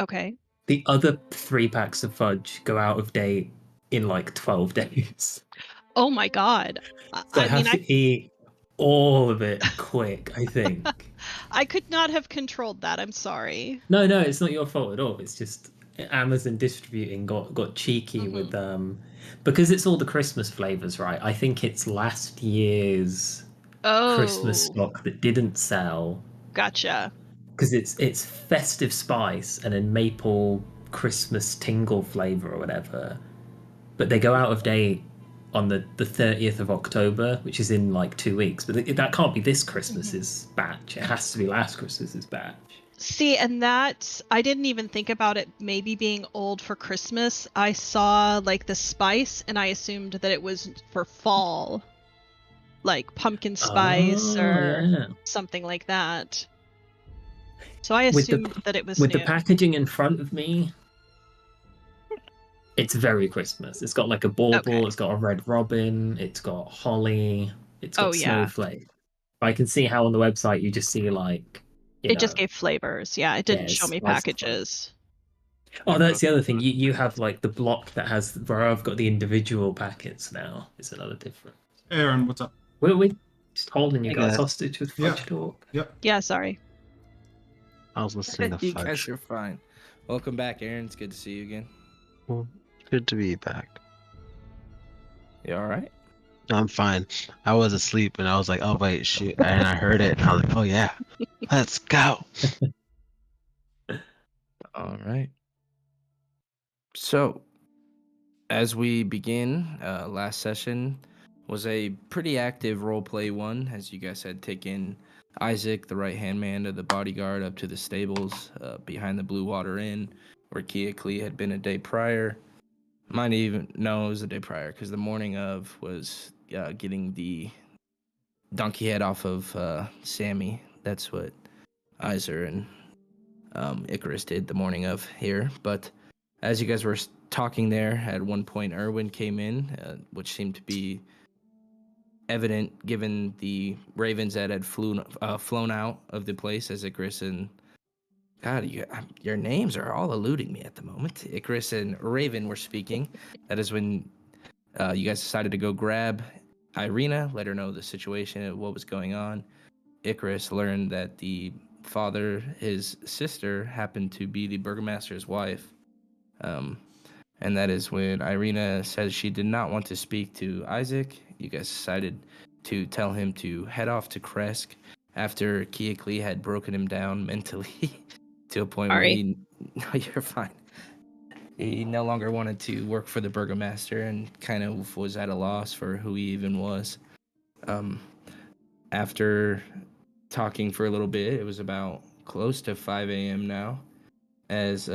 Okay. The other 3 packs of fudge go out of date in like 12 days. Oh my god. So I I mean, have to eat all of it quick, I think. I could not have controlled that, I'm sorry. No, it's not your fault at all. It's just Amazon distributing got cheeky Mhm. with because it's all the Christmas flavors, right? I think it's last year's Christmas Oh, stock that didn't sell gotcha. because it's festive spice and then maple Christmas tingle flavor or whatever. But they go out of date on the 30th of October, which is in like 2 weeks. But that can't be this Mhm. Christmas's batch. It has to be last Christmas's batch. See, and that I didn't even think about it maybe being old for Christmas. I saw, like, the spice, and I assumed that it was for fall, like pumpkin spice Oh or yeah. something like that. So I With the assumed that it was with the new. packaging in front of me, it's very Christmas. It's got like a bauble, Okay. it's got a red robin, it's got holly, it's Oh, got yeah. snowflake. I can see how on the website you just see like, It just gave flavors. Yeah, it yeah, didn't it's show me spice and fun. packages. Oh, I that's got the other thing. You have like the block that has where I've got the individual packets now. It's another difference. Aaron, what's up? We're just holding you Hey guys guys. hostage with Yeah. fudge talk. Yep. Yeah, sorry. I was listening to You guys Fudge. are fine. Welcome back, Aaron. It's good to see you again. Well, good to be back. You all right? I'm fine. I was asleep and I was like, oh wait, shoot. And I heard it and I was like, oh yeah, let's go. All right. So, as we begin, last session was a pretty active roleplay one, as you guys had taken Isaac, the right-hand man of the bodyguard, up to the stables behind the Blue Water Inn, where Keoklee had been a day prior. Might even know it was a day prior, because the morning of was getting the donkey head off of Sammy. That's what Iser and Icarus did the morning of here. But as you guys were talking there, at one point Erwin came in, which seemed to be evident given the ravens that had flown out of the place as Icarus and God, your names are all eluding me at the moment. Icarus and Raven were speaking. That is when you guys decided to go grab Irina, let her know the situation, what was going on. Icarus learned that the father, his sister, happened to be the burgomaster's wife. And that is when Irina says she did not want to speak to Isaac. You guys decided to tell him to head off to Kresk after Keoklee had broken him down mentally to a point where Sorry. no, you're fine. He no longer wanted to work for the burgomaster and kind of was at a loss for who he even was. After talking for a little bit, it was about close to 5 a.m. now, as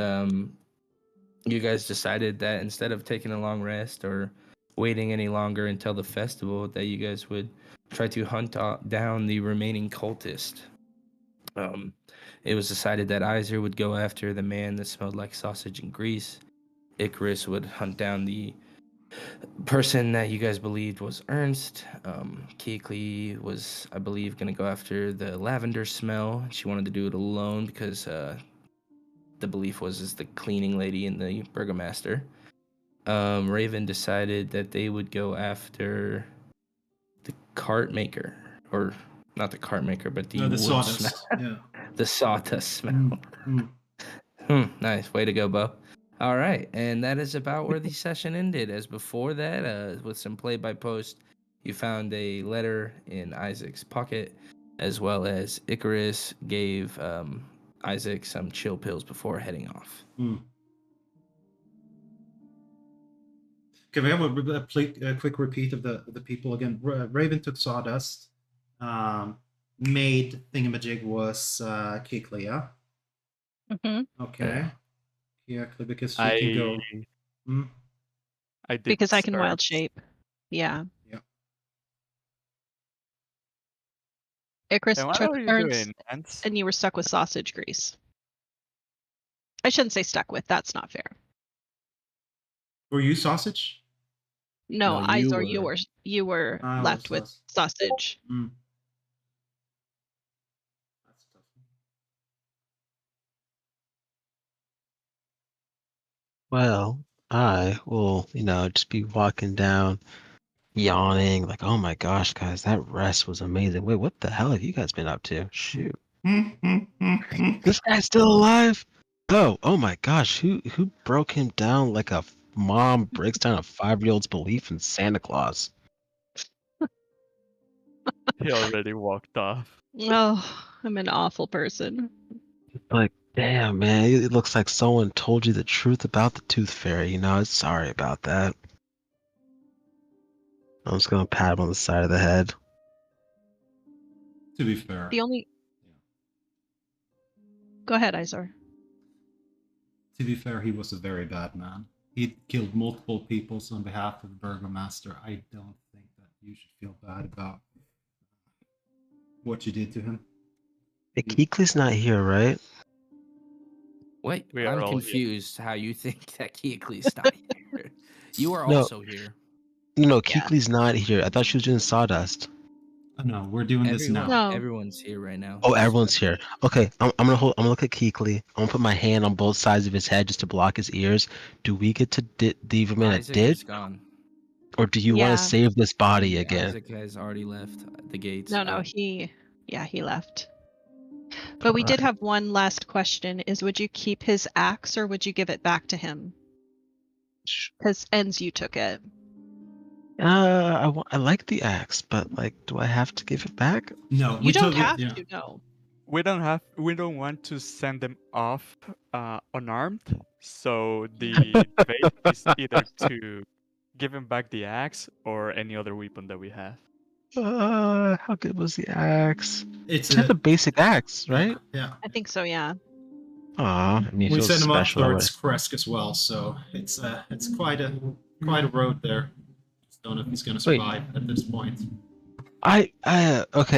you guys decided that instead of taking a long rest or waiting any longer until the festival, that you guys would try to hunt down the remaining cultist. It was decided that Iser would go after the man that smelled like sausage and grease. Icarus would hunt down the person that you guys believed was Ernst. Keoklee was, I believe, going to go after the lavender smell. She wanted to do it alone because the belief was is the cleaning lady and the burgomaster. Raven decided that they would go after the cart maker, or not the cart maker, but the The wood sawdust. smell. Yeah. The sawdust smell. Nice. Way to go, Bo. All right. And that is about where the session ended. As before that, with some play-by-post, you found a letter in Isaac's pocket, as well as Icarus gave Isaac some chill pills before heading off. Can we have a quick repeat of the people again? Raven took sawdust. Maid thingamajig was Keoklee, yeah? Mm-hmm. Okay. Yeah, because she I can go. I did Because I can start. wild shape. Yeah. Yeah. Icarus Hey, what took are you Ernst, doing, Ants? and you were stuck with sausage grease. I shouldn't say stuck with. That's not fair. Were you sausage? No, No, you Isor, were. you were I left was with sausage. That's tough. Well, I will, just be walking down, yawning, like, oh my gosh, guys, that rest was amazing. Wait, what the hell have you guys been up to? Shoot. This guy's still alive? Oh my gosh, who broke him down like a mom breaks down a 5-year-old's belief in Santa Claus? He already walked off. Oh, I'm an awful person. Like, damn, man, it looks like someone told you the truth about the Tooth Fairy. Sorry about that. I'm just gonna pat him on the side of the head. To be fair, The only. Go ahead, Izor. to be fair, he was a very bad man. He killed multiple people on behalf of the Burgomaster. I don't think that you should feel bad about what you did to him. Hey, Keekly's not here, right? Wait, We are I'm all here. confused how you think that Keekly's not here. You are No. also here. No, Yeah. Keekly's not here. I thought she was doing Sawdust. Oh, no, we're doing this Everyone, now. No. everyone's here right now. Oh, everyone's here. Okay, I'm gonna look at Keekly. I'm gonna put my hand on both sides of his head just to block his ears. Do we get to leave him in a Isaac ditch, is gone. or do you want Yeah. to save this body again? Isaac has already left the gates. No, he left. But we did have one last question: is would you keep his axe or would you give it back to him? Because you took it. I like the axe, but like, do I have to give it back? No, You don't took it, have yeah. to. No. We don't want to send them off unarmed. So the debate is either to give him back the axe or any other weapon that we have. How good was the axe? It's It's just a basic axe, right? Yeah. I think so. Yeah. Aw, I mean, We it feels sent him up special. towards Kresk as well, so it's quite a road there. Just don't know if he's gonna Wait. survive at this point. Okay,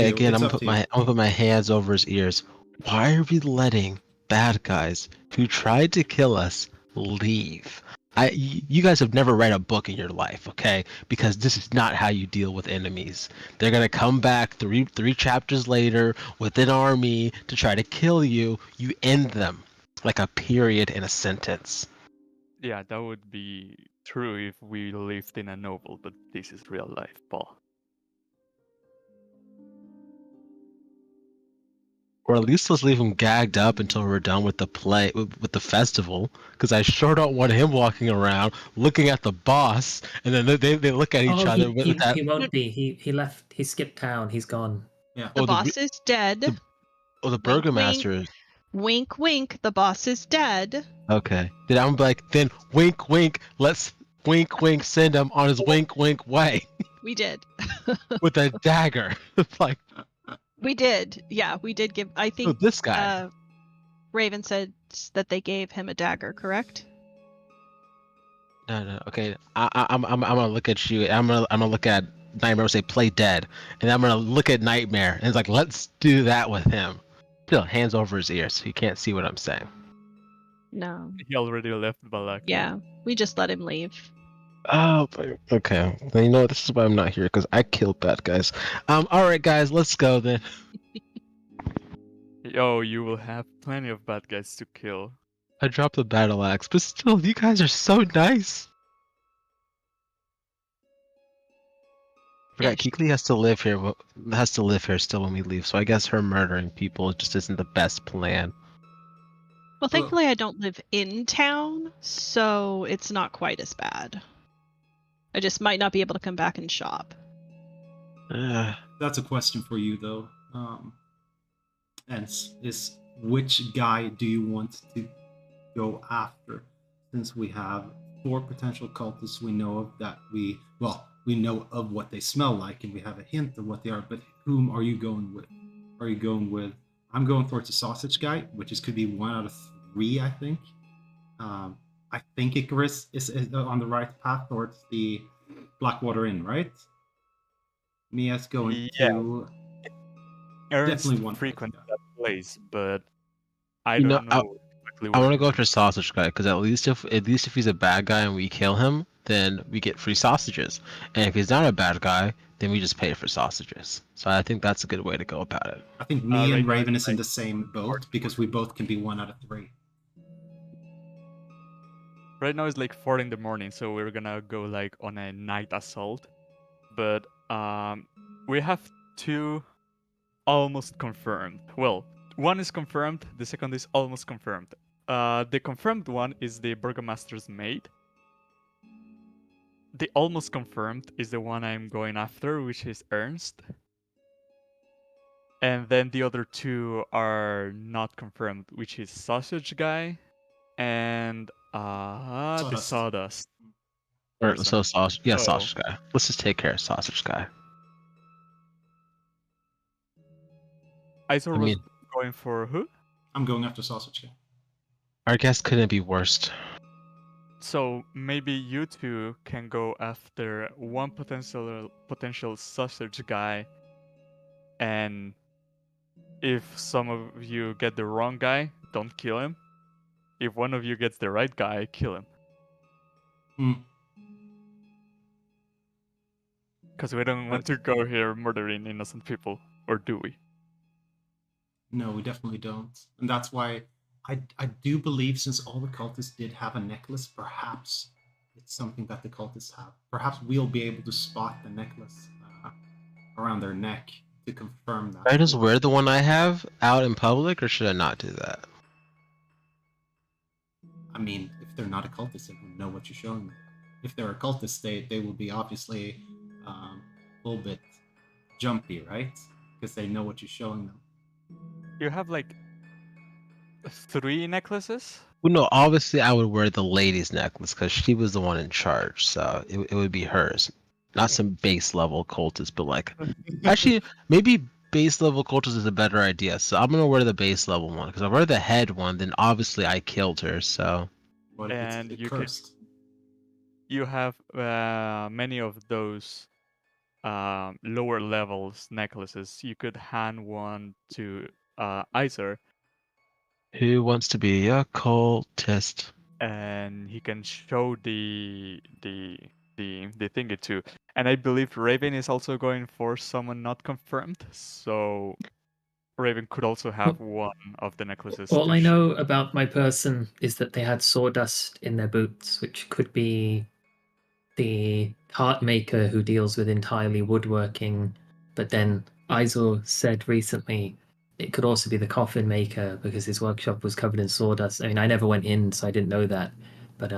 You, again, it's I'm up gonna to you. put my hands over his ears. Why are we letting bad guys who tried to kill us leave? You guys have never read a book in your life, okay? Because this is not how you deal with enemies. They're gonna come back three chapters later with an army to try to kill you. You end them like a period in a sentence. Yeah, that would be true if we lived in a novel, but this is real life, Paul. Or at least let's leave him gagged up until we're done with the play, with the festival. Because I sure don't want him walking around looking at the boss, and then they look at each other with that. He won't be. He left. He skipped town. He's gone. Yeah. The Oh, boss is dead. the wink. Burgomaster. Wink, wink. The boss is dead. Okay. Then I'm like, then wink, wink. Let's wink, wink. Send him on his wink, wink way We did. with a dagger. Like, We did. Yeah, we did give. I oh, think this guy. Raven said that they gave him a dagger. Correct? No. Okay. I'm gonna look at you. I'm gonna look at Nightmare and say play dead, and I'm gonna look at Nightmare and it's like, let's do that with him. Still, hands over his ears so you can't see what I'm saying. No. He already left Balak. Yeah, we just let him leave. Oh, okay. Then you know what? This is why I'm not here, because I killed bad guys. All right, guys, let's go then. Oh, you will have plenty of bad guys to kill. I dropped the battle axe, but still, you guys are so nice. Forgot, Keekly has to live here. Has to live here still when we leave. So I guess her murdering people just isn't the best plan. Well, thankfully, I don't live in town, so it's not quite as bad. I just might not be able to come back and shop. That's a question for you though. And is which guy do you want to go after? Since we have 4 potential cultists we know of that we know of what they smell like and we have a hint of what they are, but whom are you going with? Are you going with I'm going towards the sausage guy, which could be 1 out of 3, I think. I think Icarus is on the right path towards the Blackwater Inn, right? Mia's going to Ernst definitely one frequent like that place, but I You know, don't know exactly I where want to he go is. after sausage guy because at least if he's a bad guy and we kill him, then we get free sausages. And if he's not a bad guy, then we just pay for sausages. So I think that's a good way to go about it. I think me and Raven is in right. the same boat because we both can be 1 out of 3. right now it's like 4 in the morning, so we're gonna go like on a night assault. But we have 2 almost confirmed. Well, one is confirmed, the second is almost confirmed. The confirmed one is the Burgomaster's maid. The almost confirmed is the one I'm going after, which is Ernst. And then the other 2 are not confirmed, which is Sausage Guy and the Sawdust. Sawdust. Or, person. so sausage, yeah, So- sausage guy. Let's just take care of sausage guy. Isor I was mean- going for who? I'm going after Sausage Guy. Our guess couldn't be worst. So maybe you 2 can go after one potential sausage guy, and if some of you get the wrong guy, don't kill him. If one of you gets the right guy, kill him. Hmm. Because we don't want to go here murdering innocent people, or do we? No, we definitely don't. And that's why I do believe, since all the cultists did have a necklace, perhaps it's something that the cultists have. Perhaps we'll be able to spot the necklace around their neck to confirm that. Should I just wear the one I have out in public, or should I not do that? I mean, if they're not a cultist, they will know what you're showing them. If they're a cultist, they will be obviously a little bit jumpy, right? Because they know what you're showing them. You have like 3 necklaces? Well, no, obviously I would wear the lady's necklace because she was the one in charge, so it would be hers. Not some base level cultist, but like, actually, maybe base level cultist is a better idea. So I'm gonna wear the base level one because if I wear the head one, then obviously I killed her. So What if And it's you cursed? You have many of those lower levels necklaces. You could hand one to Isor, who wants to be a cultist? and he can show the thingy too. And I believe Raven is also going for someone not confirmed, so Raven could also have one of the necklaces. All to I show. know about my person is that they had sawdust in their boots, which could be the heart maker who deals with entirely woodworking. But then Isor said recently it could also be the coffin maker because his workshop was covered in sawdust. I mean, I never went in, so I didn't know that. But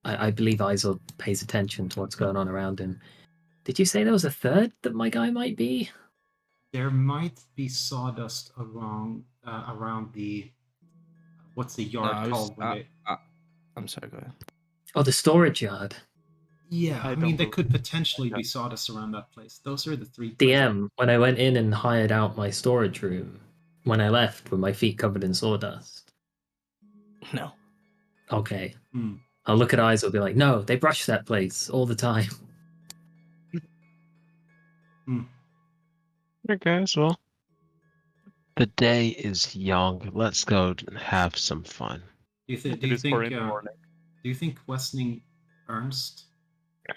I believe Isor pays attention to what's going on around him. Did you say there was a third that my guy might be? There might be sawdust around the what's the yard called? I'm sorry, go ahead. Oh, the storage yard. Yeah, I I don't mean, there believe- could potentially be Yeah. sawdust around that place. Those are the 3. DM, when I went in and hired out my storage room, when I left with my feet covered in sawdust. No. Okay. Hmm. I'll look at eyes, I'll be like, no, they brush that place all the time. Okay, guys, well, the day is young. Let's go have some fun. Do you, It is 4 in the do morning. you think questioning Ernst?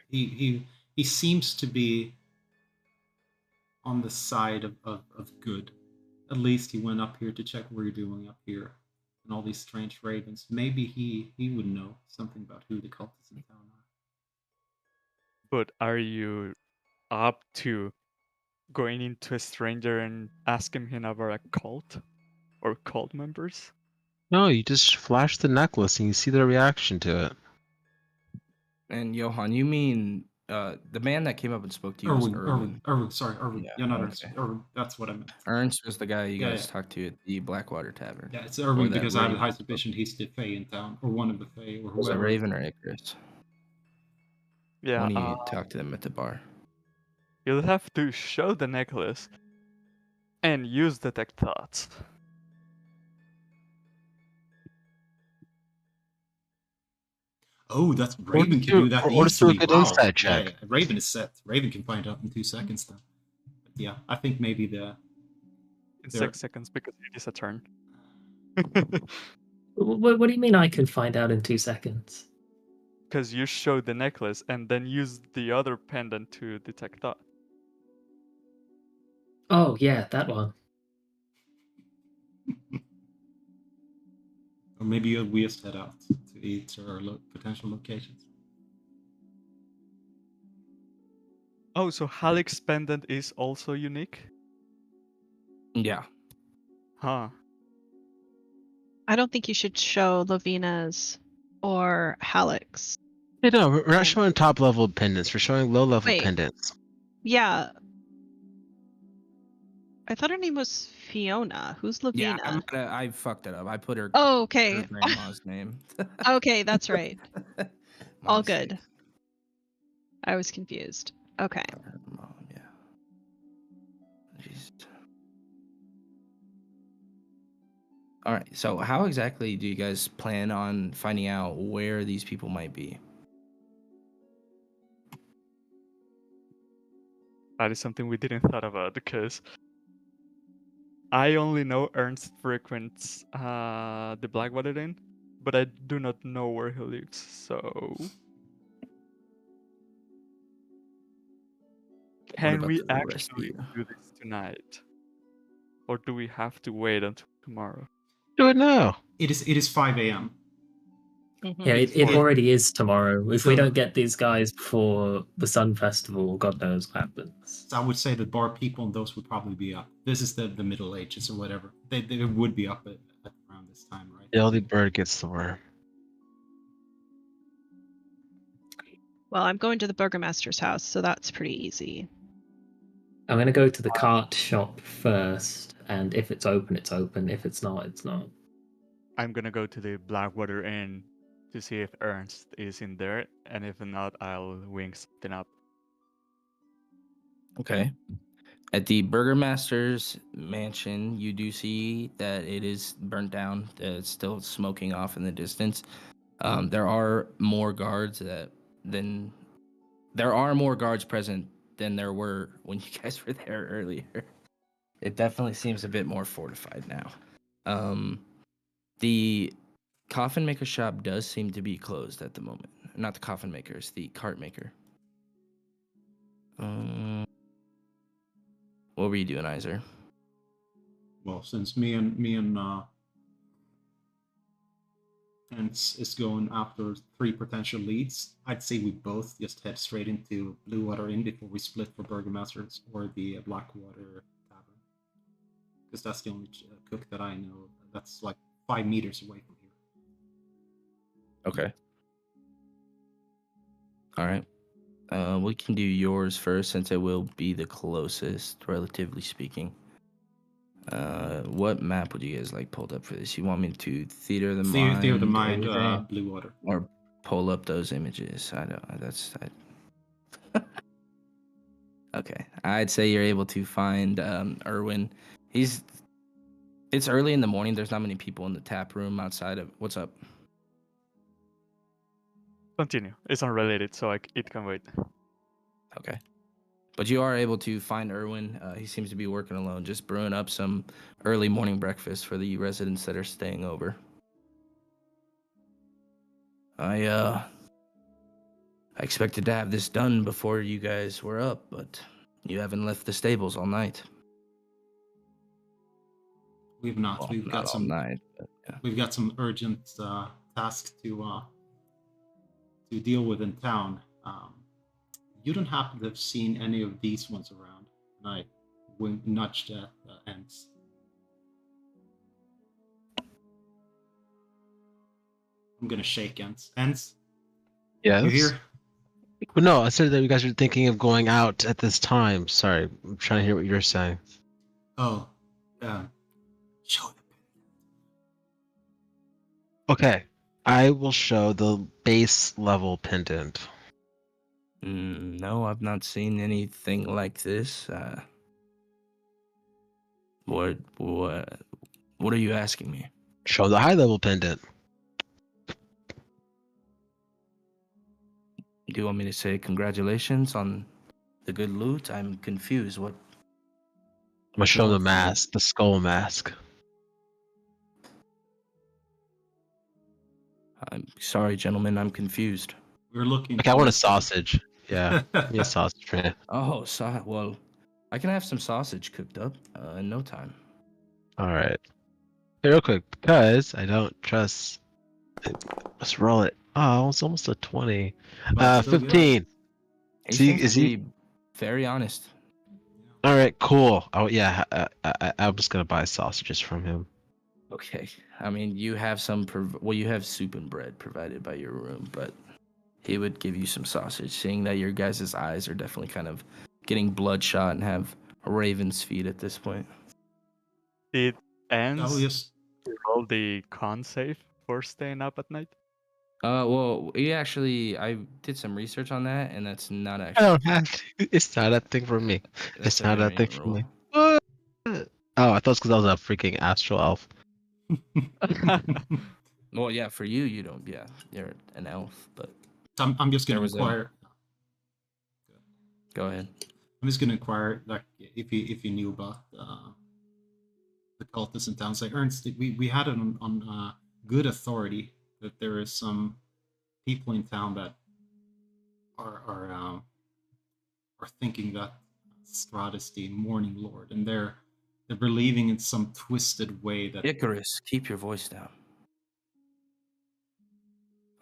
He seems to be on the side of good. At least he went up here to check what we're doing up here, and all these strange ravens. Maybe he would know something about who the cultists in town are. But are you up to going into a stranger and asking him about a cult or cult members? No, you just flash the necklace and you see their reaction to it. And Johan, you mean the man that came up and spoke to you was Erwin? Sorry, Erwin. Yeah, Yeah, not okay. Ernst. Erwin, that's what I meant. Ernst was the guy you Yeah, guys yeah. talked to at the Blackwater Tavern. Yeah, it's Erwin that because I have a Raven high spoke suspicion he's the Fae in town, or one of the Fae, or Was it whoever. Raven or Icarus? Yeah, When you talked to them at the bar. you'll have to show the necklace and use detect thoughts. Oh, that's Raven can do that or easily. do a good Wow. insight Yeah, check. yeah, Raven is set. Raven can find out in 2 seconds then. But yeah, I think maybe In There- 6 seconds because it is a turn. What do you mean I can find out in 2 seconds? Because you show the necklace and then use the other pendant to detect thought. Oh, yeah, that one. or maybe we just head out to eat or potential locations. Oh, so Halleck's pendant is also unique? Yeah. Huh. I don't think you should show Lavina's or Halleck's. Hey, no, we're not showing top level pendants. We're showing low level Wait. pendants. Yeah. I thought her name was Fiona. Who's Yeah, Lavina? I fucked it up. I put her, Oh, her okay. grandma's name. Okay, that's right. My All mistake. good. I was confused. Okay. Her mom, yeah. Jeez. All right. So, how exactly do you guys plan on finding out where these people might be? That is something we didn't thought about because I only know Ernst frequents the Blackwater Inn, but I do not know where he lives. So can about we the rest of actually you? do this tonight, or do we have to wait until tomorrow? Do it now. It is 5 a.m. Mhm. Yeah, it Or- already is tomorrow. If we So- don't get these guys before the Sun Festival, God knows what happens. So I would say that bar people and those would probably be up. This is the Middle Ages or whatever. They would be up at around this time, right? The early bird gets the worm. Well, I'm going to the burgomaster's house, so that's pretty easy. I'm going to go to the cart shop first, and if it's open, it's open. If it's not, it's not. I'm gonna go to the Blackwater Inn to see if Ernst is in there, and if not, I'll wing something up. Okay. At the Burgermaster's mansion, you do see that it is burnt down. It's still smoking off in the distance. There are more guards present than there were when you guys were there earlier. It definitely seems a bit more fortified now. The coffin maker shop does seem to be closed at the moment. Not the coffin maker, it's the cart maker. What were you doing, Iser? Well, since me and is going after 3 potential leads, I'd say we both just head straight into Blue Water Inn before we split for Burgermasters or the Blackwater Tavern. Because that's the only cook that I know. That's like 5 meters away from here. Okay. All right. We can do yours first since it will be the closest, relatively speaking. What map would you guys like pulled up for this? You want me to Theater of the Mind? Theater of the Mind, everything? Blue Water. Or pull up those images? I don't. Okay. I'd say you're able to find Erwin. It's early in the morning. There's not many people in the tap room outside of. What's up? Continue. It's unrelated, so it can wait. Okay. But you are able to find Erwin. He seems to be working alone, just brewing up some early morning breakfast for the residents that are staying over. I expected to have this done before you guys were up, but you haven't left the stables all night. We've not. Well, We've not got all some. night. But, yeah. We've got some urgent tasks to deal with in town. You don't happen to have seen any of these ones around, and I nudged at Ents. I'm gonna shake Ents. Ents, Yes. you here? Well, no, I said that you guys are thinking of going out at this time. Sorry, I'm trying to hear what you're saying. Oh, show them. Okay, I will show the base level pendant. No, I've not seen anything like this. What are you asking me? Show the high level pendant. Do you want me to say congratulations on the good loot? I'm confused. What? I'm gonna show the mask, the skull mask. I'm sorry, gentlemen. I'm confused. We're looking. Like I want a sausage. Yeah, give me a sausage, man. Oh, well, I can have some sausage cooked up in no time. All right. Hey, real quick, because I don't trust. Let's roll it. Oh, it's almost a 20. But still good. 15. He See, seems is to he? be very honest. All right, cool. Oh yeah, I'm just gonna buy sausages from him. Okay. I mean, you have some. You have soup and bread provided by your room, but he would give you some sausage, seeing that your guys' eyes are definitely kind of getting bloodshot and have raven's feet at this point. Did I'll Ans just roll the con save for staying up at night? Well, I did some research on that, and that's not I actually. don't have to. It's not a thing for me. That's It's not a thing variant for rule. me. What? Oh, I thought it's because I was a freaking astral elf. Well, yeah, for you, you don't. Yeah, you're an elf, but I'm just There gonna was a- inquire. go ahead. I'm just gonna inquire, like, if you knew about the cultists in town. Say, Ernst, we had it on good authority that there is some people in town that are thinking that Strahd is the Morning Lord, and they're believing in some twisted way that Icarus, keep your voice down.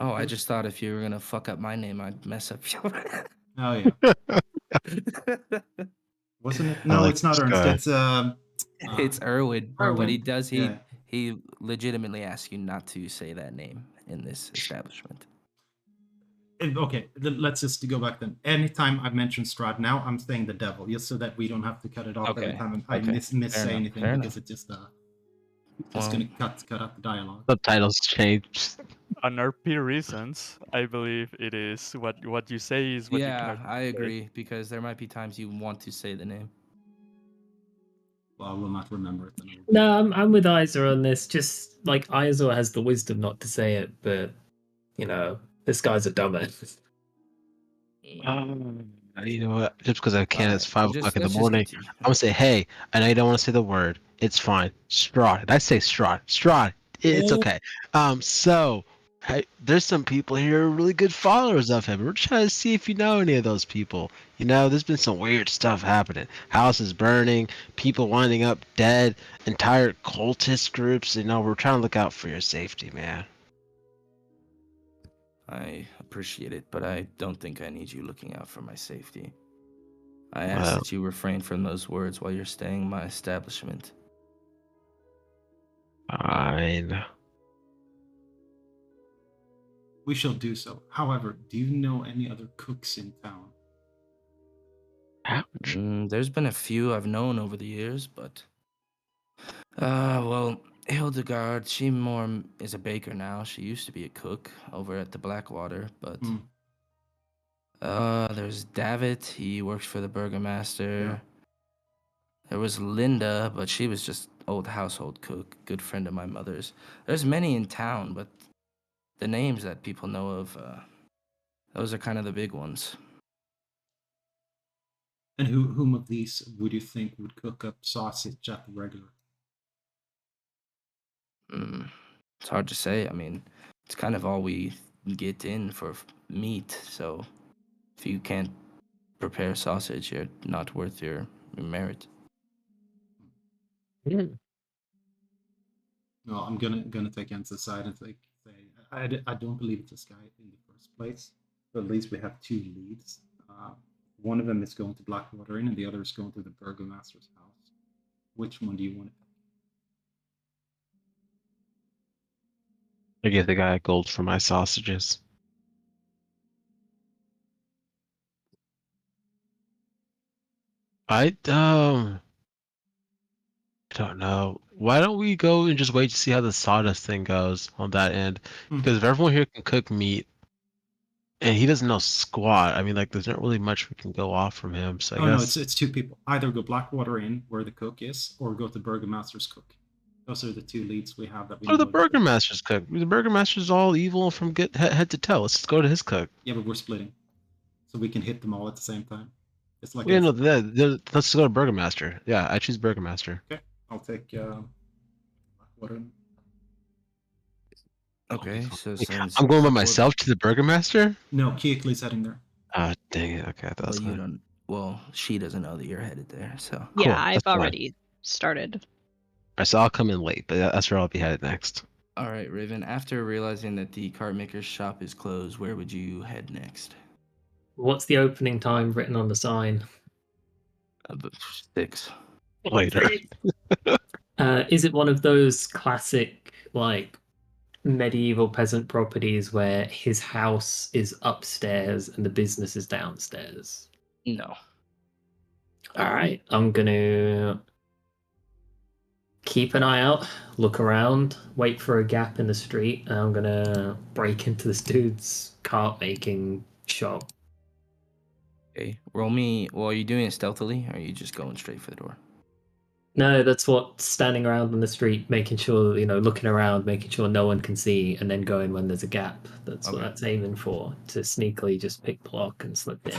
Oh, I just thought if you were gonna fuck up my name, I'd mess up your. Oh yeah, wasn't it? No, like it's not this Ernst. guy. It's Erwin, but Erwin. he does. Yeah. He legitimately asks you not to say that name in this establishment. Okay, let's just go back then. Anytime I mention Strahd now, I'm saying the devil, just so that we don't have to cut it off every Okay, time I okay. miss Fair say enough, anything, fair because it just Well- gonna cut out the dialogue. Subtitles changed. On RP reasons, I believe it is what you say is what you Yeah, can. I agree, because there might be times you want to say the name. Well, I will not remember it. Then. No, I'm with Isa on this. Just like Isa has the wisdom not to say it, but this guy's a dumbass. You know what? Just because I can, it's 5 o'clock in the let's just morning. continue. I'm gonna say, hey, I know you don't want to say the word. It's fine. Strahd. Did I say Strahd? Strahd. It's okay. So hey, there's some people here who are really good followers of him. We're trying to see if you know any of those people. There's been some weird stuff happening. Houses burning, people winding up dead, entire cultist groups. We're trying to look out for your safety, man. I appreciate it, but I don't think I need you looking out for my safety. I ask Well- that you refrain from those words while you're staying in my establishment. Fine. We shall do so. However, do you know any other cooks in town? Ouch. There's been a few I've known over the years, but well, Hildegard, she more is a baker now. She used to be a cook over at the Blackwater, but there's David. He works for the burgomaster. Yeah. There was Linda, but she was just old household cook, good friend of my mother's. There's many in town, but the names that people know of, those are kind of the big ones. And whom of these would you think would cook up sausage at the regular? It's hard to say. I mean, it's kind of all we get in for meat. So if you can't prepare sausage, you're not worth your merit. No, I'm gonna take Jens aside and say I don't believe it's this guy in the first place. But at least we have two leads. One of them is going to Blackwater Inn, and the other is going to the burgomaster's house. Which one do you want to pick? I give the guy gold for my sausages. I don't know. Why don't we go and just wait to see how the sawdust thing goes on that end? Because if everyone here can cook meat, and he doesn't know squat, I mean, like, there's not really much we can go off from him. So I guess No, it's two people. Either go Blackwater Inn, where the cook is, or go to Burgomaster's cook. Those are the two leads we have that we or the know. burgomaster's cook. The burgomaster's all evil from head to toe. Let's go to his cook. Yeah, but we're splitting, so we can hit them all at the same time. It's like Yeah, no, let's go to burgomaster. Yeah, I choose burgomaster. Okay, I'll take Blackwater Inn. Okay, so since I'm going by myself to the burgomaster. No, Keekley's heading there. Ah, dang it. Okay, Well, you don't. Well, she doesn't know that you're headed there. So Yeah, Cool, I've that's fine. already started. Alright, so I'll come in late, but that's where I'll be headed next. All right, Raven. After realizing that the cart maker's shop is closed, where would you head next? What's the opening time written on the sign? 6. Later. Is it one of those classic, like, medieval peasant properties where his house is upstairs and the business is downstairs? No. All right, I'm gonna keep an eye out, look around, wait for a gap in the street, and I'm gonna break into this dude's cart making shop. Okay. Roll me. Well, are you doing it stealthily, or are you just going straight for the door? No, that's what standing around on the street, making sure, looking around, making sure no one can see, and then going when there's a gap. That's what Okay. that's aiming for, to sneakily just pick the lock and slip in.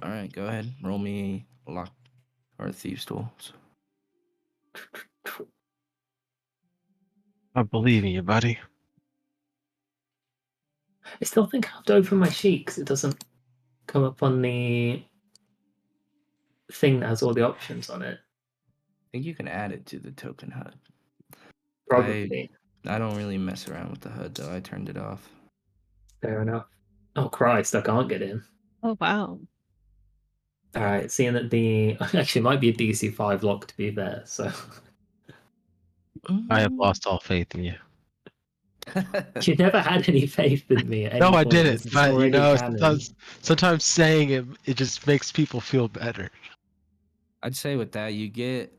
All right, go ahead. Roll me a lock or a thieves' tools. I believe in you, buddy. I still think I have to open my sheet because it doesn't come up on the thing that has all the options on it. I think you can add it to the token HUD. Probably. I don't really mess around with the HUD though. I turned it off. Fair enough. Oh Christ, I can't get in. Oh wow. Alright, seeing that the actually it might be a DC 5 lock to be fair, so I have lost all faith in you. you never had any faith in me at any No, I point. didn't. This is But already canon. sometimes saying it just makes people feel better. I'd say with that, you get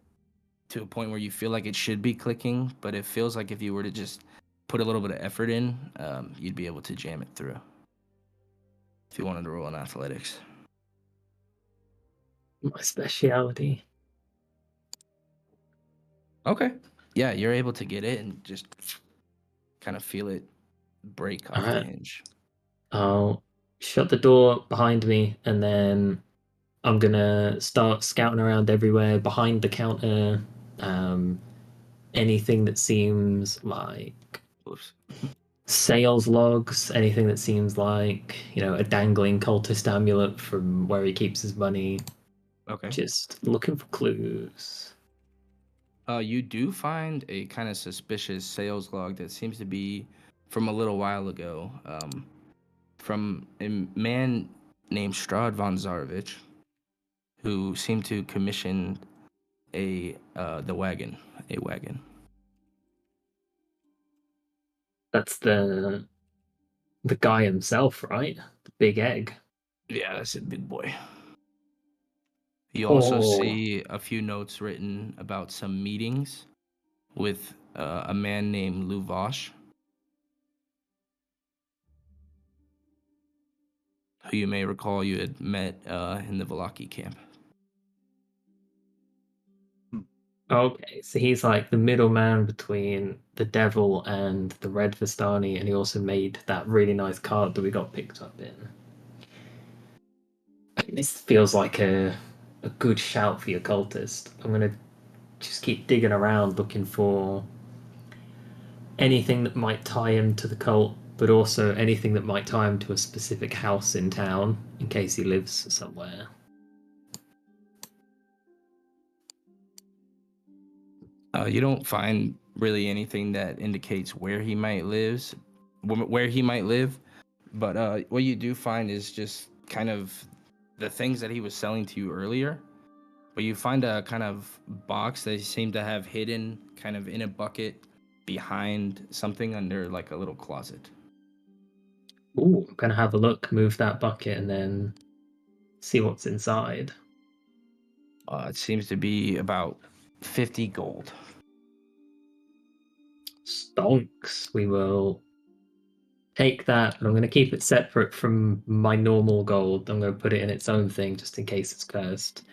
to a point where you feel like it should be clicking, but it feels like if you were to just put a little bit of effort in, you'd be able to jam it through. If you wanted to roll in athletics. My speciality. Okay. Yeah, you're able to get it and just kind of feel it break off the Alright. hinge. I'll shut the door behind me and then I'm gonna start scouting around everywhere behind the counter. Anything that seems like Oops. sales logs, anything that seems like, a dangling cultist amulet from where he keeps his money. Okay. Just looking for clues. You do find a kind of suspicious sales log that seems to be from a little while ago, from a man named Strad von Zarovich, who seemed to commission a wagon. That's the guy himself, right? The big egg. Yeah, that's a big boy. You also Oh. see a few notes written about some meetings with a man named Luvash, who you may recall you had met in the Velaki camp. Okay, so he's like the middleman between the devil and the Red Vistani, and he also made that really nice card that we got picked up in. This feels like a good shout for your cultist. I'm gonna just keep digging around looking for anything that might tie him to the cult, but also anything that might tie him to a specific house in town in case he lives somewhere. You don't find really anything that indicates where he might live, but what you do find is just kind of the things that he was selling to you earlier. But you find a kind of box that he seemed to have hidden kind of in a bucket behind something under like a little closet. Ooh, I'm gonna have a look, move that bucket, and then see what's inside. It seems to be about 50 gold. Stonks. We will take that, but I'm going to keep it separate from my normal gold. I'm going to put it in its own thing just in case it's cursed.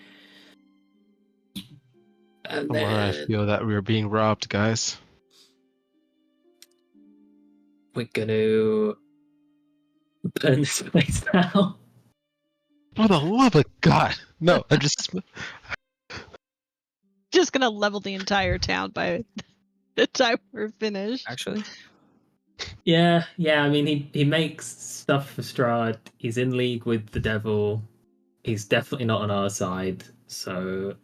And I then feel that we are being robbed, guys. we're going to burn this place down. For the love of God! No, I'm just. Just gonna level the entire town by the time we're finished. Actually, Yeah. I mean, he makes stuff for Strahd. He's in league with the devil. He's definitely not on our side. So,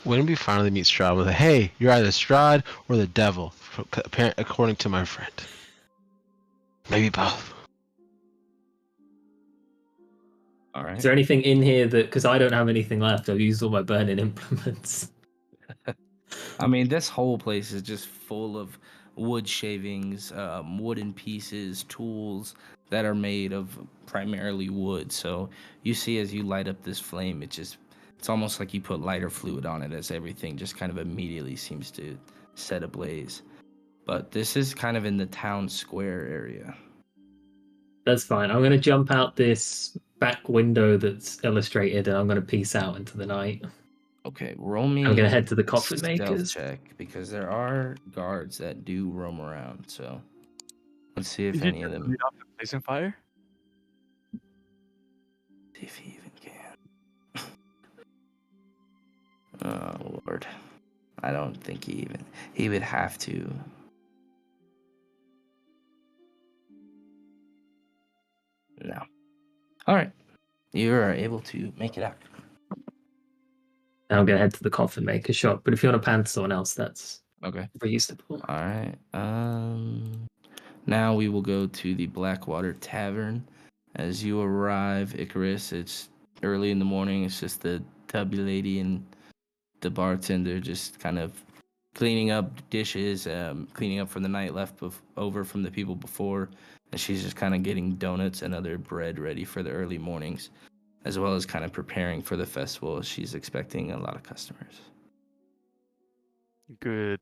when we finally meet Strahd, we're like, hey, you're either Strahd or the devil, according to my friend. Maybe both. All right. Is there anything in here that, because I don't have anything left, I've used all my burning implements. I mean, this whole place is just full of wood shavings, wooden pieces, tools that are made of primarily wood. So you see, as you light up this flame, it's almost like you put lighter fluid on it, as everything just kind of immediately seems to set ablaze. But this is kind of in the town square area. That's fine. I'm going to jump out this back window that's illustrated, and I'm going to peace out into the night. Okay, roll me. I'm going to head to the coffin stealth makers. check, because there are guards that do roam around. So let's see if Did you any of just them. lead off the blazing fire? See if he even can. Oh Lord, I don't think he would have to. No. All right, you are able to make it out. I'm going to head to the coffin maker shop, but if you want to pan to someone else, that's Okay. reasonable. All right. Now we will go to the Blackwater Tavern. As you arrive, Icarus, it's early in the morning. It's just the tubby lady and the bartender just kind of cleaning up dishes, cleaning up from the night left over from the people before. And she's just kind of getting donuts and other bread ready for the early mornings, as well as kind of preparing for the festival. She's expecting a lot of customers. Good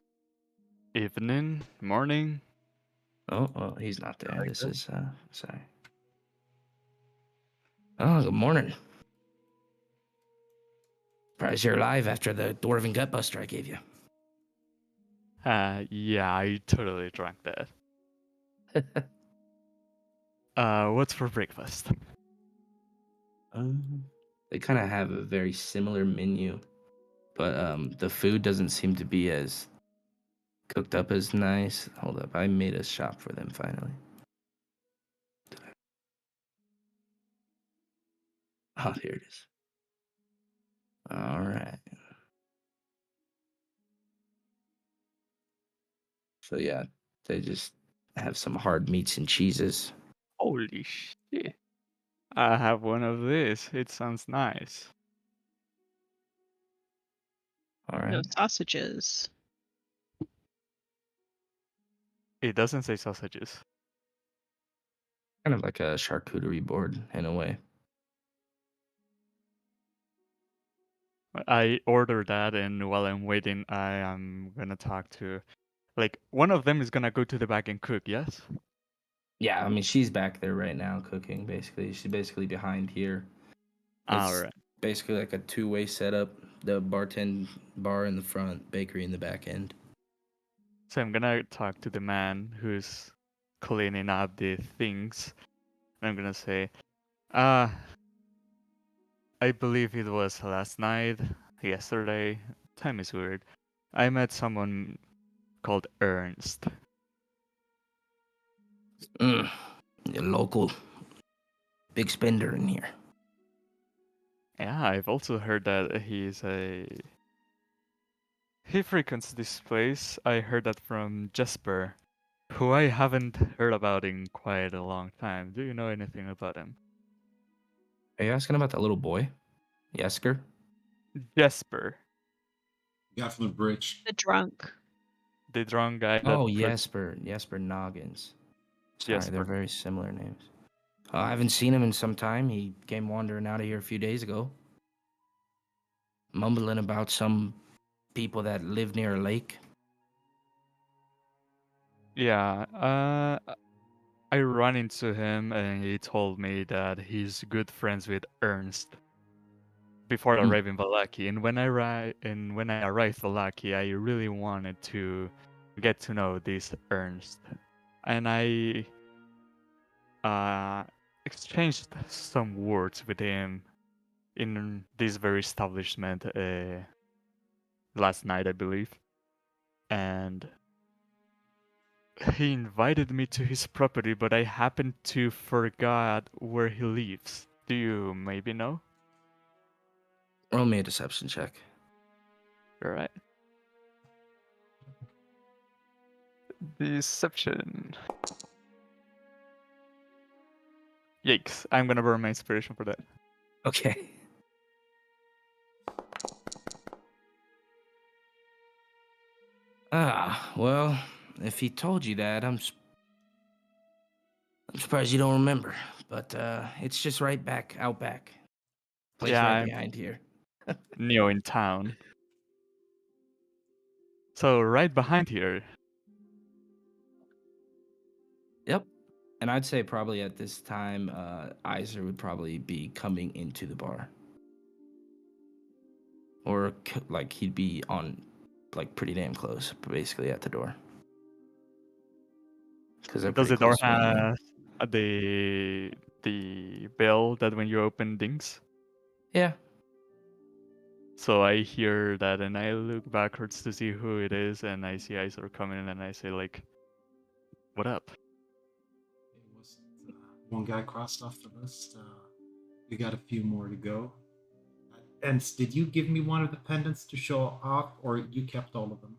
evening, morning. Oh, he's not there. Like This that. is, sorry. Oh, good morning. Surprised you're alive after the dwarven gutbuster I gave you. Yeah, I totally drank that. What's for breakfast? They kind of have a very similar menu, but the food doesn't seem to be as cooked up as nice. Hold up, I made a shop for them finally. Oh, here it is. All right. So yeah, they just have some hard meats and cheeses. Holy shit. I have one of these. It sounds nice. All No right. sausages. It doesn't say sausages. Kind of like a charcuterie board in a way. I ordered that, and while I'm waiting, I am gonna talk to. Like, one of them is gonna go to the back and cook, yes? Yeah, I mean, she's back there right now cooking, basically. She's basically behind here. It's Alright. basically like a two-way setup. The bar in the front, bakery in the back end. So I'm gonna talk to the man who's cleaning up the things. And I'm gonna say, I believe it was last night, yesterday. Time is weird. I met someone called Ernst. The local big spender in here. Yeah, I've also heard that he frequents this place. I heard that from Jesper, who I haven't heard about in quite a long time. Do you know anything about him? Are you asking about that little boy? Yesker? Jesper, Guy from the bridge. The drunk. the drunk guy. Oh, that Jesper Noggins. Sorry, they're Jesper. very similar names. I haven't seen him in some time. He came wandering out of here a few days ago. Mumbling about some people that live near a lake. Yeah, I ran into him and he told me that he's good friends with Ernst before Hmm. arriving Valaki. And when I arrived Valaki, I really wanted to get to know this Ernst, and I exchanged some words with him in this very establishment last night, I believe, and he invited me to his property, but I happened to forgot where he lives. Do you maybe know? Roll me a deception check. All right. Deception. Yikes! I'm gonna burn my inspiration for that. Okay. Well, if he told you that, I'm surprised you don't remember. But it's just right back out back. Place Yeah, right I'm behind here. Neo in town. So right behind here. Yep. And I'd say probably at this time, Iser would probably be coming into the bar. Or like he'd be on like pretty damn close, basically at the door. Because they're Does pretty the door close to one another. have the bell that when you open dings? Yeah. So I hear that and I look backwards to see who it is, and I see Isor coming in, and I say like, "What up?" It was one guy crossed off the list. We got a few more to go. And did you give me one of the pendants to show off, or you kept all of them?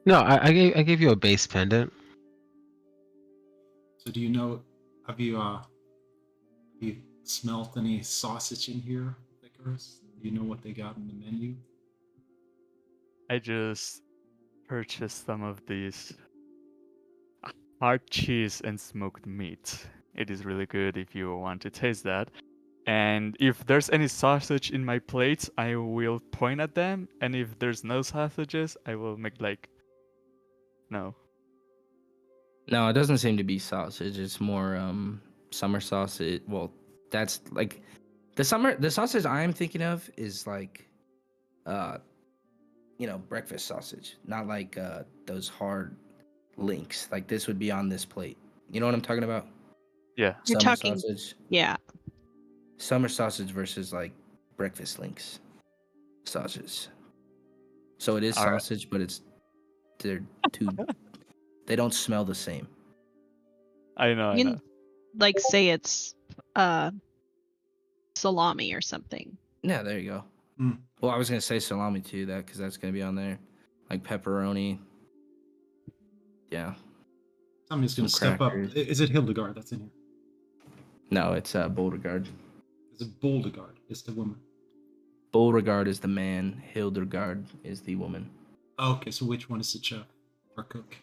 No, I gave you a base pendant. So do you know? Have you smelt any sausage in here, Icarus? Do you know what they got in the menu? I just purchased some of these hard cheese and smoked meat. It is really good if you want to taste that. And if there's any sausage in my plates, I will point at them. And if there's no sausages, I will make like, no. No, it doesn't seem to be sausage. It's more summer sausage. Well, that's like the sausage I'm thinking of is like breakfast sausage, not like those hard links. Like this would be on this plate. You know what I'm talking about? Yeah. You're Summer talking- sausage. Yeah. Summer sausage versus like breakfast links sausage. So it is All right. sausage, but they're too they don't smell the same. I know. You can, like, say it's salami or something. Yeah, there you go. Mm. Well, I was gonna say salami too, because that's gonna be on there, like pepperoni. Yeah. Somebody's going to Some step up. crackers. Is it Hildegard that's in here? No, it's Beauregard. Is it Boldegard? Is the woman? Beauregard is the man. Hildegard is the woman. Okay, so which one is the chef or cook?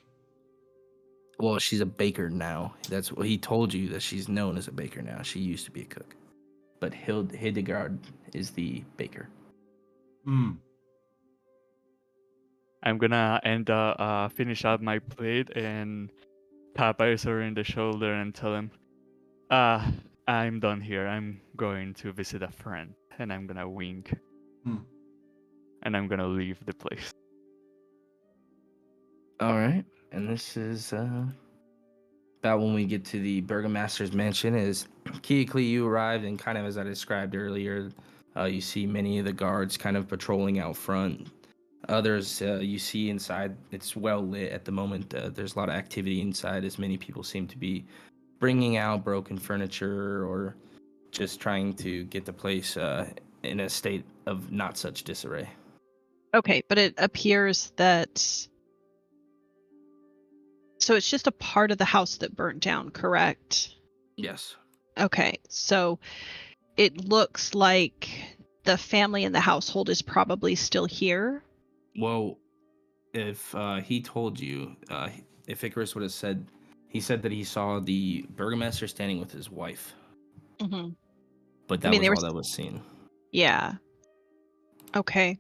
Well, she's a baker now. That's what he told you, that she's known as a baker now. She used to be a cook. But Hildegard is the baker. Hmm. I'm gonna finish up my plate and tap Isor in the shoulder and tell him, I'm done here. I'm going to visit a friend, and I'm gonna wink. Hmm. And I'm gonna leave the place. All right. And this is about when we get to the Burgomaster's mansion. Is Keekly, you arrived, and kind of as I described earlier, you see many of the guards kind of patrolling out front. Others you see inside. It's well lit at the moment. There's a lot of activity inside, as many people seem to be bringing out broken furniture or just trying to get the place in a state of not such disarray. Okay, but it appears that... So it's just a part of the house that burnt down, correct? Yes. Okay, so it looks like the family in the household is probably still here. Well, if he told you, if Icarus would have said, he said that he saw the Burgomaster standing with his wife. Mm-hmm. But that was all that was seen. Yeah. Okay.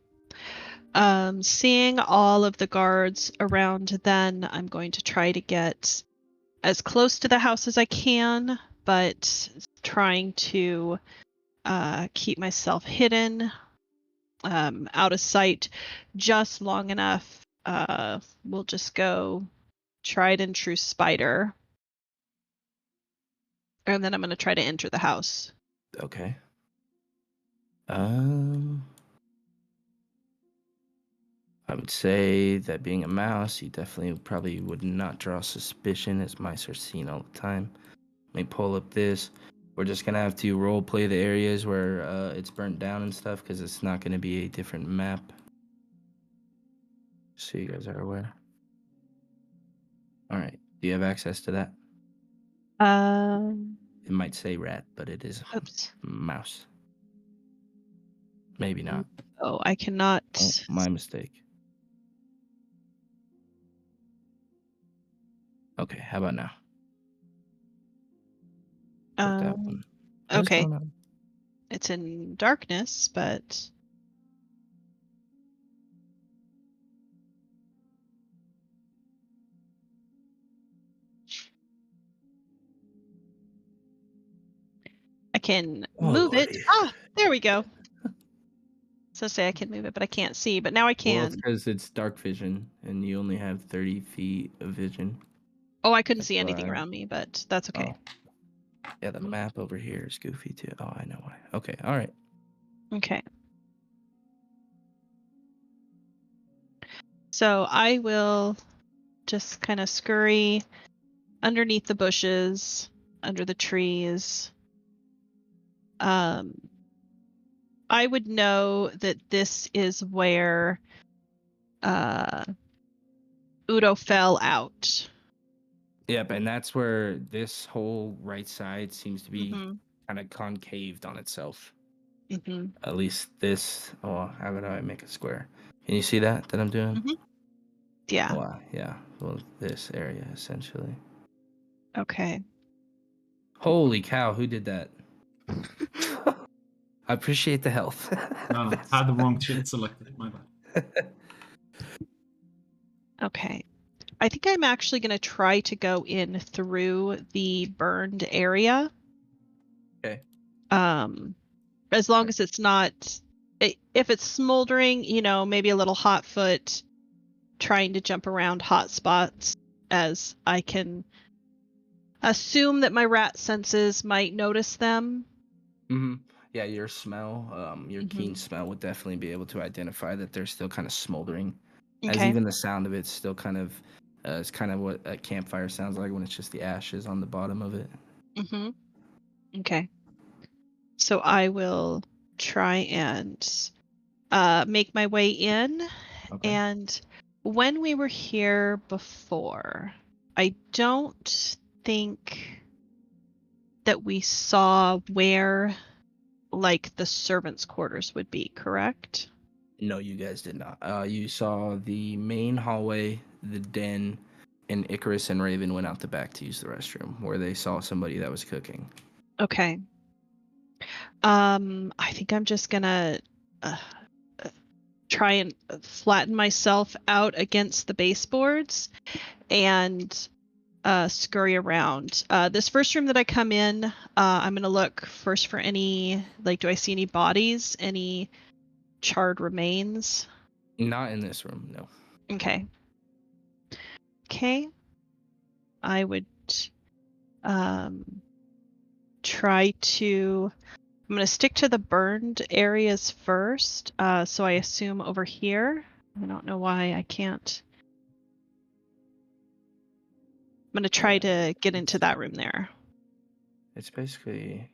Seeing all of the guards around, then I'm going to try to get as close to the house as I can, but trying to keep myself hidden, out of sight, just long enough. We'll just go tried and true spider. And then I'm going to try to enter the house. Okay. I would say that being a mouse, you definitely probably would not draw suspicion, as mice are seen all the time. Let me pull up this. We're just going to have to role play the areas where it's burnt down and stuff, because it's not going to be a different map. So you guys are aware. All right. Do you have access to that? It might say rat, but it is Oops. mouse. Maybe not. Oh, I cannot. Oh, my mistake. Okay, how about now? Click that one. What is Okay. going on? It's in darkness, but I can move it. lordy. Ah, there we go. So say I can move it, but I can't see. But now I Well, it's can. because it's dark vision, and you only have 30 feet of vision. Oh, I couldn't That's see anything why. around me, but that's okay. Oh. Yeah, the map over here is goofy too. Oh, I know why. Okay, all right. Okay. So I will just kind of scurry underneath the bushes, under the trees. I would know that this is where Udo fell out. Yep, and that's where this whole right side seems to be Mm-hmm. kind of concaved on itself. Mm-hmm. At least this. Oh, how do I make a square? Can you see that I'm doing? Mm-hmm. Yeah. Wow, yeah. Well, this area essentially. Okay. Holy cow! Who did that? I appreciate the help. No, had the wrong chin selected. My bad. Okay. I think I'm actually going to try to go in through the burned area. Okay. As long as it's not, if it's smoldering, maybe a little hot foot trying to jump around hot spots, as I can assume that my rat senses might notice them. Mm-hmm. Yeah, your smell, your Mm-hmm. keen smell would definitely be able to identify that they're still kind of smoldering. As Okay. even the sound of it's still kind of, it's kind of what a campfire sounds like when it's just the ashes on the bottom of it. Mm-hmm. Okay. So I will try and make my way in. Okay. And when we were here before, I don't think that we saw where, like, the servants' quarters would be, correct? No, you guys did not. You saw the main hallway, the den, and Icarus and Raven went out the back to use the restroom, where they saw somebody that was cooking. Okay. I think I'm just gonna try and flatten myself out against the baseboards and scurry around. This first room that I come in, I'm gonna look first for any, like, do I see any bodies, any charred remains? Not in this room, no. Okay. Okay. I would try to. I'm gonna stick to the burned areas first. So I assume over here. I don't know why I can't. I'm gonna try to get into that room there. It's basically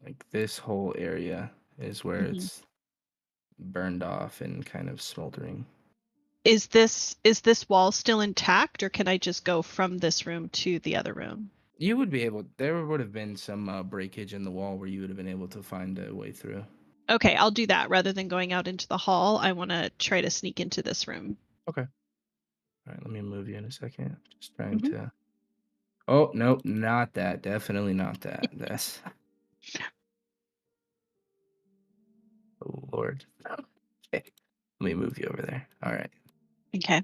like this whole area is where Mhm. it's burned off and kind of smoldering. Is this wall still intact, or can I just go from this room to the other room? You would be able. There would have been some breakage in the wall where you would have been able to find a way through. Okay, I'll do that rather than going out into the hall. I want to try to sneak into this room. Okay. All right, let me move you in a second. Just trying Mhm. to. Oh no, not that. Definitely not that. That's. Oh, Lord. Okay. Let me move you over there. All right. Okay.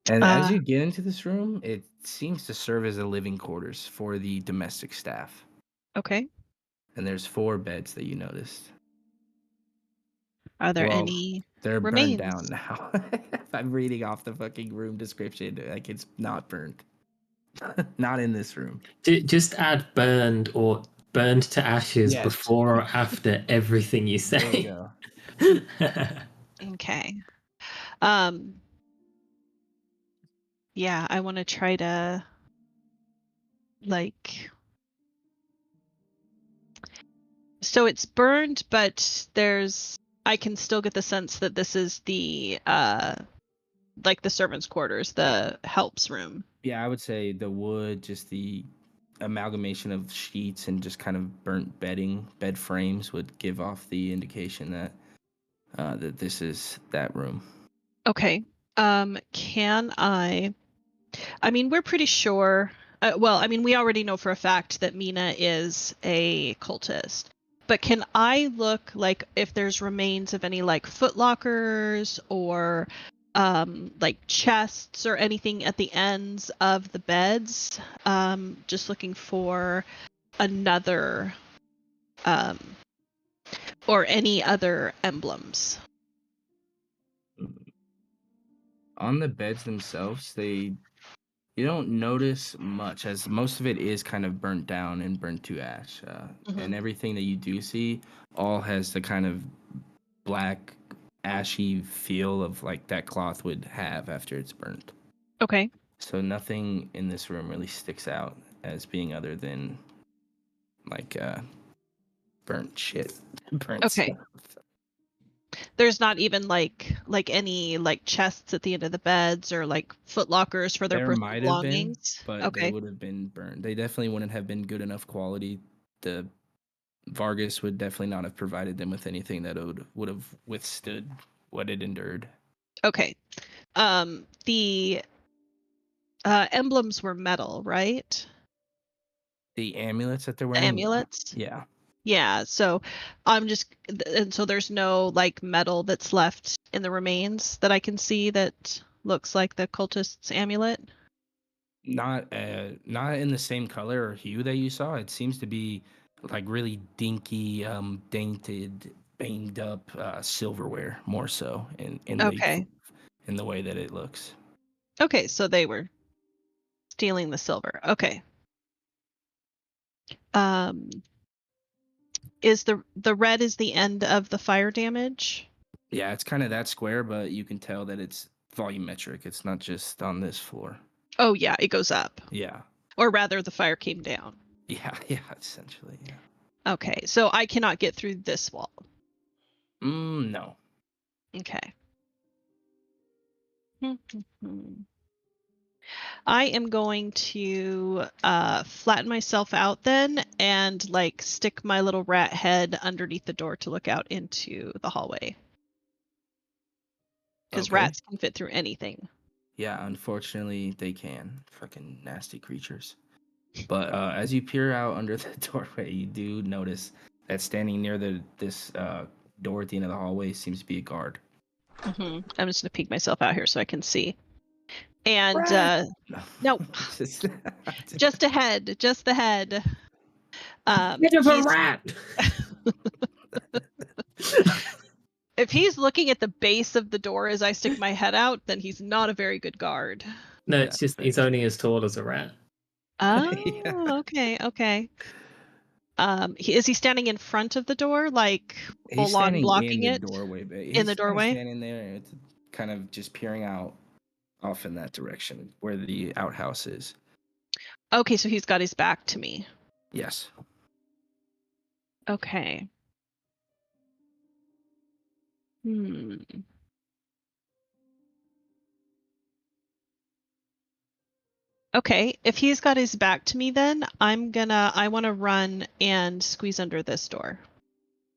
And as you get into this room, it seems to serve as a living quarters for the domestic staff. Okay. And there's 4 beds that you noticed. Are there Well, any they're remains? burned down now. If I'm reading off the fucking room description, like it's not burnt. Not in this room. Just add burned or burned to ashes Yes. before or after everything you There say. you go. Okay. Yeah, I want to try to, like, so it's burned, but there's I can still get the sense that this is the like the servants' quarters, the helps room. Yeah, I would say the wood, just the amalgamation of sheets and just kind of burnt bed frames would give off the indication that that this is that room. Okay. Can I mean, we're pretty sure. Well, I mean, we already know for a fact that Mina is a cultist. But can I look like if there's remains of any like footlockers or like chests or anything at the ends of the beds? Just looking for another or any other emblems. On the beds themselves, you don't notice much, as most of it is kind of burnt down and burnt to ash. And everything that you do see all has the kind of black, ashy feel of like that cloth would have after it's burnt. Okay. So nothing in this room really sticks out as being other than like burnt shit. Burnt Okay. stuff. There's not even like any like chests at the end of the beds or like footlockers for their There personal might have been, belongings. but Okay. they would have been burned. They definitely wouldn't have been good enough quality. The Vargas would definitely not have provided them with anything that would have withstood what it endured. Okay. The emblems were metal, right? The amulets that they're The wearing? amulets? Yeah. Yeah, so I'm just and so there's no like metal that's left in the remains that I can see that looks like the cultist's amulet. Not in the same color or hue that you saw. It seems to be like really dinky, dainted, banged up silverware more so in Okay. the way that it looks. Okay, so they were stealing the silver. Okay. Is the red is the end of the fire damage? Yeah, it's kind of that square, but you can tell that it's volumetric. It's not just on this floor. Oh yeah, it goes up. Yeah. Or rather the fire came down. Yeah, essentially, yeah. Okay, so I cannot get through this wall. No. Okay. I am going to flatten myself out then and like stick my little rat head underneath the door to look out into the hallway. Because Okay. rats can fit through anything. Yeah, unfortunately they can. Fucking nasty creatures. But as you peer out under the doorway, you do notice that standing near this door at the end of the hallway seems to be a guard. I'm just going to peek myself out here so I can see. And no, just ahead, just the head. It's a rat. If he's looking at the base of the door as I stick my head out, then he's not a very good guard. No, it's just he's only as tall as a rat. Oh, Yeah. okay. Is he standing in front of the door, like He's full on standing blocking in the it? doorway, but In the doorway? standing there, it's kind of just peering out off in that direction where the outhouse is. Okay, so he's got his back to me. Yes. Okay. Okay, if he's got his back to me, then I want to run and squeeze under this door.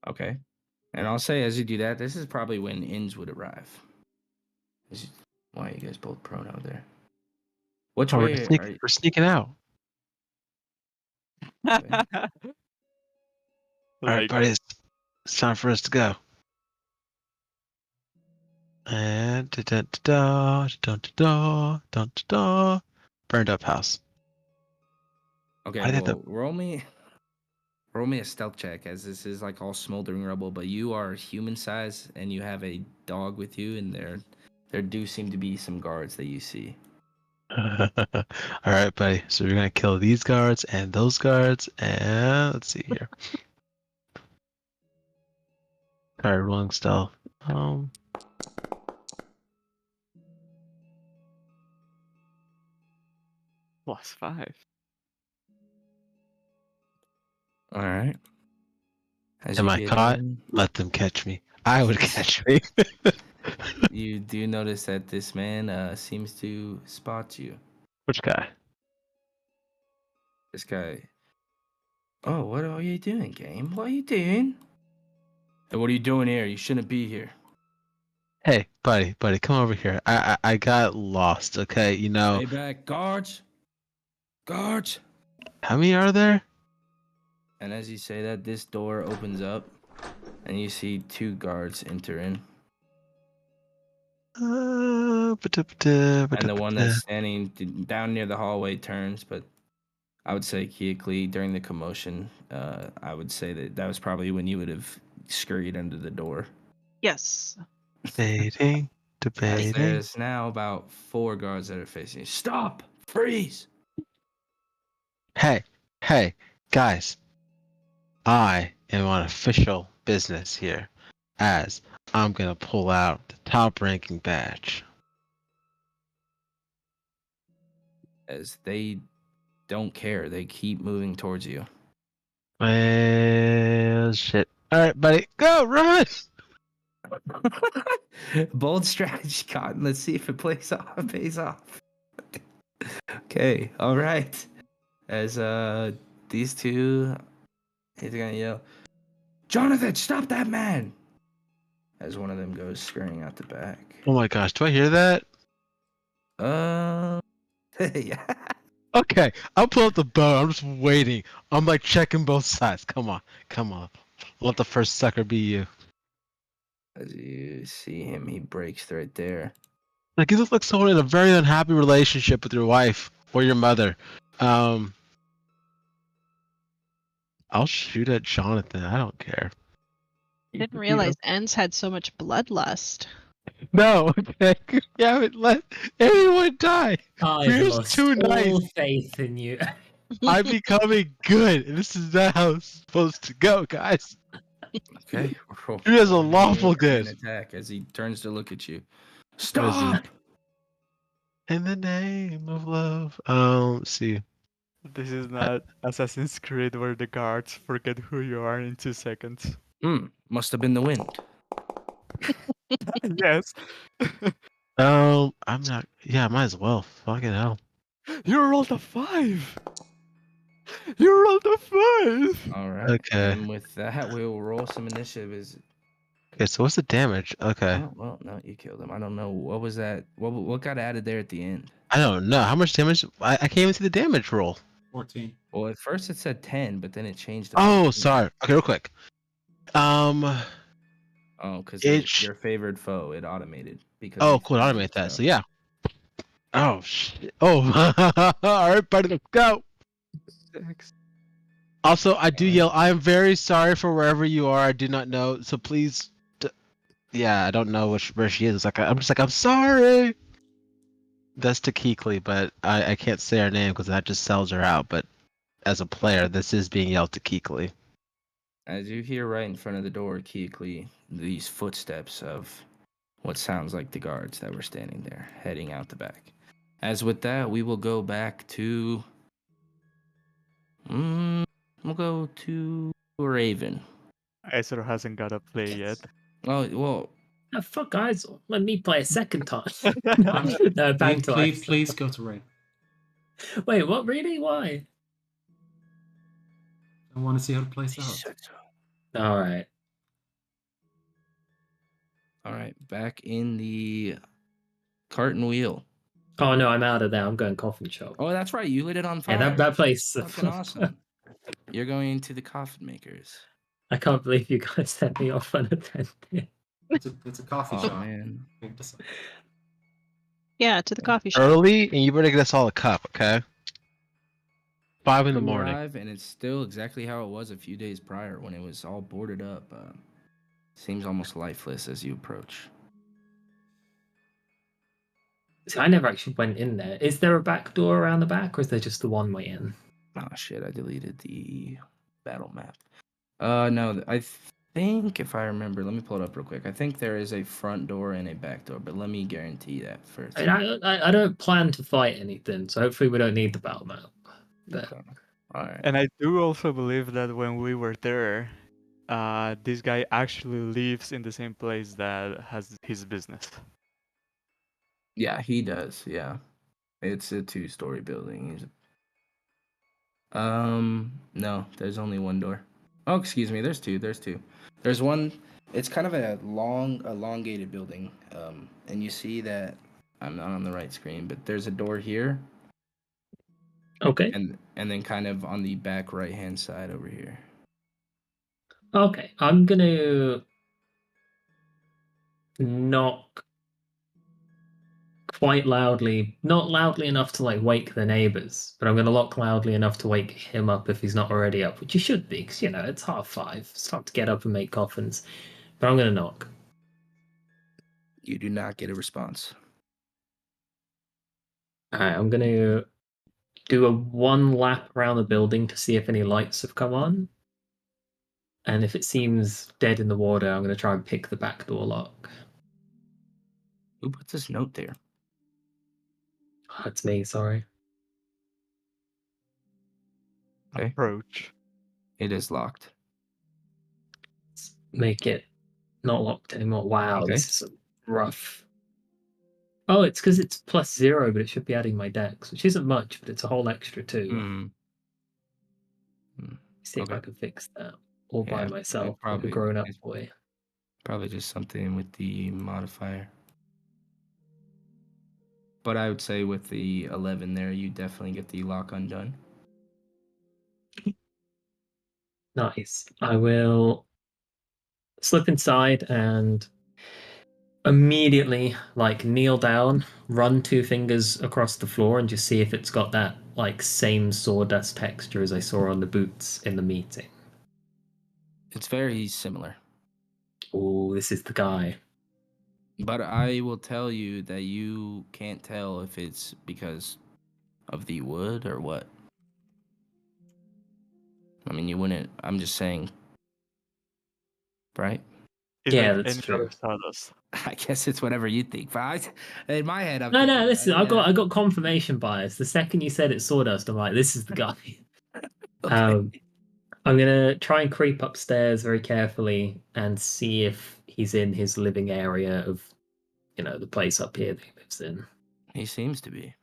Okay. And I'll say as you do that, this is probably when Inns would arrive. Why are you guys both prone out there? Which Oh, way are you? we're sneaking out. Okay. All right, buddies. It's time for us to go. And burned up house. Okay, Why did well, roll me a stealth check, as this is like all smoldering rubble, but you are human size and you have a dog with you, and there do seem to be some guards that you see. All right, buddy. So we're gonna kill these guards and those guards, and let's see here. All right, rolling stealth. +5. All right. Am I caught? Let them catch me. I would catch me. You do notice that this man seems to spot you. Which guy? This guy. Oh, what are you doing, game? What are you doing? Hey, what are you doing here? You shouldn't be here. Hey, buddy, come over here. I got lost. Okay, you know. Stay back, guards. Guards. How many are there? And as you say that, this door opens up, and you see 2 guards enter in. And the one that's standing down near the hallway turns, but I would say Keoklee, during the commotion, I would say that was probably when you would have scurried under the door. Yes. Debating. As there's now about 4 guards that are facing you. Stop! Freeze! Hey, guys. I am on official business here, as I'm gonna pull out the top ranking badge. As they don't care, they keep moving towards you. Well, shit. Alright, buddy, go, run! Bold strategy, Cotton. Let's see if it pays off. Okay, all right. As these 2, he's gonna yell, "Jonathan, stop that man!" As one of them goes scurrying out the back. Oh my gosh, do I hear that? Yeah. Okay, I'll pull up the bow. I'm just waiting. I'm like checking both sides. Come on. Let the first sucker be you. As you see him, he breaks right there. Like, you look like someone in a very unhappy relationship with your wife or your mother. I'll shoot at Jonathan. I don't care. I didn't realize Ents had so much bloodlust. No, okay. You haven't let anyone die. I've Here's lost 2 all nights. faith in you. I'm becoming good, and this is not how it's supposed to go, guys. Okay. You guys are lawful good. Attack as he turns to look at you. What is Stop! In the name of love. Let's see. This is not Assassin's Creed where the guards forget who you are in 2 seconds. Must have been the wind. Yes. I'm not. Yeah, might as well. Fucking hell. You rolled a 5. You rolled a 5. All right. Okay. And with that, we'll roll some initiative. Okay, so what's the damage? Okay. Oh, well, no, you killed him. I don't know. What was that? What got added there at the end? I don't know. How much damage? I can't even see the damage roll. 14. Well, at first it said 10, but then it changed to Oh, 14. sorry. Okay, real quick. Oh, because It's- your favored foe, it automated. Because Oh, you cool. found Automate it, that. So yeah. Oh shit. Oh. All right, buddy. Let's go. 6. Also, I do yell. I am very sorry for wherever you are. I do not know. So please. Yeah, I don't know where she is. It's like I'm just like I'm sorry. That's to Keekly, but I can't say her name because that just sells her out. But as a player, this is being yelled to Keekly. As you hear right in front of the door, Keekly, these footsteps of what sounds like the guards that were standing there, heading out the back. As with that, we will go back to... we'll go to Raven. Ezra hasn't got a play yet. Oh, well... Oh, fuck, guys. Let me play a second time. No, back to us. Please go to Ray. Wait, what? Really? Why? I want to see how it plays out. All right. All right, back in the cart and wheel. Oh no, I'm out of there. I'm going coffin shop. Oh, that's right. You lit it on fire. Yeah, that place. Fucking awesome. You're going to the coffin makers. I can't believe you guys sent me off unattended. It's a coffee Oh, shop. man. Yeah, to the coffee shop. Early, and you better get us all a cup, okay? 5 in the You morning. arrive, and it's still exactly how it was a few days prior when it was all boarded up. Seems almost lifeless as you approach. See, I never actually went in there. Is there a back door around the back, or is there just the one way in? Oh shit! I deleted the battle map. No, I think if I remember, let me pull it up real quick. I think there is a front door and a back door, but let me guarantee that first. I don't plan to fight anything, so hopefully we don't need the battle map. But Okay. All right. And I do also believe that when we were there, this guy actually lives in the same place that has his business. Yeah, he does. Yeah, it's a 2-story building. No, there's only one door. Oh, excuse me. There's two. There's two. There's one. It's kind of a long, elongated building. And you see that I'm not on the right screen, but there's a door here, Okay. and then kind of on the back right hand side over here. Okay. I'm gonna knock quite loudly, not loudly enough to like wake the neighbors, but I'm gonna knock loudly enough to wake him up if he's not already up, which he should be, because it's 5:30. It's time to get up and make coffins. But I'm gonna knock. You do not get a response. Alright, I'm gonna do a 1 lap around the building to see if any lights have come on. And if it seems dead in the water, I'm gonna try and pick the back door lock. Who put this note there? That's me, sorry. Okay. Approach. It is locked. Let's make it not locked anymore. Wow, Okay. this is rough. Oh, it's because it's +0, but it should be adding my dex, which isn't much, but it's a whole extra 2. See if I Okay. can fix that all by Yeah, myself, like a probably grown-up it's boy. probably just something with the modifier. But I would say with the 11 there, you definitely get the lock undone. Nice. I will slip inside and immediately kneel down, run 2 fingers across the floor, and just see if it's got that same sawdust texture as I saw on the boots in the meeting. It's very similar. Oh, this is the guy. But I will tell you that you can't tell if it's because of the wood or what. I mean, you wouldn't. I'm just saying. Right? It's Yeah, like that's any true. other sawdust. I guess it's whatever you think. But in my head, I'm No, thinking, listen, I yeah. got confirmation bias. The second you said it's sawdust, I'm like, this is the guy. Okay. I'm gonna try and creep upstairs very carefully and see if he's in his living area of, the place up here that he lives in. He seems to be.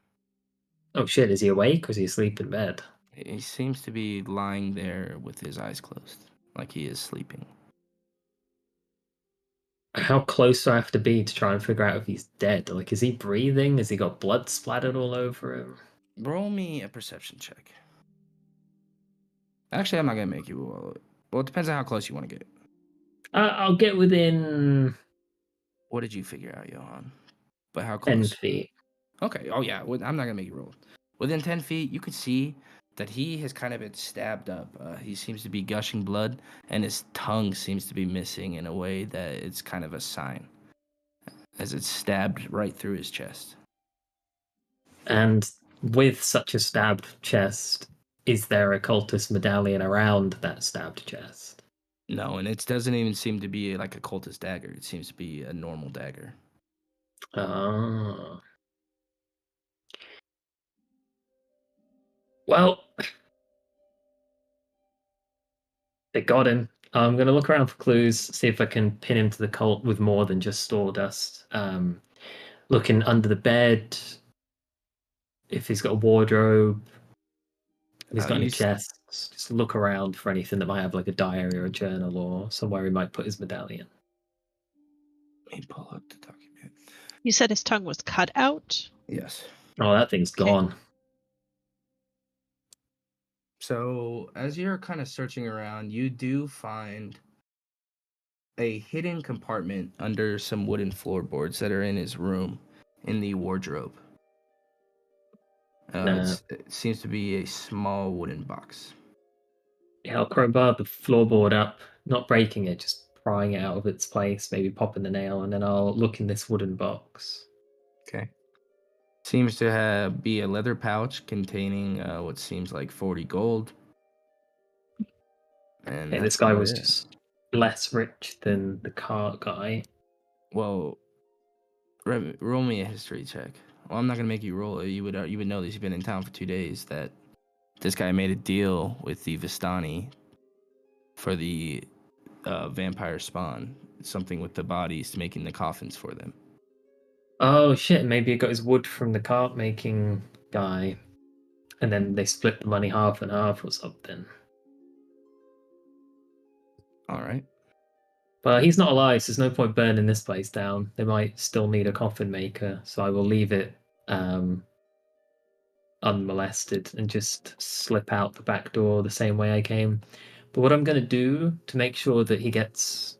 Oh shit, is he awake or is he asleep in bed? He seems to be lying there with his eyes closed, like he is sleeping. How close do I have to be to try and figure out if he's dead? Is he breathing? Has he got blood splattered all over him? Roll me a perception check. Actually, I'm not gonna make you roll it. Well, it depends on how close you want to get. I'll get within What did you figure out, Johan? But how 10 close? feet. Okay. Oh yeah. I'm not gonna make you roll. Within 10 feet, you can see that he has kind of been stabbed up. He seems to be gushing blood, and his tongue seems to be missing in a way that it's kind of a sign, as it's stabbed right through his chest. And with such a stabbed chest, is there a cultist medallion around that stabbed chest? No, and it doesn't even seem to be like a cultist dagger. It seems to be a normal dagger. Oh. Well, they got him. I'm going to look around for clues, see if I can pin him to the cult with more than just sawdust. Looking under the bed, if he's got a wardrobe, if he's got any chests. Just look around for anything that might have a diary or a journal or somewhere he might put his medallion. Let me pull up the document. You said his tongue was cut out? Yes. Oh, that thing's gone. So, as you're kind of searching around, you do find a hidden compartment under some wooden floorboards that are in his room in the wardrobe. It seems to be a small wooden box. Yeah, I'll crowbar the floorboard up, not breaking it, just prying it out of its place, maybe popping the nail, and then I'll look in this wooden box. Okay. Seems to be a leather pouch containing what seems like 40 gold. And this guy was just less rich than the cart guy. Well, roll me a history check. Well, I'm not gonna make you roll it. You would know that he's been in town for 2 days. That this guy made a deal with the Vistani for the vampire spawn. Something with the bodies making the coffins for them. Oh shit, maybe he got his wood from the cart making guy. And then they split the money half and half or something. All right. But he's not alive, so there's no point burning this place down. They might still need a coffin maker, so I will leave it unmolested and just slip out the back door the same way I came. But what I'm going to do to make sure that he gets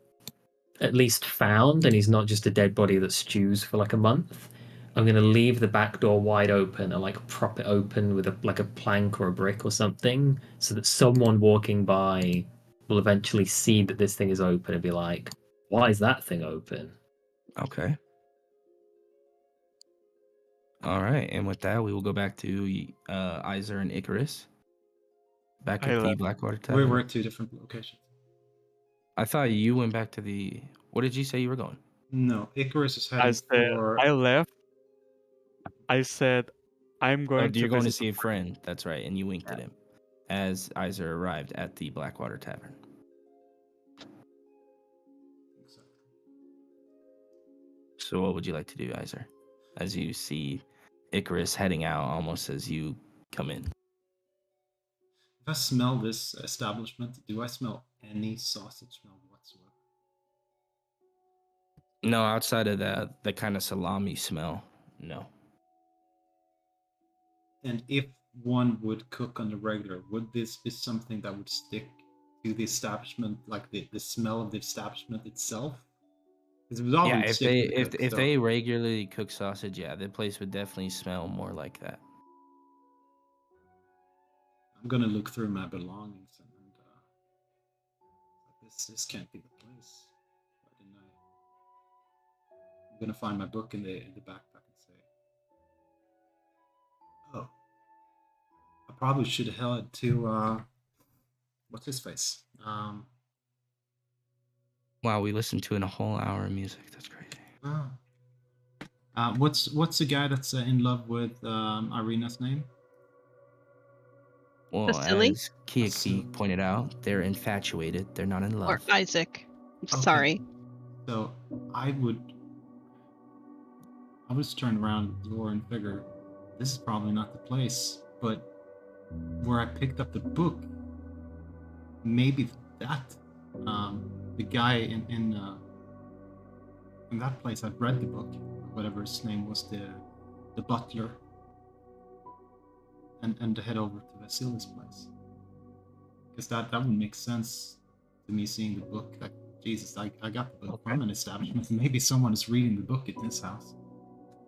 at least found and he's not just a dead body that stews for like a month, I'm going to leave the back door wide open and like prop it open with a plank or a brick or something so that someone walking by will eventually see that this thing is open and be like, why is that thing open? Okay. All right, and with that, we will go back to Iser and Icarus. Back I at the left. Blackwater We Tavern. were at 2 different locations. I thought you went back to the. What did you say you were going? No, Icarus is I heading said for. I left. I said I'm Oh, going to you're going to visit. see a friend. That's right, and you winked at him as Iser arrived at the Blackwater Tavern. So, what would you like to do, Iser, as you see Icarus heading out almost as you come in? If I smell this establishment, do I smell any sausage smell whatsoever? No, outside of the kind of salami smell, no. And if one would cook on the regular, would this be something that would stick to the establishment, like the smell of the establishment itself? Because it was all Yeah, would if stick they to the if cook, if so they regularly cook sausage, yeah, the place would definitely smell more like that. I'm gonna look through my belongings and this can't be the place. Why didn't I? I'm gonna find my book in the backpack and say, oh, I probably should head to what's his face? Wow, we listened to in a whole hour of music. That's crazy. What's the guy that's in love with Irina's name? Well, Vasily? as Kiaki pointed out, they're infatuated. They're not in Or love. Isaac. Okay. Sorry. So I would just turn around the door and figure this is probably not the place, but where I picked up the book, maybe that the guy in that place I've read the book, whatever his name was, the butler, and to head over to Vasily's place, because that would make sense to me seeing the book. Like, Jesus, I got the book from an establishment. Maybe someone is reading the book in this house.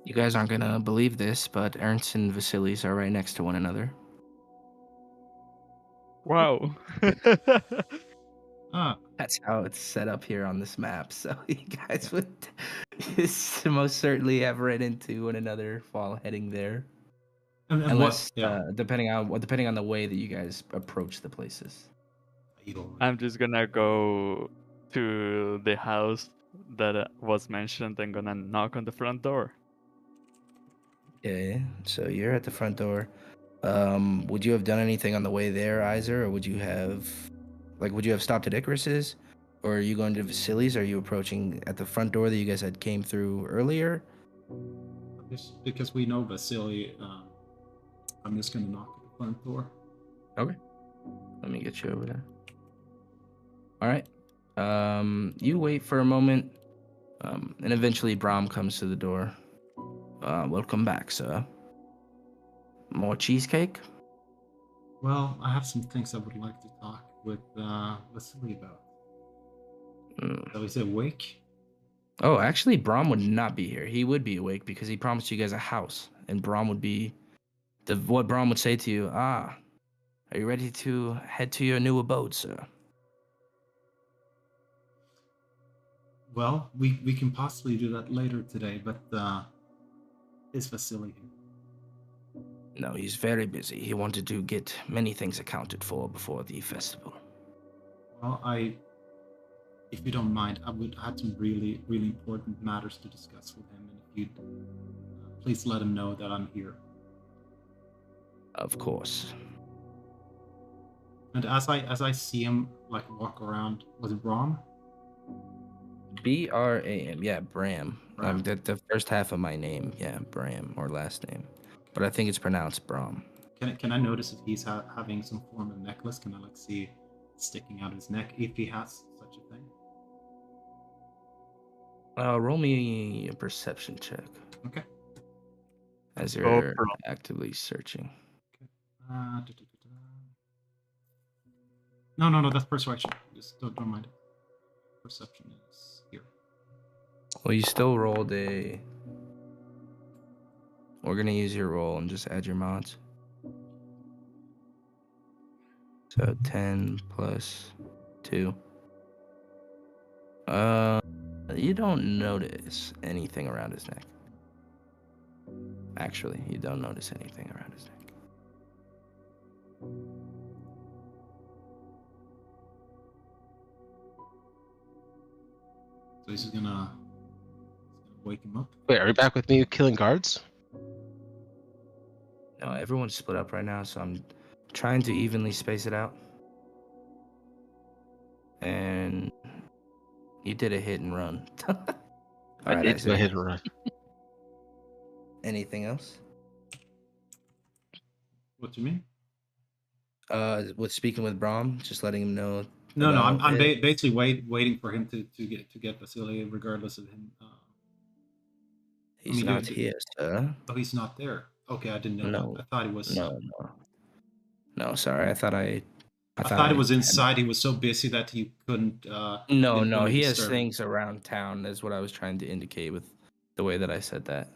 You guys aren't gonna believe this, but Ernst and Vasily's are right next to one another. Wow. That's how it's set up here on this map. So you guys would most certainly have ran into one another while heading there. And Unless, what? Yeah. depending on the way that you guys approach the places. I'm just gonna go to the house that was mentioned and gonna knock on the front door. Okay, so you're at the front door. Would you have done anything on the way there, Iser, or would you have stopped at Icarus's, or are you going to Vasily's? Are you approaching at the front door that you guys had came through earlier? Just because we know Vasily, I'm just gonna knock at the front door. Okay. Let me get you over there. All right. You wait for a moment, and eventually Brahm comes to the door. Welcome back, sir. More cheesecake? Well, I have some things I would like to talk with Vasily about. So is he awake? Oh, actually, Brahm would not be here. He would be awake because he promised you guys a house, and Brahm would be what Brahm would say to you. Are you ready to head to your new abode, sir? Well, we can possibly do that later today, but is Vasily here? No, he's very busy. He wanted to get many things accounted for before the festival. Well, if you don't mind, I would have some really, really important matters to discuss with him, and if you'd please let him know that I'm here. Of course. And as I see him like walk around, was it Brom? Bram. Yeah, Bram. Bram. The first half of my name. Yeah, Bram, or last name. But I think it's pronounced Bram. Can I notice if he's having some form of necklace? Can I like see it sticking out of his neck if he has such a thing? Roll me a perception check Okay. as Oh, you're bro. actively searching. No, that's persuasion. Just don't mind it. Perception is here. Well, you still rolled a. We're gonna use your roll and just add your mods. So 10 plus 2. You don't notice anything around his neck. Actually, you don't notice anything around his neck. So he's gonna wake him up. Wait, are you back with me killing guards? No, everyone's split up right now, so I'm trying to evenly space it out. And you did a hit and run. I Alright, did Isaac. go ahead and run. Anything else? What do you mean? With speaking with Brom, just letting him know. No, about I'm it. basically waiting for him to get Vasily, regardless of him. He's mean, not here, sir. Oh, he's not there. Okay, I didn't know No. that. I thought he was. No, sorry. I thought I thought it was had- inside. He was so busy that he couldn't. No, didn't no. wanna He has disturb. things around town. Is what I was trying to indicate with the way that I said that.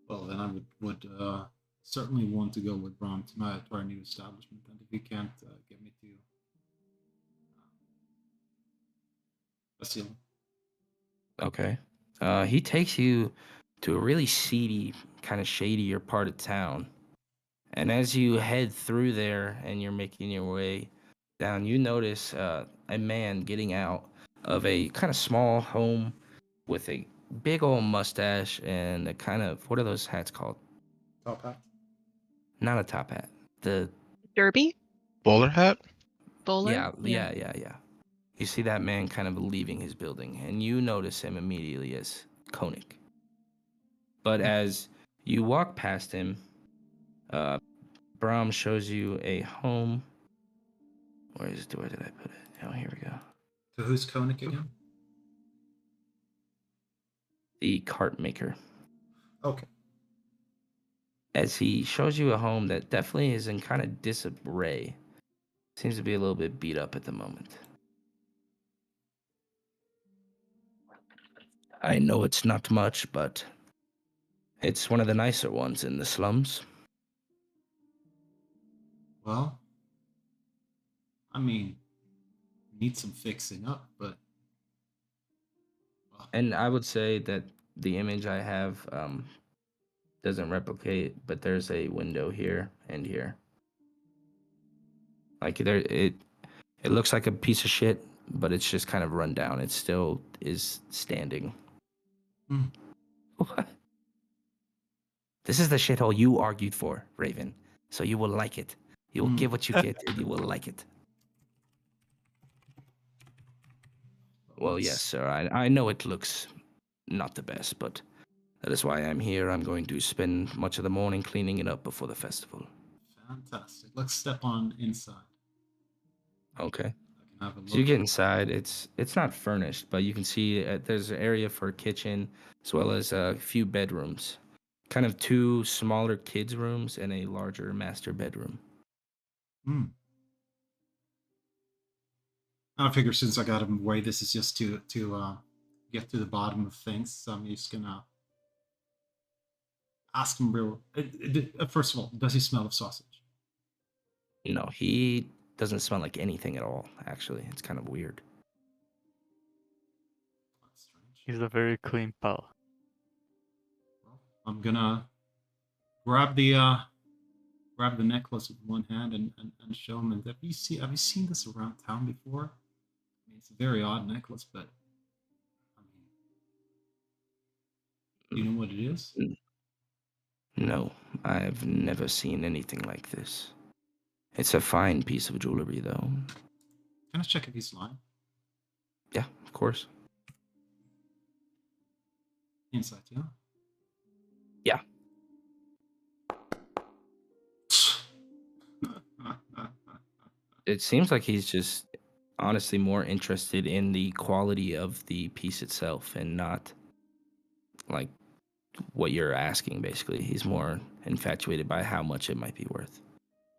Well, then I would certainly want to go with Brom to our new establishment. And if he can't get me to Vasily. Okay. He takes you to a really seedy, kind of shadier part of town. And as you head through there and you're making your way down, you notice a man getting out of a kind of small home with a big old mustache and a kind of, what are those hats called? Top hat. Not a top hat. The Derby? Bowler hat? Bowler? Yeah. You see that man kind of leaving his building, and you notice him immediately as Koenig. But as you walk past him, Brom shows you a home. Where did I put it? Oh, here we go. So who's Koenig again? The cart maker. Okay. As he shows you a home that definitely is in kind of disarray. Seems to be a little bit beat up at the moment. I know it's not much, but it's one of the nicer ones in the slums. Well, I mean, needs some fixing up, but. Well, And I would say that the image I have doesn't replicate, but there's a window here and here. Like it looks like a piece of shit, but it's just kind of run down. It still is standing. What? This is the shithole you argued for, Raven. So you will like it. You will get what you get, and you will like it. Well, yes, sir. I know it looks not the best, but that is why I'm here. I'm going to spend much of the morning cleaning it up before the festival. Fantastic. Let's step on inside. Okay. I can have a look. So you get inside. It's not furnished, but you can see there's an area for a kitchen as well as a few bedrooms. Kind of 2 smaller kids' rooms and a larger master bedroom. I figure since I got him away, this is just to get to the bottom of things. So I'm just gonna ask him real. First of all, does he smell of sausage? No, he doesn't smell like anything at all, actually. It's kind of weird. That's strange. He's a very clean pal. Well, I'm gonna grab the necklace with one hand and show him. And have you seen this around town before? I mean, it's a very odd necklace, but I mean, do you know what it is? No, I've never seen anything like this. It's a fine piece of jewelry, though. Can I check if he's lying? Yeah, of course. Insight, yeah. Yeah. It seems like he's just honestly more interested in the quality of the piece itself and not like what you're asking, basically. He's more infatuated by how much it might be worth.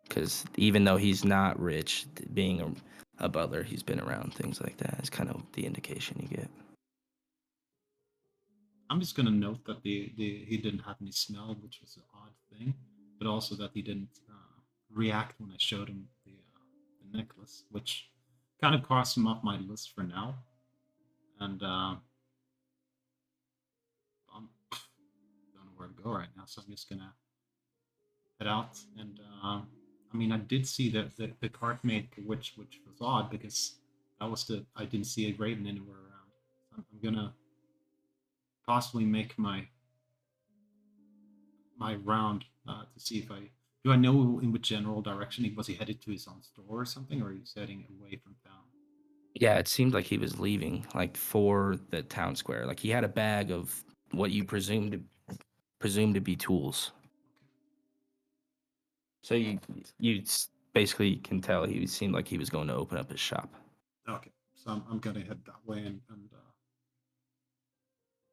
Because even though he's not rich, being a butler, he's been around things like that. It's kind of the indication you get. I'm just gonna note that he didn't have any smell, which was an odd thing, but also that he didn't react when I showed him the necklace, which kind of crossed him off my list for now. And I don't know where to go right now, so I'm just gonna head out. And I mean, I did see the cart mate, which was odd because that was I didn't see a raven anywhere around. So I'm gonna possibly make my round to see if I know in which general direction was he headed to his own store or something, or he's heading away from town. Yeah, it seemed like he was leaving, like for the town square. Like he had a bag of what you presume to be tools. So you basically can tell he seemed like he was going to open up his shop. Okay, so I'm gonna head that way, and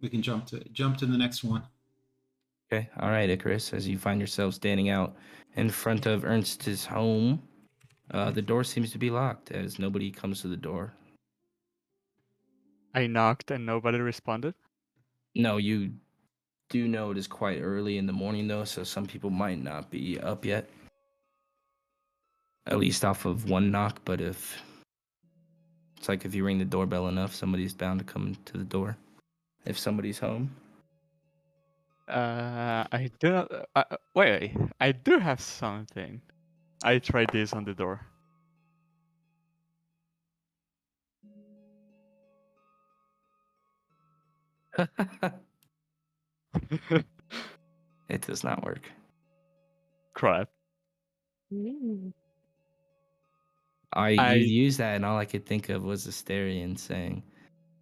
we can jump to the next one. Okay, all right, Icarus. As you find yourself standing out in front of Ernst's home, the door seems to be locked as nobody comes to the door. I knocked and nobody responded. No, you do know it is quite early in the morning, though, so some people might not be up yet. At least off of one knock, but if you ring the doorbell enough, somebody's bound to come to the door. If somebody's home. I do. Wait, I do have something. I tried this on the door. It does not work. Crap. You used that, and all I could think of was Asterion saying,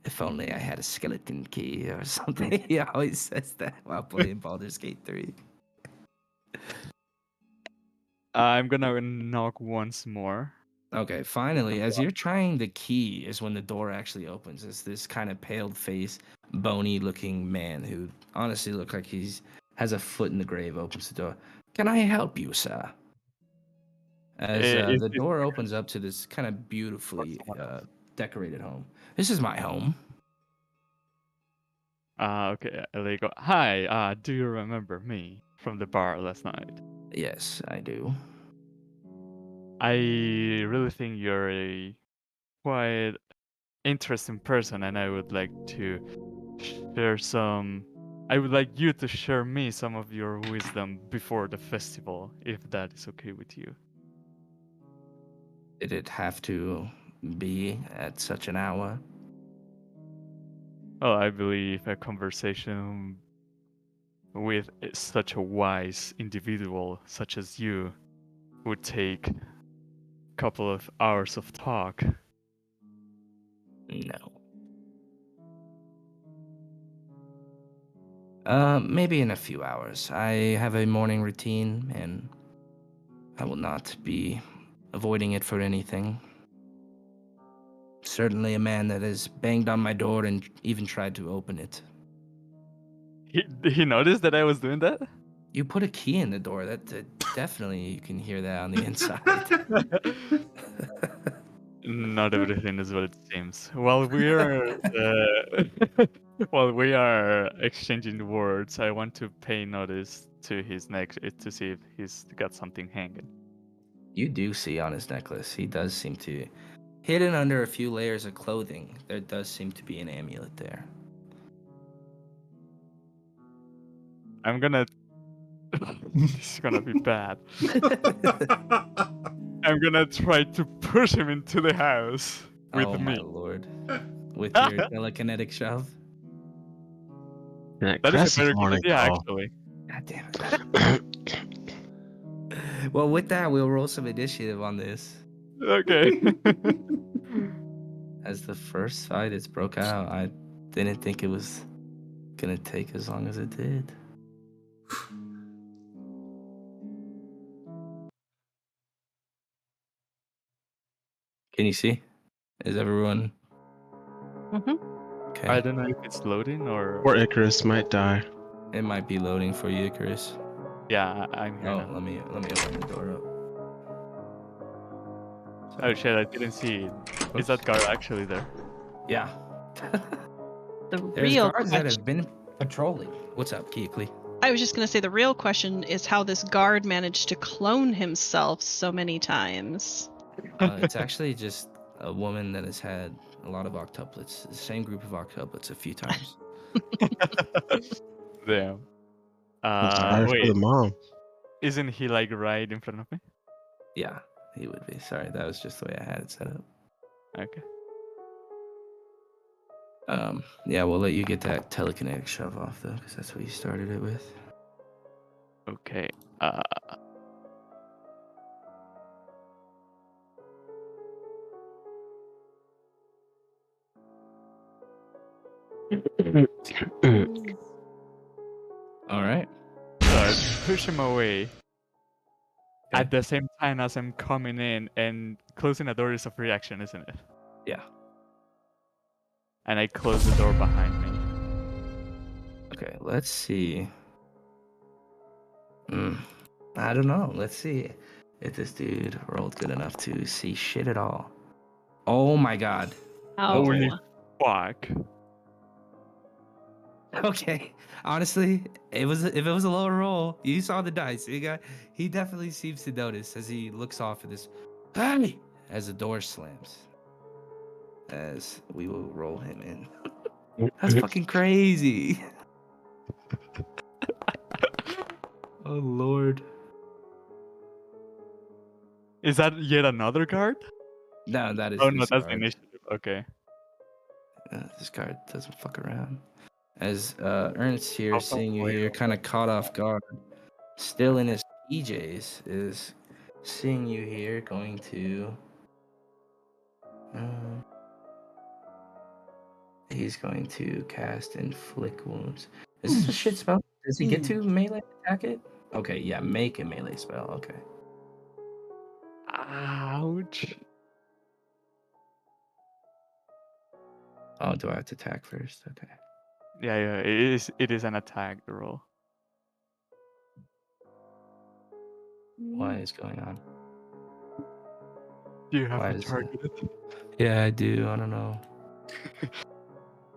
"If only I had a skeleton key," or something. He always says that while playing Baldur's Gate 3. I'm gonna knock once more. Okay, finally, as you're trying the key is when the door actually opens. It's this kind of pale-faced, bony-looking man who honestly looks like has a foot in the grave, opens the door. "Can I help you, sir?" As the door opens up to this kind of beautifully decorated home. "This is my home." Okay, there you go. Hi, do you remember me from the bar last night? Yes, I do. I really think you're a quite interesting person, and I would like to share some. I would like you to share me some of your wisdom before the festival, if that is okay with you. Did it have to be at such an hour? Well, I believe a conversation with such a wise individual such as you would take a couple of hours of talk. No. Maybe in a few hours. I have a morning routine, and I will not be avoiding it for anything. Certainly a man that has banged on my door and even tried to open it. He noticed that I was doing that? You put a key in the door. That definitely you can hear that on the inside. Not everything is what it seems. While we are exchanging words, I want to pay notice to his neck to see if he's got something hanging. You do see on his necklace, he does seem to, hidden under a few layers of clothing, there does seem to be an amulet there. I'm gonna. This is gonna be bad. I'm gonna try to push him into the house with Oh me. my lord. With your telekinetic shove? Yeah, That is aggressive a very good morning idea, call. actually. God damn it. Well, with that, we'll roll some initiative on this. Okay. As the first fight is broke out, I didn't think it was gonna take as long as it did. Can you see? Is everyone Mm-hmm. okay? I don't know if it's loading or. Or Icarus might die. It might be loading for you, Chris. Yeah, I'm here Oh, now. let me open the door up. Oh shit! I didn't see it. Is that guard actually there? Yeah. The There's real guards that question. have been patrolling. What's up, Keekly? I was just gonna say the real question is how this guard managed to clone himself so many times. It's actually just a woman that has had a lot of octuplets. The same group of octuplets a few times. Damn. Sorry for the Wait, mom. isn't he like right in front of me? Yeah, he would be. Sorry, that was just the way I had it set up. Okay. Yeah, we'll let you get that telekinetic shove off though, because that's what you started it with. Okay. All right. So I push him away. Okay. At the same time as I'm coming in, and closing the door is a free action, isn't it? Yeah. And I close the door behind me. Okay, let's see. I don't know. Let's see if this dude rolled good enough to see shit at all. Oh my god. Oh. Holy fuck. Okay. Honestly, if it was a lower roll, you saw the dice. He definitely seems to notice as he looks off at this. Hey! As the door slams. As we will roll him in. That's fucking crazy. Oh lord. Is that yet another guard? No, that is Oh no, this that's the card. initiative. Okay. This card doesn't fuck around. As Ernst here, How seeing you far here, away? kind of caught off guard, still in his PJs, is seeing you here, going to. He's going to cast Inflict Wounds. Is this a shit spell? Does he get to melee attack it? Okay, yeah, make a melee spell. Okay. Ouch. Oh, do I have to attack first? Okay. Yeah, it is an attack roll. What is going on? Do you have Why to is it? target it? Yeah, I do. I don't know.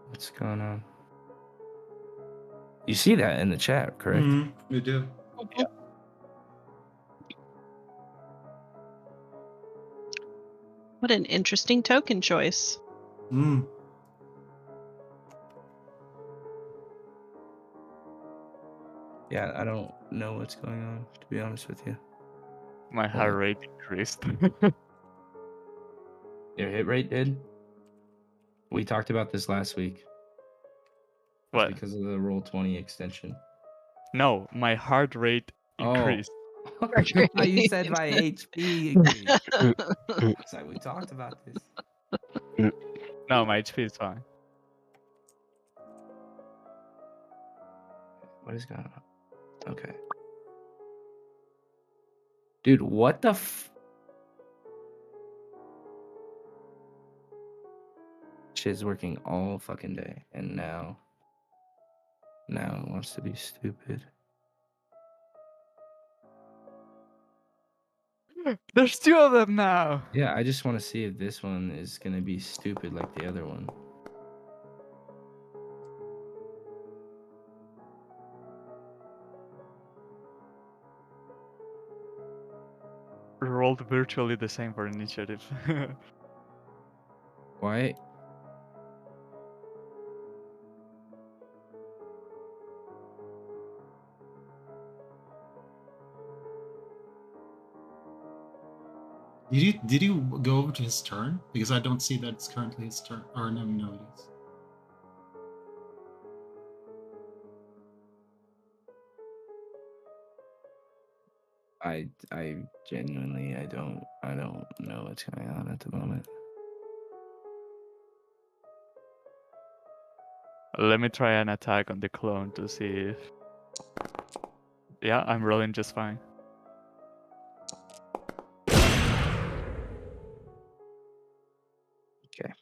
What's going on? You see that in the chat, correct? We do. Yeah. What an interesting token choice. Yeah, I don't know what's going on, to be honest with you. My heart rate increased. Your hit rate did? We talked about this last week. What? Because of the Roll20 extension. No, my heart rate increased. Oh, you said my HP increased. It's like we talked about this. No, my HP is fine. What is going on? Okay. Dude, what the Shit's working all fucking day, and now it wants to be stupid. There's two of them now. Yeah, I just want to see if this one is gonna be stupid like the other one. Rolled virtually the same for initiative. Why? Did you go over to his turn? Because I don't see that it's currently his turn. Or no, it is. I genuinely I don't know what's going on at the moment. Let me try an attack on the clone to see if. Yeah, I'm rolling just fine. Okay.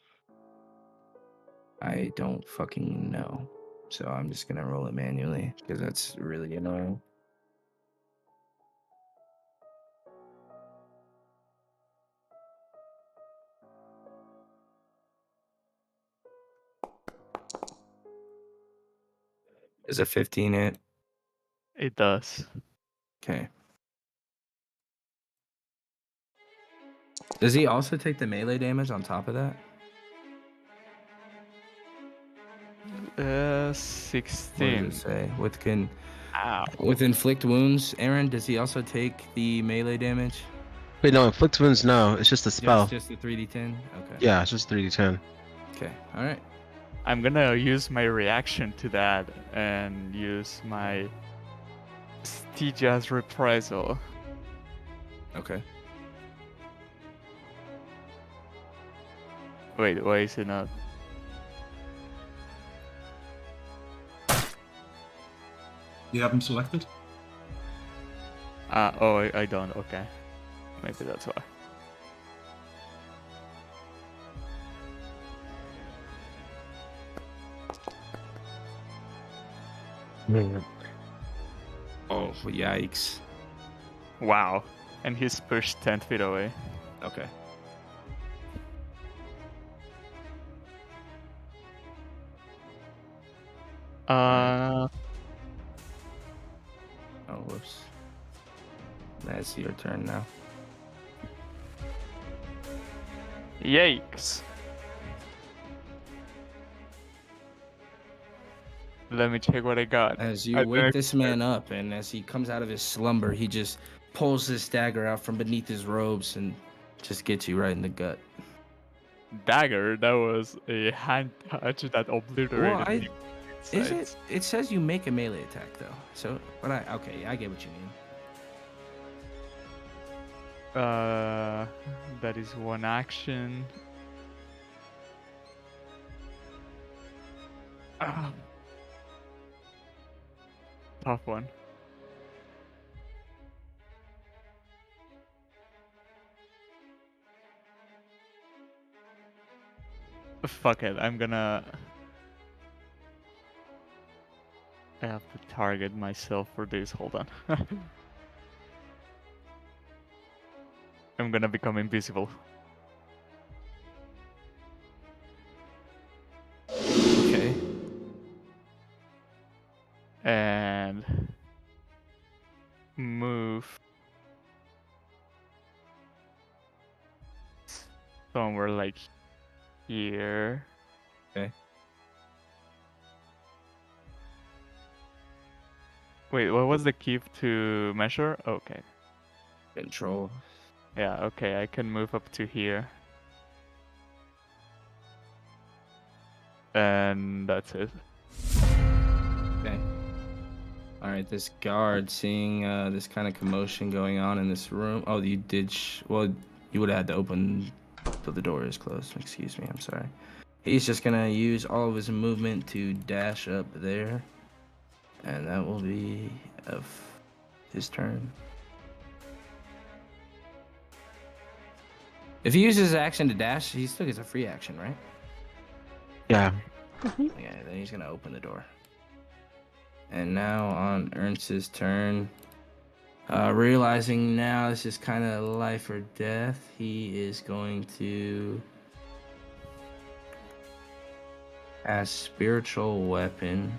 I don't fucking know. So I'm just gonna roll it manually because that's really annoying. Is a 15 hit? It does. Okay. Does he also take the melee damage on top of that? 16. What does it say? Ow. With inflict wounds, Aaron, does he also take the melee damage? Wait, no, inflict wounds. No, it's just a spell. Just the 3d10. Okay. Yeah, it's just 3d10. Okay. All right. I'm gonna use my reaction to that and use my Stygia's reprisal. Okay. Wait, why is it not? You have him selected? Oh, I don't. Okay. Maybe that's why. Oh, yikes. Wow. And he's pushed 10 feet away. Okay. Uh, Oh, whoops. That's your turn now. Yikes. Let me check what I got. As you I wake think- this man up, and as he comes out of his slumber, he just pulls his dagger out from beneath his robes and just gets you right in the gut. Dagger, that was a hand touch that obliterated Well, me. Is it? It says you make a melee attack though. So, but okay, I get what you mean. That is one action. Ah. Tough one. Fuck it, I have to target myself for this, hold on. I'm gonna become invisible. Okay. And move somewhere like here. Okay. Wait, what was the key to measure? Okay. Control. Yeah, okay, I can move up to here. And that's it. Okay. All right. This guard, seeing this kind of commotion going on in this room. Oh, you did. Well, you would have had to open till the door is closed. Excuse me. I'm sorry. He's just gonna use all of his movement to dash up there, and that will be of his turn. If he uses his action to dash, he still gets a free action, right? Yeah. Yeah, then he's gonna open the door. And now on Ernst's turn, realizing now this is kind of life or death, he is going to cast spiritual weapon.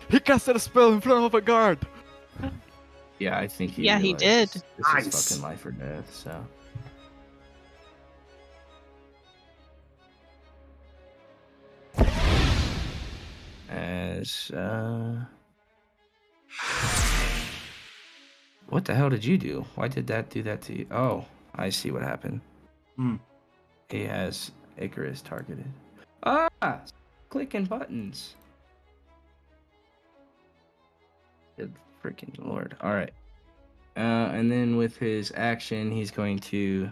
He casted a spell in front of a guard! Yeah, I think he. Yeah, he realizes did. This Nice. is fucking life or death. So. As what the hell did you do? Why did that do that to you? Oh, I see what happened. Hmm. He has Icarus targeted. Ah, clicking buttons. Good freaking lord. All right. And then with his action, he's going to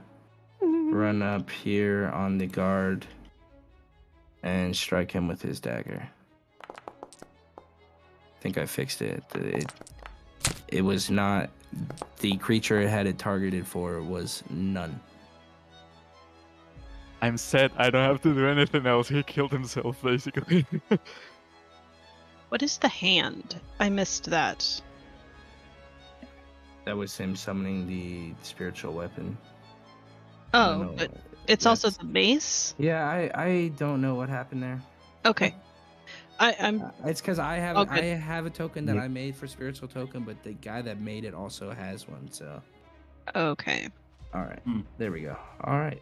run up here on the guard and strike him with his dagger. I think I fixed it. It was not the creature it had it targeted for was none. I'm set. I don't have to do anything else. He killed himself, basically. What is the hand? I missed that. That was him summoning the spiritual weapon. I don't Oh, know. but it's also That's- the mace? Yeah, I don't know what happened there. Okay. I'm It's because I have Oh, good. I have a token that Yeah. I made for spiritual token, but the guy that made it also has one. So, okay. all right, Hmm. there we go. All right,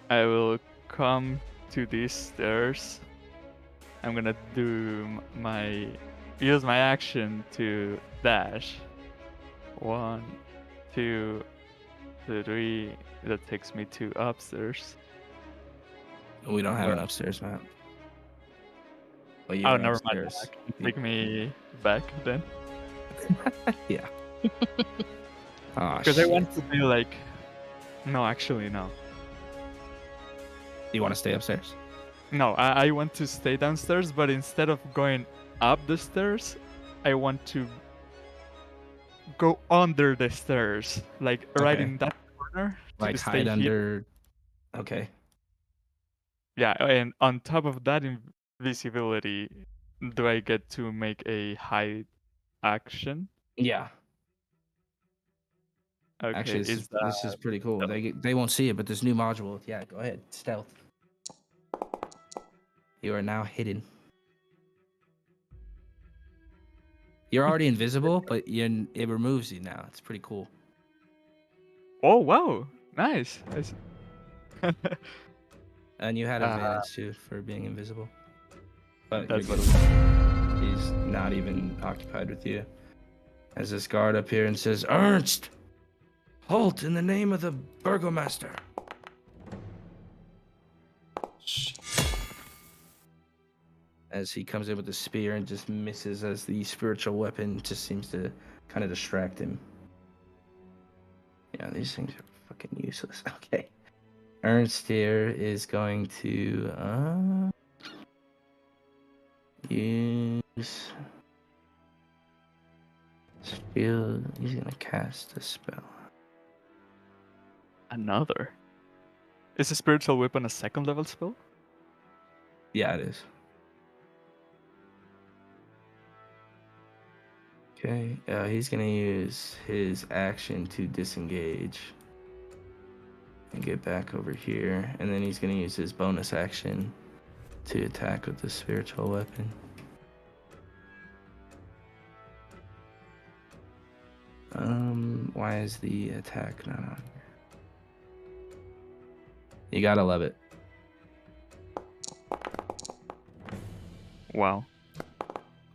I will come to these stairs. I'm gonna use my action to dash. 1, 2, 3. That takes me to upstairs. we don't have Where- an upstairs map. But Oh, you're never mind. upstairs. Take me back then. Yeah. Oh, Because I want to be like. No, actually, no. You want to stay upstairs? No, I want to stay downstairs, but instead of going up the stairs, I want to go under the stairs. Like right Okay. in that corner. to Like stay hide here. under. Okay. Yeah, and on top of that invisibility, do I get to make a hide action? Yeah. Okay, Actually, this is pretty cool. They won't see it, but this new module. Yeah, go ahead. Stealth. You are now hidden. You're already invisible, but it removes you now. It's pretty cool. Oh wow, nice. And you had Uh, advantage too for being invisible. But That's you're what good. He's not even occupied with you. As this guard up here and says, Ernst! Halt in the name of the Burgomaster. Shit. As he comes in with the spear and just misses as the spiritual weapon just seems to kind of distract him. Yeah, these things are fucking useless. Okay. Ernst here is going to use spell. He's gonna cast a spell. Another. Is a spiritual weapon a second level spell? Yeah, it is. Okay, he's gonna use his action to disengage and get back over here, and then he's gonna use his bonus action to attack with the spiritual weapon. Why is the attack not on here? You gotta love it. Wow.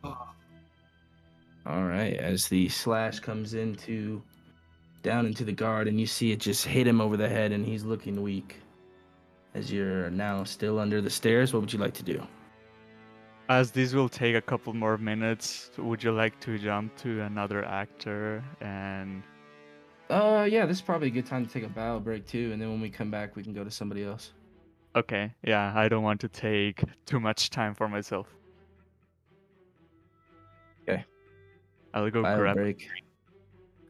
All right, as the slash comes down into the guard, and you see it just hit him over the head, and he's looking weak. As you're now still under the stairs, what would you like to do? As this will take a couple more minutes, would you like to jump to another actor and Yeah, this is probably a good time to take a bow break too, and then when we come back, we can go to somebody else. okay, yeah, I don't want to take too much time for myself. Okay. I'll go Bio grab break.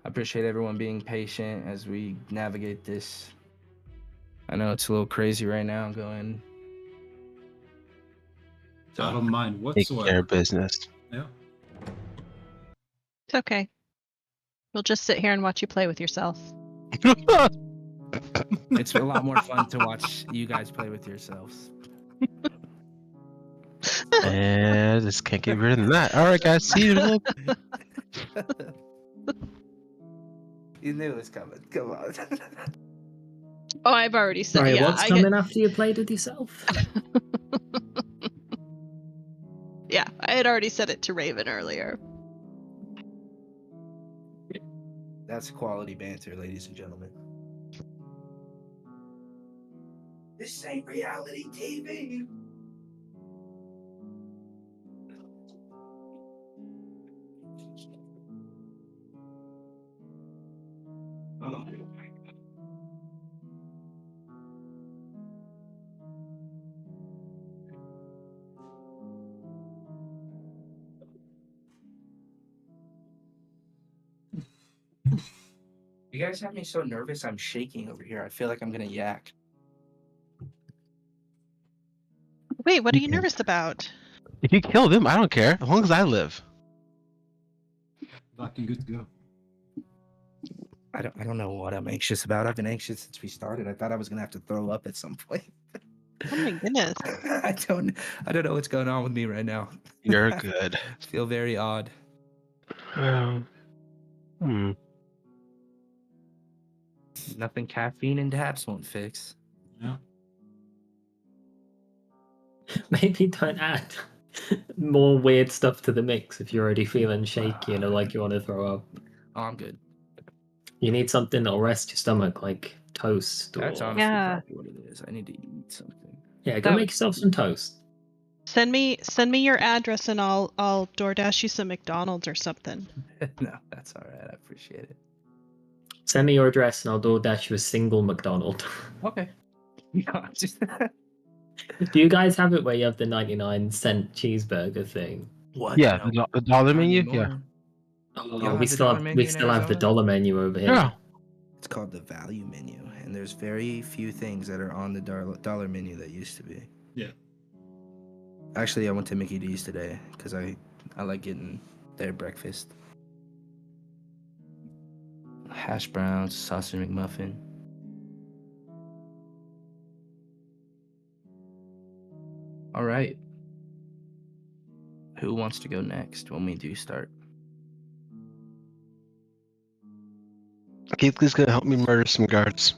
I appreciate everyone being patient as we navigate this. I know it's a little crazy right now going. I don't mind Take care whatsoever. of business. Yeah. It's okay. We'll just sit here and watch you play with yourself. It's a lot more fun to watch you guys play with yourselves. And just can't get rid of that. All right, guys. See you in a little. You knew it was coming. Come on. Oh, I've already said Sorry, yeah. what's coming after you played with yourself? Yeah, I had already said it to Raven earlier. That's quality banter, ladies and gentlemen. This ain't reality TV. You guys have me so nervous. I'm shaking over here. I feel like I'm gonna yak. Wait, what are you Okay. nervous about? If you kill them, I don't care, as long as I live. Back and good to go. I don't know what I'm anxious about. I've been anxious since we started. I thought I was gonna have to throw up at some point. Oh my goodness. I don't know what's going on with me right now. You're good. I feel very odd. Hmm. Nothing caffeine and dabs won't fix. Yeah. Maybe don't add more weird stuff to the mix if you're already feeling shaky and like you want to throw up. Oh, I'm good. You need something that'll rest your stomach, like toast. That's or... honestly Yeah. probably what it is. I need to eat something. Yeah, go That make yourself some toast. Send me your address and I'll DoorDash you some McDonald's or something. No, that's all right. I appreciate it. Send me your address and I'll DoorDash you a single McDonald. Okay. Just Do you guys have it where you have the 99-cent cheeseburger thing? what? Yeah, No, the dollar not menu. anymore. Oh, don't we have the still dollar have menu in the Arizona? dollar menu over here. Yeah. It's called the value menu, and there's very few things that are on the dollar menu that used to be. Yeah. Actually, I went to Mickey D's today because I like getting their breakfast. Hash browns, sausage McMuffin. All right. Who wants to go next when we do start? Keithley's gonna help me murder some guards.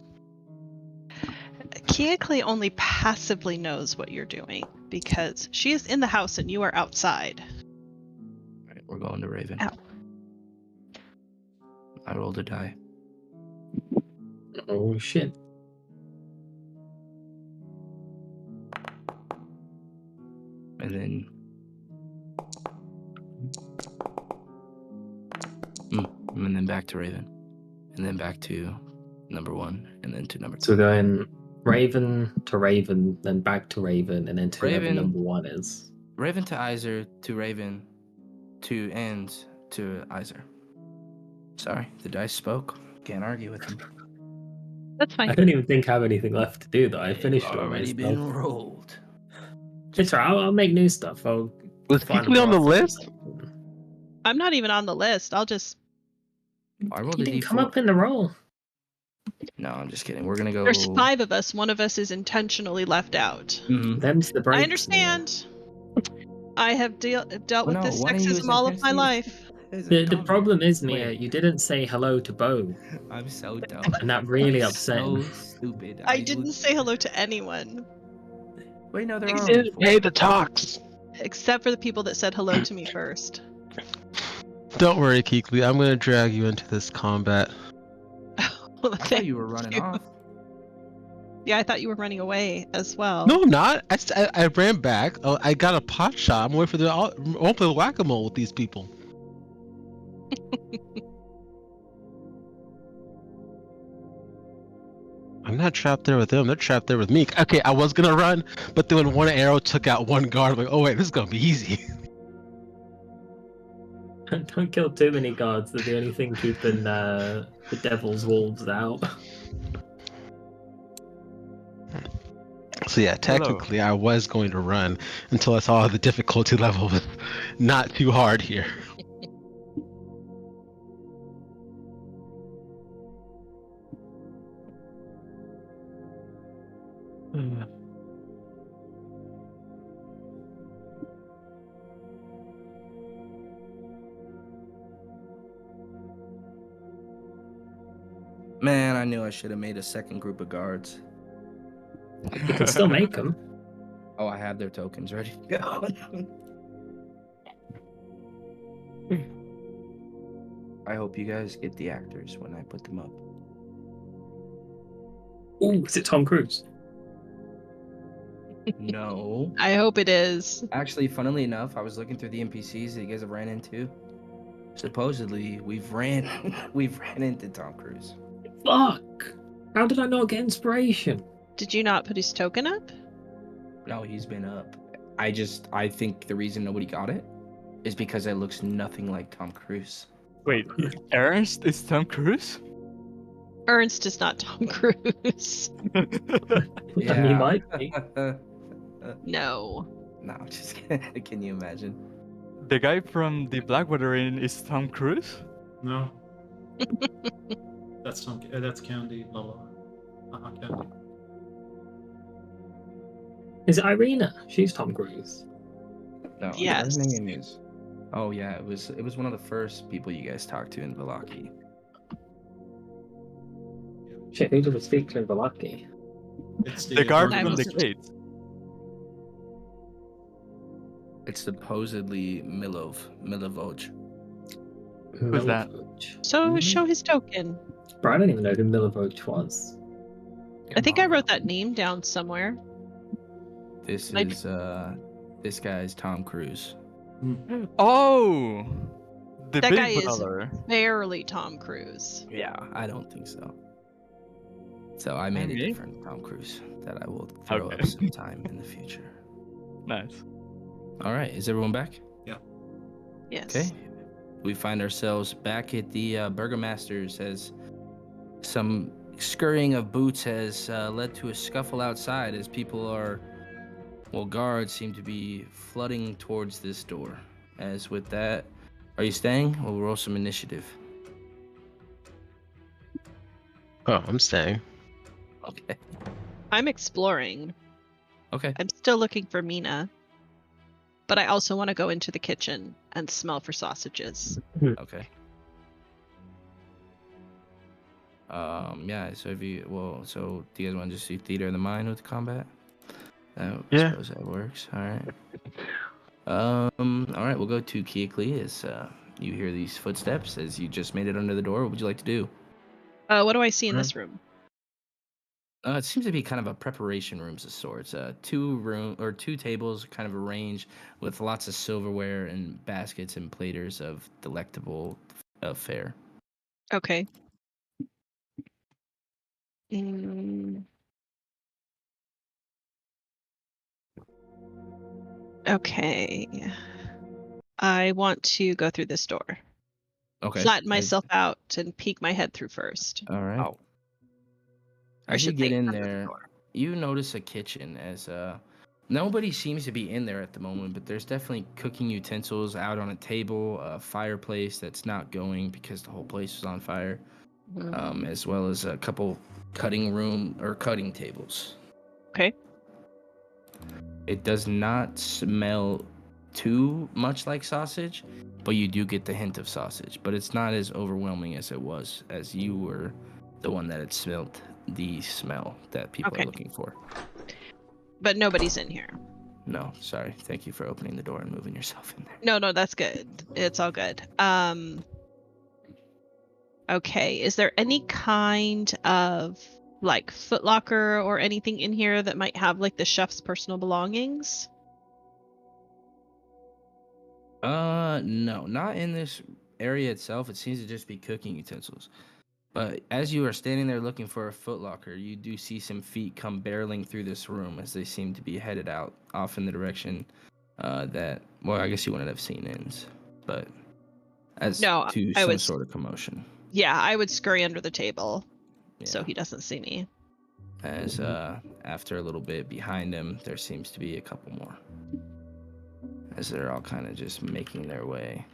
Keikli only passively knows what you're doing because she is in the house and you are outside. All right, we're going to Raven. Ow. I rolled a die. Oh shit. And then and then back to Raven. And then back to number 1, and then to number 2. So we're going Raven to Raven, then back to Raven, and then to whoever Raven. number 1 is. Raven to Iser, to Raven, to and to Iser. Sorry, the dice spoke. Can't argue with them. That's I fine. don't even think I have anything left to do though. I finished They've all my already stuff. been rolled. It's alright, I'll make new stuff. I'll Was find Keithley on the boss or list? something. I'm not even on the list. I'll just. I rolled You a didn't D4. come up in the roll. No, I'm just kidding. We're gonna go. There's 5 of us. One of us is intentionally left out. Mhm. Them's the breaks. I understand. I have dealt with no, this one of you is sexism all of my intentionally- life. The problem is, Mia, Wait. you didn't say hello to Bo, I'm so dumb. and that really upset So him. stupid. I didn't say hello to anyone Wait, no, there You are. Didn't pay the talks. except for the people that said hello to me first. Don't worry, Keithley. I'm gonna drag you into this combat. Well, I thought thank you were running you. off. Yeah, I thought you were running away as well. No, I'm not. I ran back. Oh, I got a pot shot. I'm waiting for the. I won't play whack-a-mole with these people. I'm not trapped there with them. They're trapped there with me. Okay, I was gonna run, but then when one arrow took out one guard, I'm like, oh wait, this is gonna be easy. Don't kill too many guards. They're the only thing keeping the devil's wolves out. So yeah, technically I was going to run until I saw the difficulty level was not too hard here. Man, I knew I should have made a second group of guards. You can still make them. Oh, I have their tokens ready to go. I hope you guys get the actors when I put them up. Ooh, is it Tom Cruise? No. I hope it is. Actually, funnily enough, I was looking through the NPCs that you guys have ran into. Supposedly, we've ran into Tom Cruise. Fuck! How did I not get inspiration? Did you not put his token up? No, he's been up. I think the reason nobody got it is because it looks nothing like Tom Cruise. Wait, Ernst is Tom Cruise? Ernst is not Tom Cruise. I mean, he might be. No. No, just kidding. Can you imagine? The guy from the Blackwater Inn is Tom Cruise? No. That's that's Candy. No, Candy. Is it Irina? She's Tom Cruise. No, Yes. her name is. Oh yeah, it was one of the first people you guys talked to in Velaki. Shit, who did we speak to in Velaki? It's The guard I from the wasn't. gates. It's supposedly Milovoj. Who's that? Milovoj. So show his token. Bro, I don't even know who Milovoj was. I think I wrote that name down somewhere. This Like- is this guy's Tom Cruise. Oh! The That big guy is- brother. Barely Tom Cruise. Yeah, I don't think so. So I made a Okay. different Tom Cruise that I will throw Okay. up sometime in the future. Nice. All right, is everyone back? Yes. Okay. We find ourselves back at the Burgomaster's as some scurrying of boots has led to a scuffle outside as guards seem to be flooding towards this door. As with that, are you staying? We'll roll some initiative. Oh, I'm staying. Okay. I'm exploring. Okay. I'm still looking for Mina. But I also want to go into the kitchen and smell for sausages. Okay. Yeah, so do you guys want to just do theater of the mind with combat? I Yeah. suppose that works. All right. All right, we'll go to Kiakli as you hear these footsteps as you just made it under the door. What would you like to do? What do I see in this room? It seems to be kind of a preparation rooms of sorts. Two tables kind of arranged with lots of silverware and baskets and platters of delectable fare. Okay. Mm. Okay. I want to go through this door. Okay. Flatten myself out and peek my head through first. All right. Oh. I As you should get think in under the there, door. you notice a kitchen as nobody seems to be in there at the moment, but there's definitely cooking utensils out on a table, a fireplace that's not going because the whole place is on fire, as well as a couple cutting tables. Okay. It does not smell too much like sausage, but you do get the hint of sausage, but it's not as overwhelming as it was as you were the one that had smelled the smell that people Okay. are looking for. But nobody's in here. No, sorry. Thank you for opening the door and moving yourself in there. No, that's good. It's all good. Okay. Is there any kind of like footlocker or anything in here that might have like the chef's personal belongings? No, not in this area itself. It seems to just be cooking utensils. But as you are standing there looking for a footlocker, you do see some feet come barreling through this room as they seem to be headed out off in the direction I guess you wouldn't have seen ends, but No, to I some was- sort of commotion. Yeah, I would scurry under the table so Yeah. he doesn't see me. As after a little bit behind him, there seems to be a couple more. As they're all kind of just making their way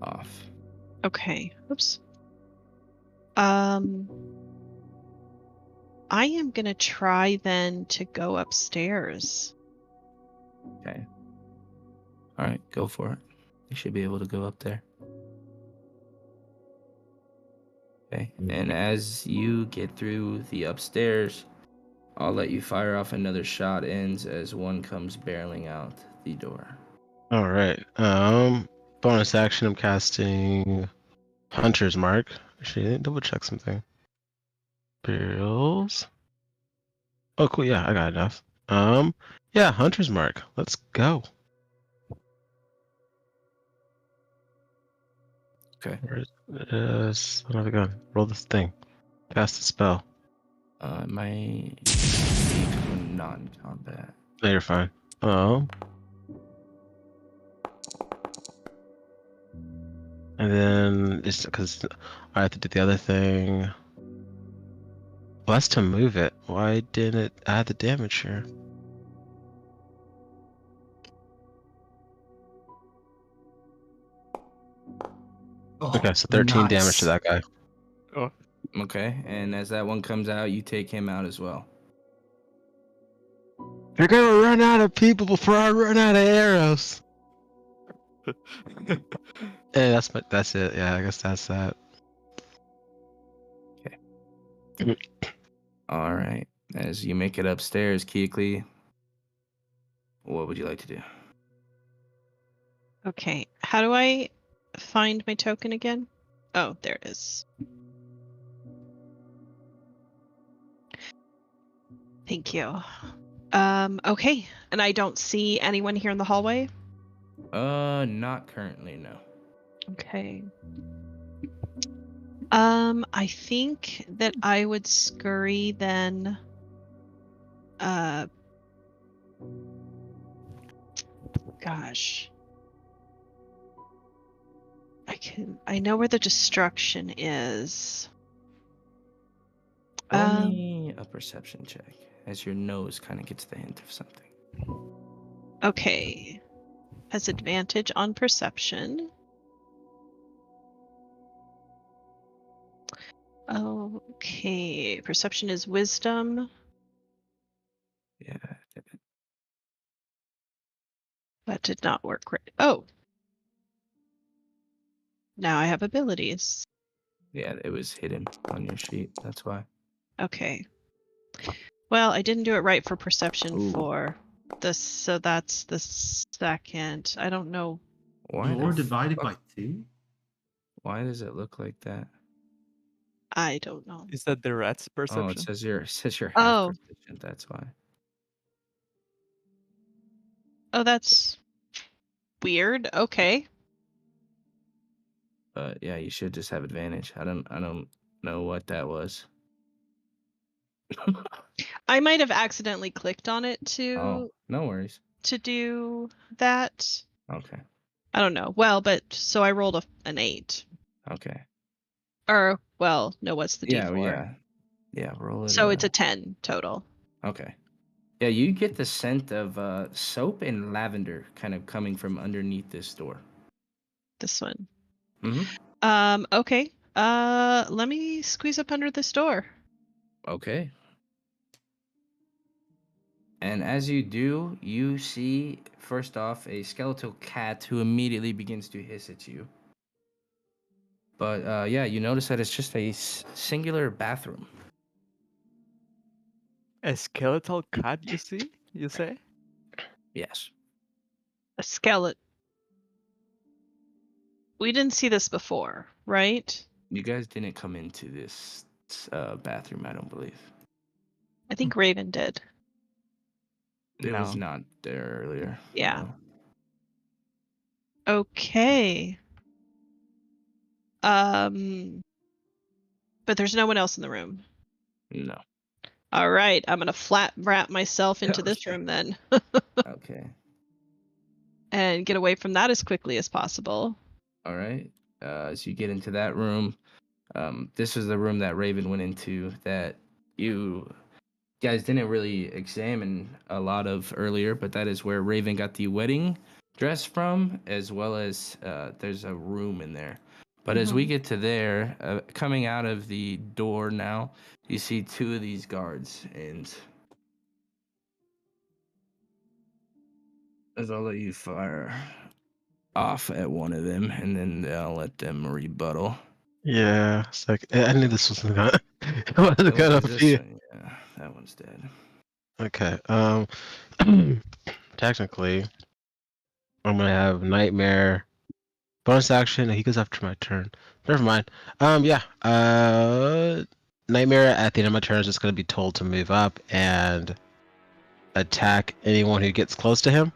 off. Okay. Oops. I am gonna try then to go upstairs. Okay. All right, go for it. You should be able to go up there. Okay. And as you get through the upstairs, I'll let you fire off another shot ends as one comes barreling out the door. All right. Bonus action. I'm casting Hunter's Mark. Actually, I didn't double check something. Bills. Oh, cool. Yeah, I got enough. Yeah, Hunter's Mark. Let's go. Okay. Where's another gun? Roll this thing. Cast the spell. My non-combat. No, you're fine. And then it's because I have to do the other thing. Well, that's to move it. Why didn't it add the damage here? Oh, Okay, so 13 damage nice. to that guy. Oh, Okay, and as that one comes out, you take him out as well. You're gonna run out of people before I run out of arrows. Hey, that's it. Yeah, I guess that's that. All right. As you make it upstairs, Keekly, what would you like to do? Okay, how do I find my token again? Oh, there it is. Thank you. Okay, and I don't see anyone here in the hallway? Not currently, no. Okay. I think that I would scurry then. Gosh. I know where the destruction is. Only a perception check, as your nose kind of gets the hint of something. Okay. Has advantage on perception. Okay. Perception is wisdom. Yeah. That did not work right. Oh. Now I have abilities. Yeah, it was hidden on your sheet. That's why. Okay. Well, I didn't do it right for perception Ooh. for this, so that's the second. I don't know. Why Or the divided fuck- by 2? Why does it look like that? I don't know. is that the rat's Oh, it perception? says you're half Oh. proficient. That's why. Oh, that's weird. Okay. But yeah, you should just have advantage. I don't know what that was. I might have accidentally clicked on it Oh, no worries. to do that. Okay. I don't know. Well, but so I rolled an 8. Okay. Or well, no, what's the Yeah, D4? yeah. Roll it. So it's a 10 total. Okay. Yeah, you get the scent of soap and lavender kind of coming from underneath this door. This one. Mm-hmm. Okay. Let me squeeze up under this door. Okay. And as you do, you see, first off, a skeletal cat who immediately begins to hiss at you. But yeah, you notice that it's just a singular bathroom. A skeletal cat, you say? Yes. A skeleton. We didn't see this before, right? You guys didn't come into this bathroom, I don't believe. I think Raven did. It was No. not there earlier. Yeah. No. Okay. But there's no one else in the room. No. All right, I'm gonna flat wrap myself into this room then, Okay. and get away from that as quickly as possible. All right. As you get into that room, this is the room that Raven went into that you guys didn't really examine a lot of earlier, but that is where Raven got the wedding dress from, as well as there's a room in there. But as we get to there, coming out of the door now, you see 2 of these guards, and as I'll let you fire off at one of them, and then I'll let them rebuttal. Yeah, it's like I knew this wasn't gonna. It wasn't What gonna was this be. one? Yeah, that one's dead. Okay. Technically, I'm gonna have Nightmare bonus action. He goes after my turn. Never mind. Yeah. Nightmare at the end of my turn is just gonna be told to move up and attack anyone who gets close to him.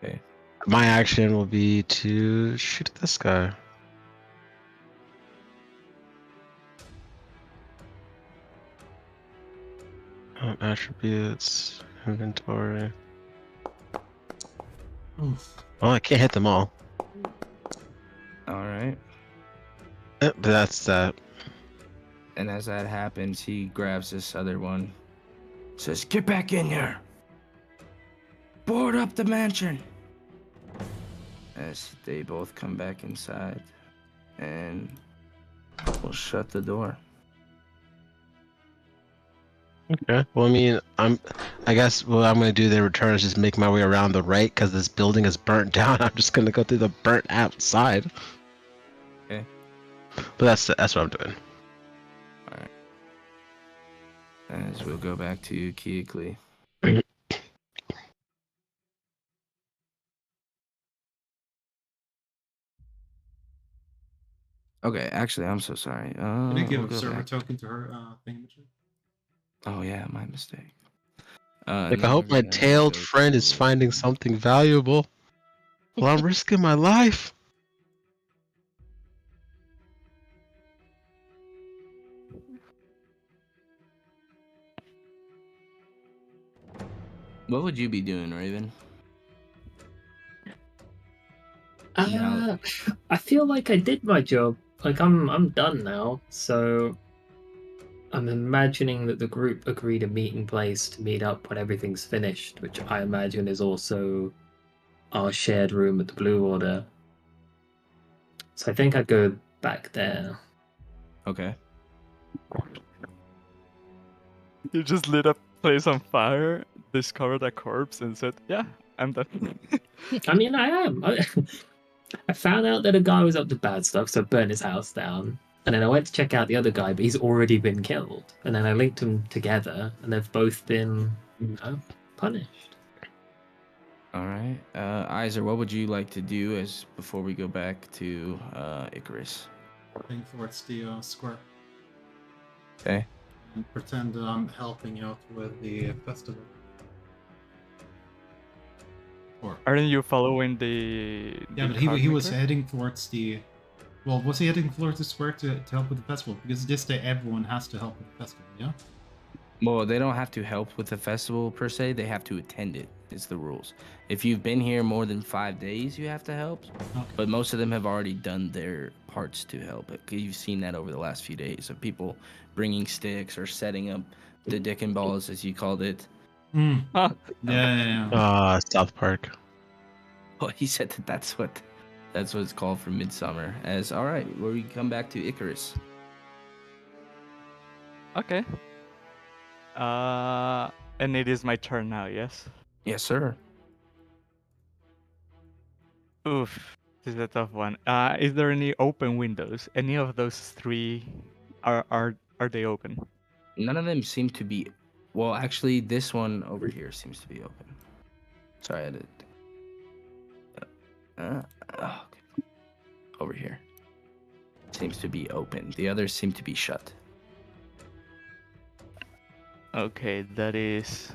Okay. My action will be to shoot at this guy. Attributes, inventory. Oof. Well, I can't hit them all. All right. But that's that. And as that happens, he grabs this other one, says, "Get back in here! Board up the mansion!" As they both come back inside, and we'll shut the door. Okay. Well, I mean, I guess what I'm gonna do then return is just make my way around the right because this building is burnt down. I'm just gonna go through the burnt outside. Okay. But that's what I'm doing. All right. As we'll go back to Keighley. Okay, actually, I'm so sorry. Did you give we'll a go server back. token to her thingamajig? Oh yeah, my mistake. Like, I Now hope we're my gonna tailed go friend is to- finding something valuable. Well, I'm risking my life. What would you be doing, Raven? I feel like I did my job. Like I'm done now. So I'm imagining that the group agreed a meeting place to meet up when everything's finished, which I imagine is also our shared room at the Blue Order. So I think I'd go back there. Okay. You just lit a place on fire, discovered a corpse, and said, "Yeah, I'm done." I mean, I am. I found out that a guy was up to bad stuff, so I burned his house down. And then I went to check out the other guy, but he's already been killed. And then I linked them together, and they've both been, punished. All right. Iser, what would you like to do as before we go back to Icarus? Heading towards the square. Okay. And pretend that I'm helping out with the festival. Or Aren't you following the? yeah, the but he was card maker? heading towards the. Well, was he heading towards the square to help with the festival? Because this day everyone has to help with the festival, yeah? Well, they don't have to help with the festival per se. They have to attend it. It's the rules. If you've been here more than 5 days, you have to help. Okay. But most of them have already done their parts to help it. You've seen that over the last few days of people bringing sticks or setting up the dick and balls, as you called it. Mm. Ah, Yeah. South Park. Well, he said that that's what it's called for Midsummer. As all right, where we come back to Icarus. okay. And it is my turn now. Yes. Yes, sir. Oof, this is a tough one. Is there any open windows? Any of those three are they open? None of them seem to be. Well, actually, this one over here seems to be open. Sorry, I did. Okay. Over here seems to be open. The others seem to be shut. Okay, that is.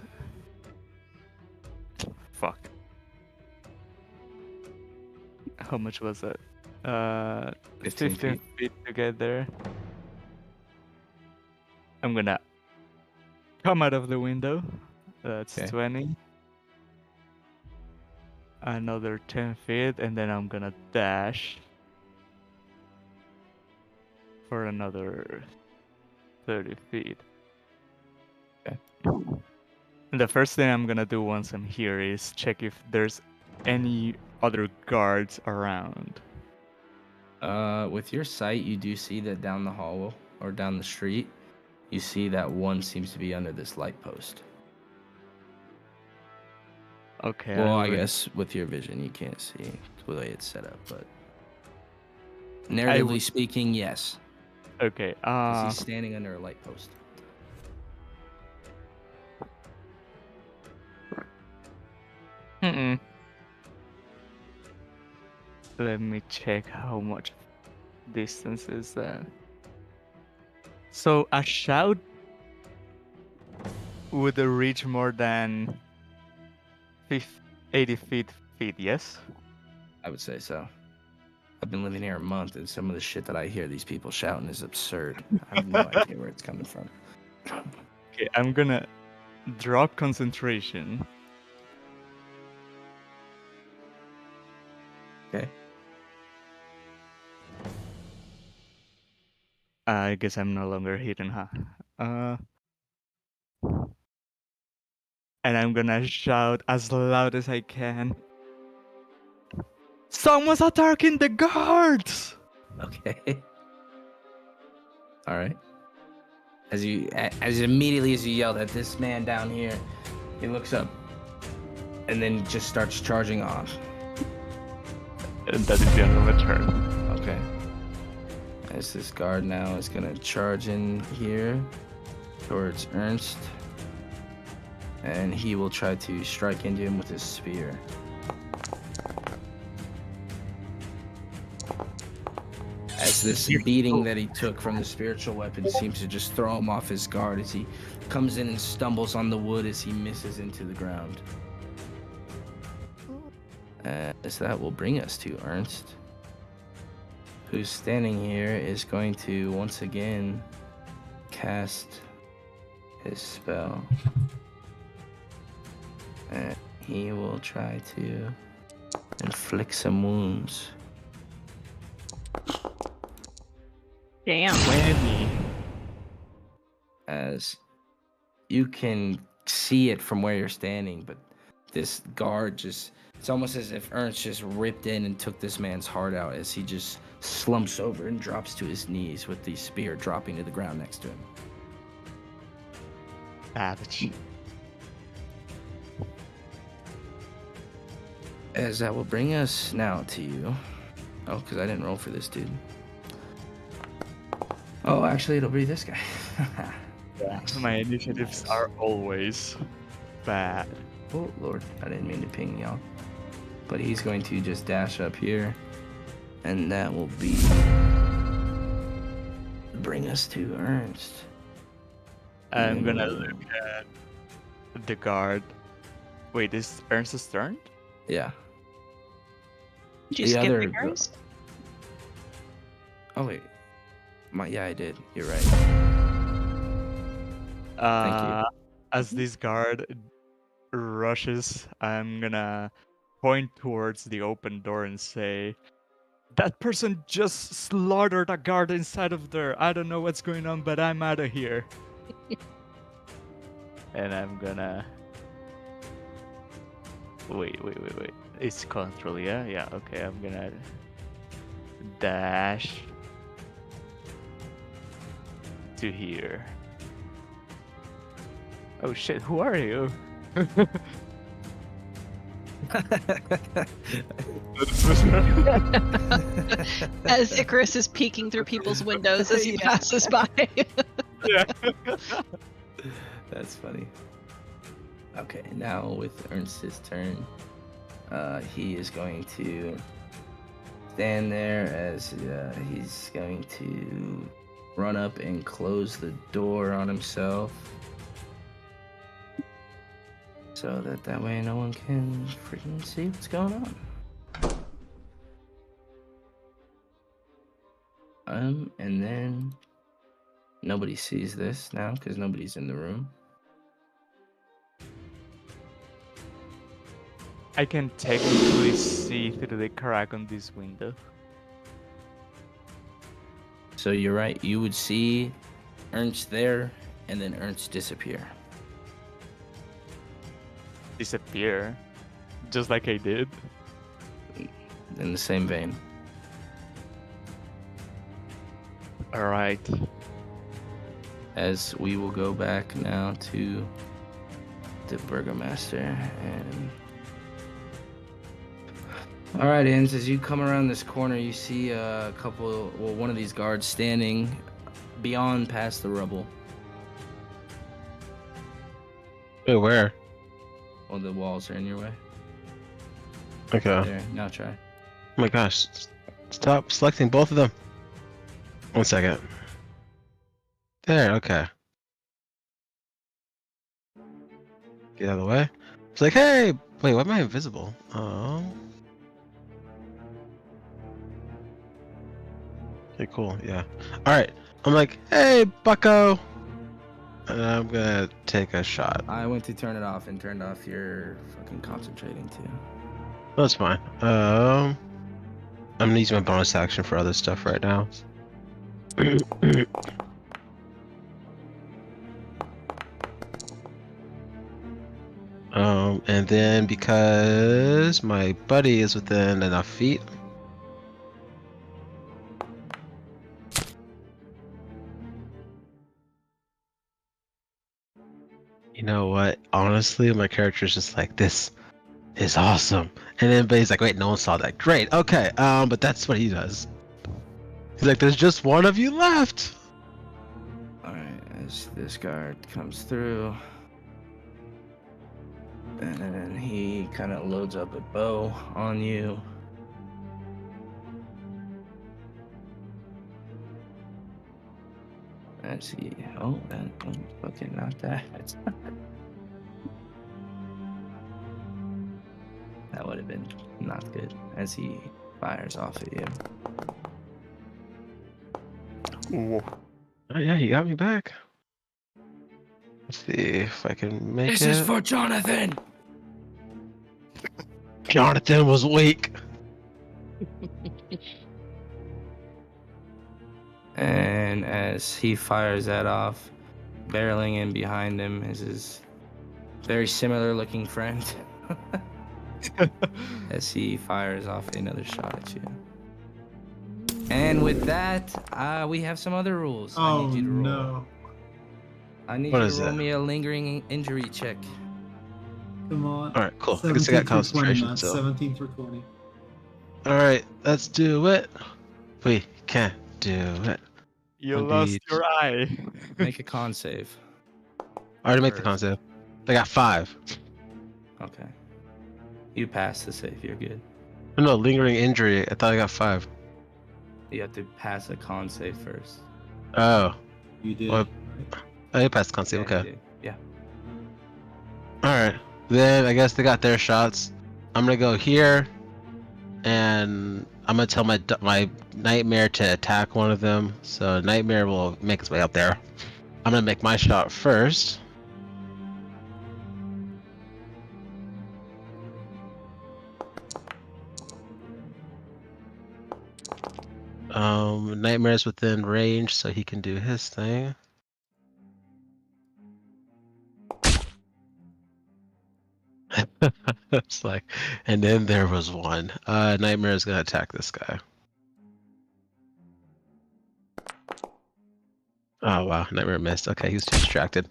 Fuck. How much was that? 15 15 feet to get there. I'm gonna come out of the window. That's Okay. 20. Another 10 feet, and then I'm gonna dash for another 30 feet. Okay. And the first thing I'm gonna do once I'm here is check if there's any other guards around. With your sight, you do see that down the hall or down the street, you see that one seems to be under this light post. Okay. Well, I guess with your vision, you can't see the way it's set up, but narratively speaking, yes. Okay. 'Cause he's standing under a light post. Let me check how much distance is that. So a shout would reach more than 80 feet, yes? I would say so. I've been living here a month, and some of the shit that I hear these people shouting is absurd. I have no idea where it's coming from. Okay, I'm gonna drop concentration. Okay. I guess I'm no longer hidden, huh? And I'm gonna shout as loud as I can. Someone's attacking the guards! Okay. All right. As immediately as you yelled at this man down here, he looks up and then just starts charging off. And that is the end of my turn. Okay. As this guard now is gonna charge in here towards Ernst, and he will try to strike into him with his spear. As this beating that he took from the spiritual weapon seems to just throw him off his guard as he comes in and stumbles on the wood as he misses into the ground. As that will bring us to Ernst, who's standing here, is going to once again cast his spell. And he will try to inflict some wounds. Damn. As you can see it from where you're standing, but this guard just, it's almost as if Ernst just ripped in and took this man's heart out as he just slumps over and drops to his knees with the spear dropping to the ground next to him. Savage. As that will bring us now to you. Oh, because I didn't roll for this dude. Oh, actually, it'll be this guy. Nice. My initiatives are always bad. Oh, Lord. I didn't mean to ping y'all. But he's going to just dash up here. And that will be... bring us to Ernst. I'm gonna look at the guard. Wait, is Ernst's turn? Yeah. Did you The skip other- the girls? Oh, wait. Yeah, I did. You're right. Thank you. As this guard rushes, I'm gonna point towards the open door and say, "That person just slaughtered a guard inside of there. I don't know what's going on, but I'm out of here." And I'm gonna... Wait. It's control, yeah? Yeah, okay, I'm gonna dash to here. Oh shit, who are you? As Icarus is peeking through people's windows as he passes by. Yeah. That's funny. Okay, now with Ernst's turn, he is going to stand there as he's going to run up and close the door on himself. So that way no one can freaking see what's going on. And then nobody sees this now because nobody's in the room. I can technically see through the crack on this window. So you're right, you would see Ernst there and then Ernst disappear. Disappear. Just like I did. In the same vein. Alright. As we will go back now to the Burgomaster and... Alright, Inns, as you come around this corner, you see one of these guards standing beyond past the rubble. Wait, where? Well, the walls are in your way. Okay. There, now try. Oh my gosh. Stop selecting both of them. 1 second. There, okay. Get out of the way. It's like, hey! Wait, why am I invisible? Oh. Okay, cool, yeah. Alright. I'm like, hey, bucko! And I'm gonna take a shot. I went to turn it off and turned off your fucking concentrating too. That's fine. I'm gonna use my bonus action for other stuff right now. And then because my buddy is within enough feet. You know what? Honestly, my character's just like, this is awesome. And then Bay's like, wait, no one saw that. Great, okay. But that's what he does. He's like, there's just one of you left. Alright, as this guard comes through. And then he kind of loads up a bow on you. Let's see. Oh, okay, not that. That would have been not good as he fires off at you. Ooh. Oh yeah, you got me back. Let's see if I can make This it. is for Jonathan! Jonathan was weak. And as he fires that off, barreling in behind him is his very similar looking friend. As he fires off another shot at you. And with that, we have some other rules. I Oh need you to roll. no! I need What you is to roll that? me a lingering injury check. Come on. All right, cool. I guess I 17 got through 20, concentration. man. So, 17 through 20. all right, let's do it. We can do it. You Indeed. lost your eye. Make a con save. I already make the First. concept. I got 5. Okay. You pass the save. You're good. No, lingering injury. I thought I got 5. You have to pass a con save first. Oh, You did. Well, right? I did pass the concept. Yeah, you Okay. did. Yeah. All right. Then I guess they got their shots. I'm gonna go here, and I'm gonna tell my nightmare to attack one of them. So nightmare will make its way up there. I'm gonna make my shot first. Nightmare's within range, so he can do his thing. It's like, and then there was one. Nightmare is gonna attack this guy. Oh wow, Nightmare missed. Okay, he was too distracted.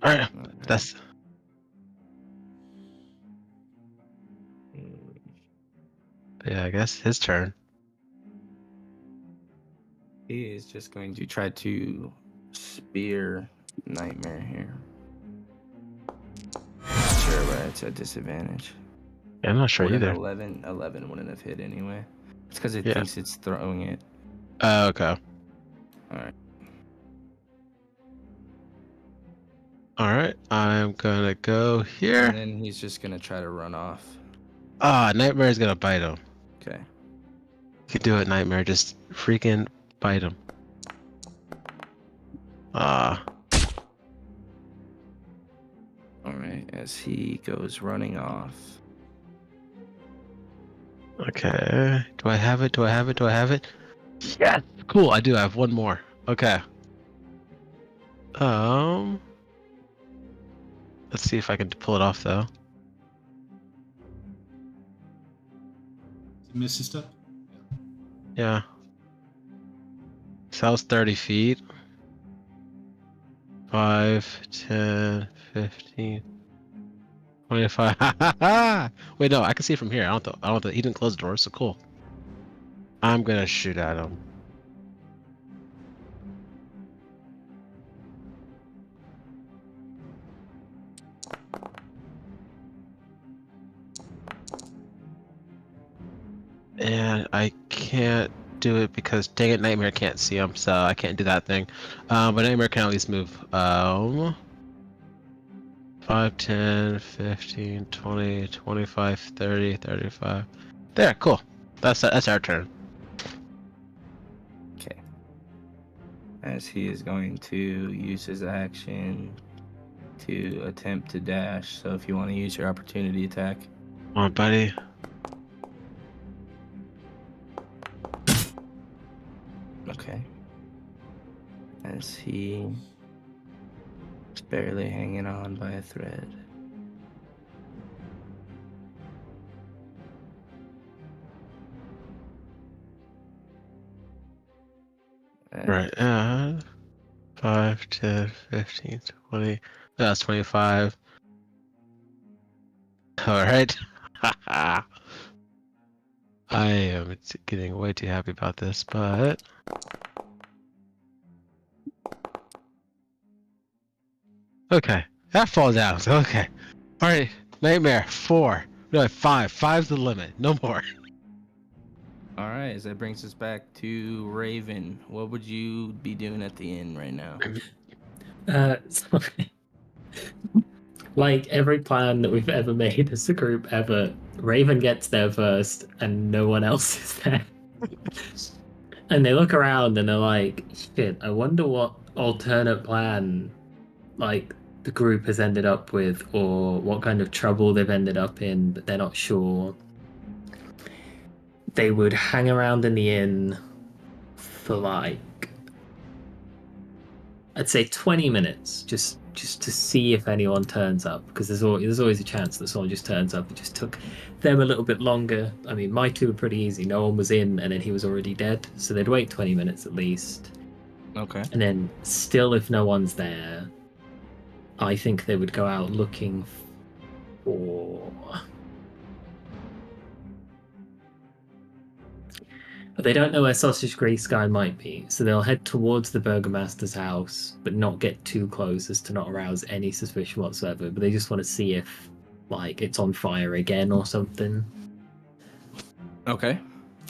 All right, that's. Yeah, I guess his turn. He is just going to try to spear Nightmare here. Sure, but it's a disadvantage. Yeah, I'm not sure Would an either. 11 wouldn't have hit anyway. It's because it Yeah. thinks it's throwing it. Okay. Alright. All right, I'm gonna go And here. then he's just gonna try to run off. Nightmare's gonna bite him. Okay. You can do it, Nightmare. Just freaking bite him. Alright, as he goes running off. Okay. Do I have it? Do I have it? Do I have it? Yes. Cool. I do. I have one more. Okay. Let's see if I can pull it off though. Missy step? Yeah. So that was 30 feet. 5, 10, 15, 25. Wait, no, I can see it from here. I don't. He didn't close the door, so cool. I'm gonna shoot at him. And I can't do it because dang it, Nightmare can't see him, so I can't do that thing. But Nightmare can at least move. 5, 10, 15, 20, 25, 30, 35. There, cool. That's our turn. Okay. As he is going to use his action to attempt to dash. So if you want to use your opportunity attack. Come on, buddy. Okay. As he is barely hanging on by a thread. Right. 5, 10, 15, 20. That's 25. All right. I am getting way too happy about this, but okay, that falls out. Okay, all right. Nightmare 4. No, 5. 5's the limit. No more. All right, as that brings us back to Raven. What would you be doing at the inn right now? So, like every plan that we've ever made as a group ever, Raven gets there first and no one else is there. And they look around and they're like, shit, I wonder what alternate plan like the group has ended up with or what kind of trouble they've ended up in, but they're not sure. They would hang around in the inn for like I'd say 20 minutes just to see if anyone turns up, because there's always a chance that someone just turns up. It just took them a little bit longer. I mean, my two were pretty easy. No one was in and then he was already dead, so they'd wait 20 minutes at least. Okay. And then still, if no one's there, I think they would go out looking for... But they don't know where Sausage Grease Guy might be, so they'll head towards the Burgomaster's house, but not get too close as to not arouse any suspicion whatsoever. But they just want to see if, like, it's on fire again or something. Okay.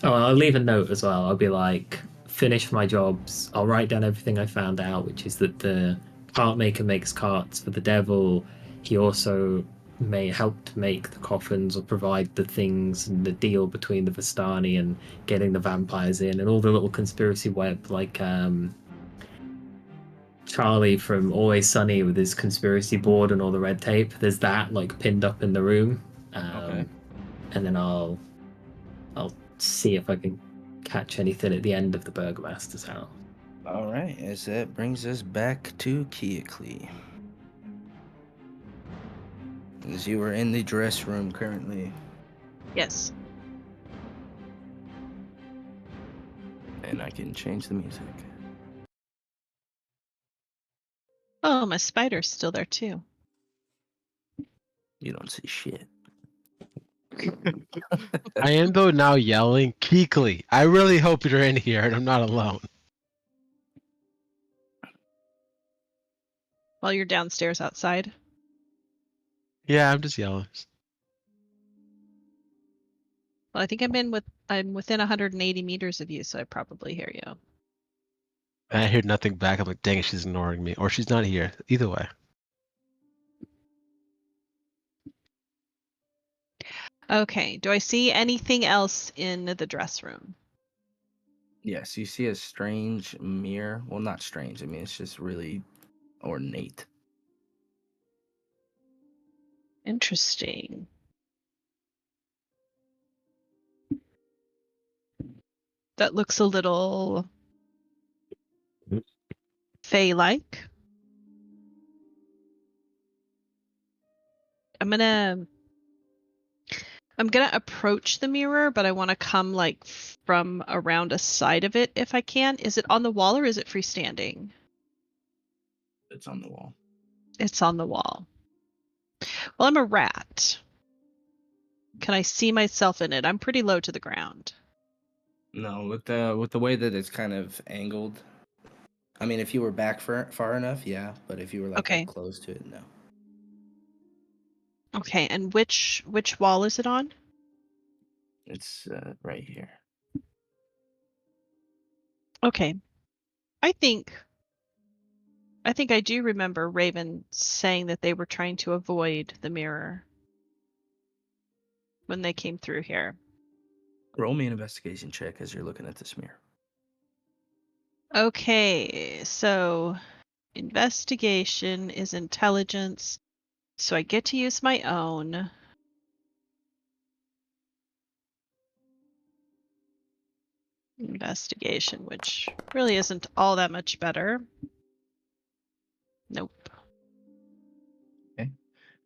Oh, I'll leave a note as well. I'll be like, finish my jobs. I'll write down everything I found out, which is that the cart maker makes carts for the devil. He also may help to make the coffins or provide the things and the deal between the Vistani and getting the vampires in and all the little conspiracy web, like Charlie from Always Sunny with his conspiracy board and all the red tape. There's that like pinned up in the room. Okay. And then I'll see if I can catch anything at the end of the Burgomaster's house. All right, as that brings us back to Keoklee. As you are in the dress room currently. Yes. And I can change the music. Oh, my spider's still there too. You don't see shit. I am though now yelling, Keekly. I really hope you're in here and I'm not alone. While you're downstairs outside. Yeah, I'm just yelling. Well, I think I'm within 180 meters of you, so I probably hear you. And I hear nothing back. I'm like, dang it, she's ignoring me, or she's not here. Either way. Okay. Do I see anything else in the dress room? Yes, you see a strange mirror. Well, not strange. I mean, it's just really ornate. Interesting. That looks a little Fey-like. I'm gonna approach the mirror, but I want to come like from around a side of it if I can. Is it on the wall or is it freestanding? It's on the wall. It's on the wall. Well, I'm a rat. Can I see myself in it? I'm pretty low to the ground. No, with the way that it's kind of angled. I mean, if you were back far enough, yeah. But if you were like Okay. up close to it, no. Okay, and which wall is it on? It's right here. Okay. I think I do remember Raven saying that they were trying to avoid the mirror when they came through here. Roll me an investigation check as you're looking at this mirror. Okay, so investigation is intelligence, so I get to use my own. Investigation, which really isn't all that much better. Nope.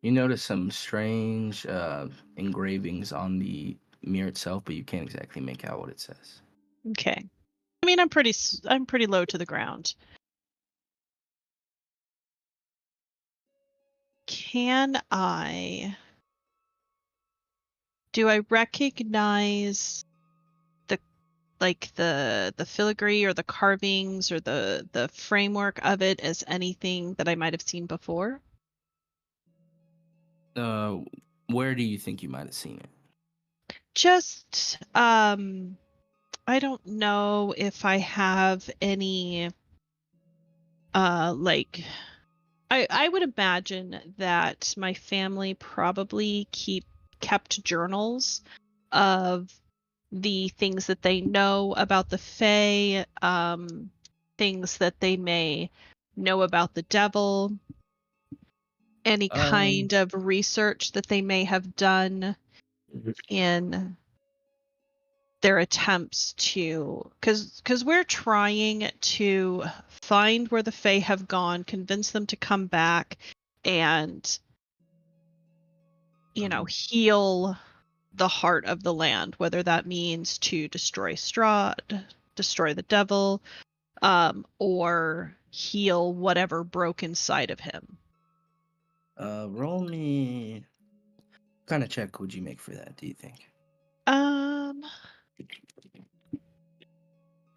You notice some strange engravings on the mirror itself, but you can't exactly make out what it says. Okay. I mean, I'm pretty low to the ground. Do I recognize the filigree or the carvings or the framework of it as anything that I might have seen before? Where do you think you might have seen it? Just I don't know if I have any like I would imagine that my family probably kept journals of the things that they know about the Fae, things that they may know about the devil, any kind of research that they may have done in their attempts to, because we're trying to find where the Fae have gone, convince them to come back, and heal the heart of the land, whether that means to destroy Strahd, destroy the devil, or heal whatever broke inside of him. Roll me. What kind of check would you make for that, do you think?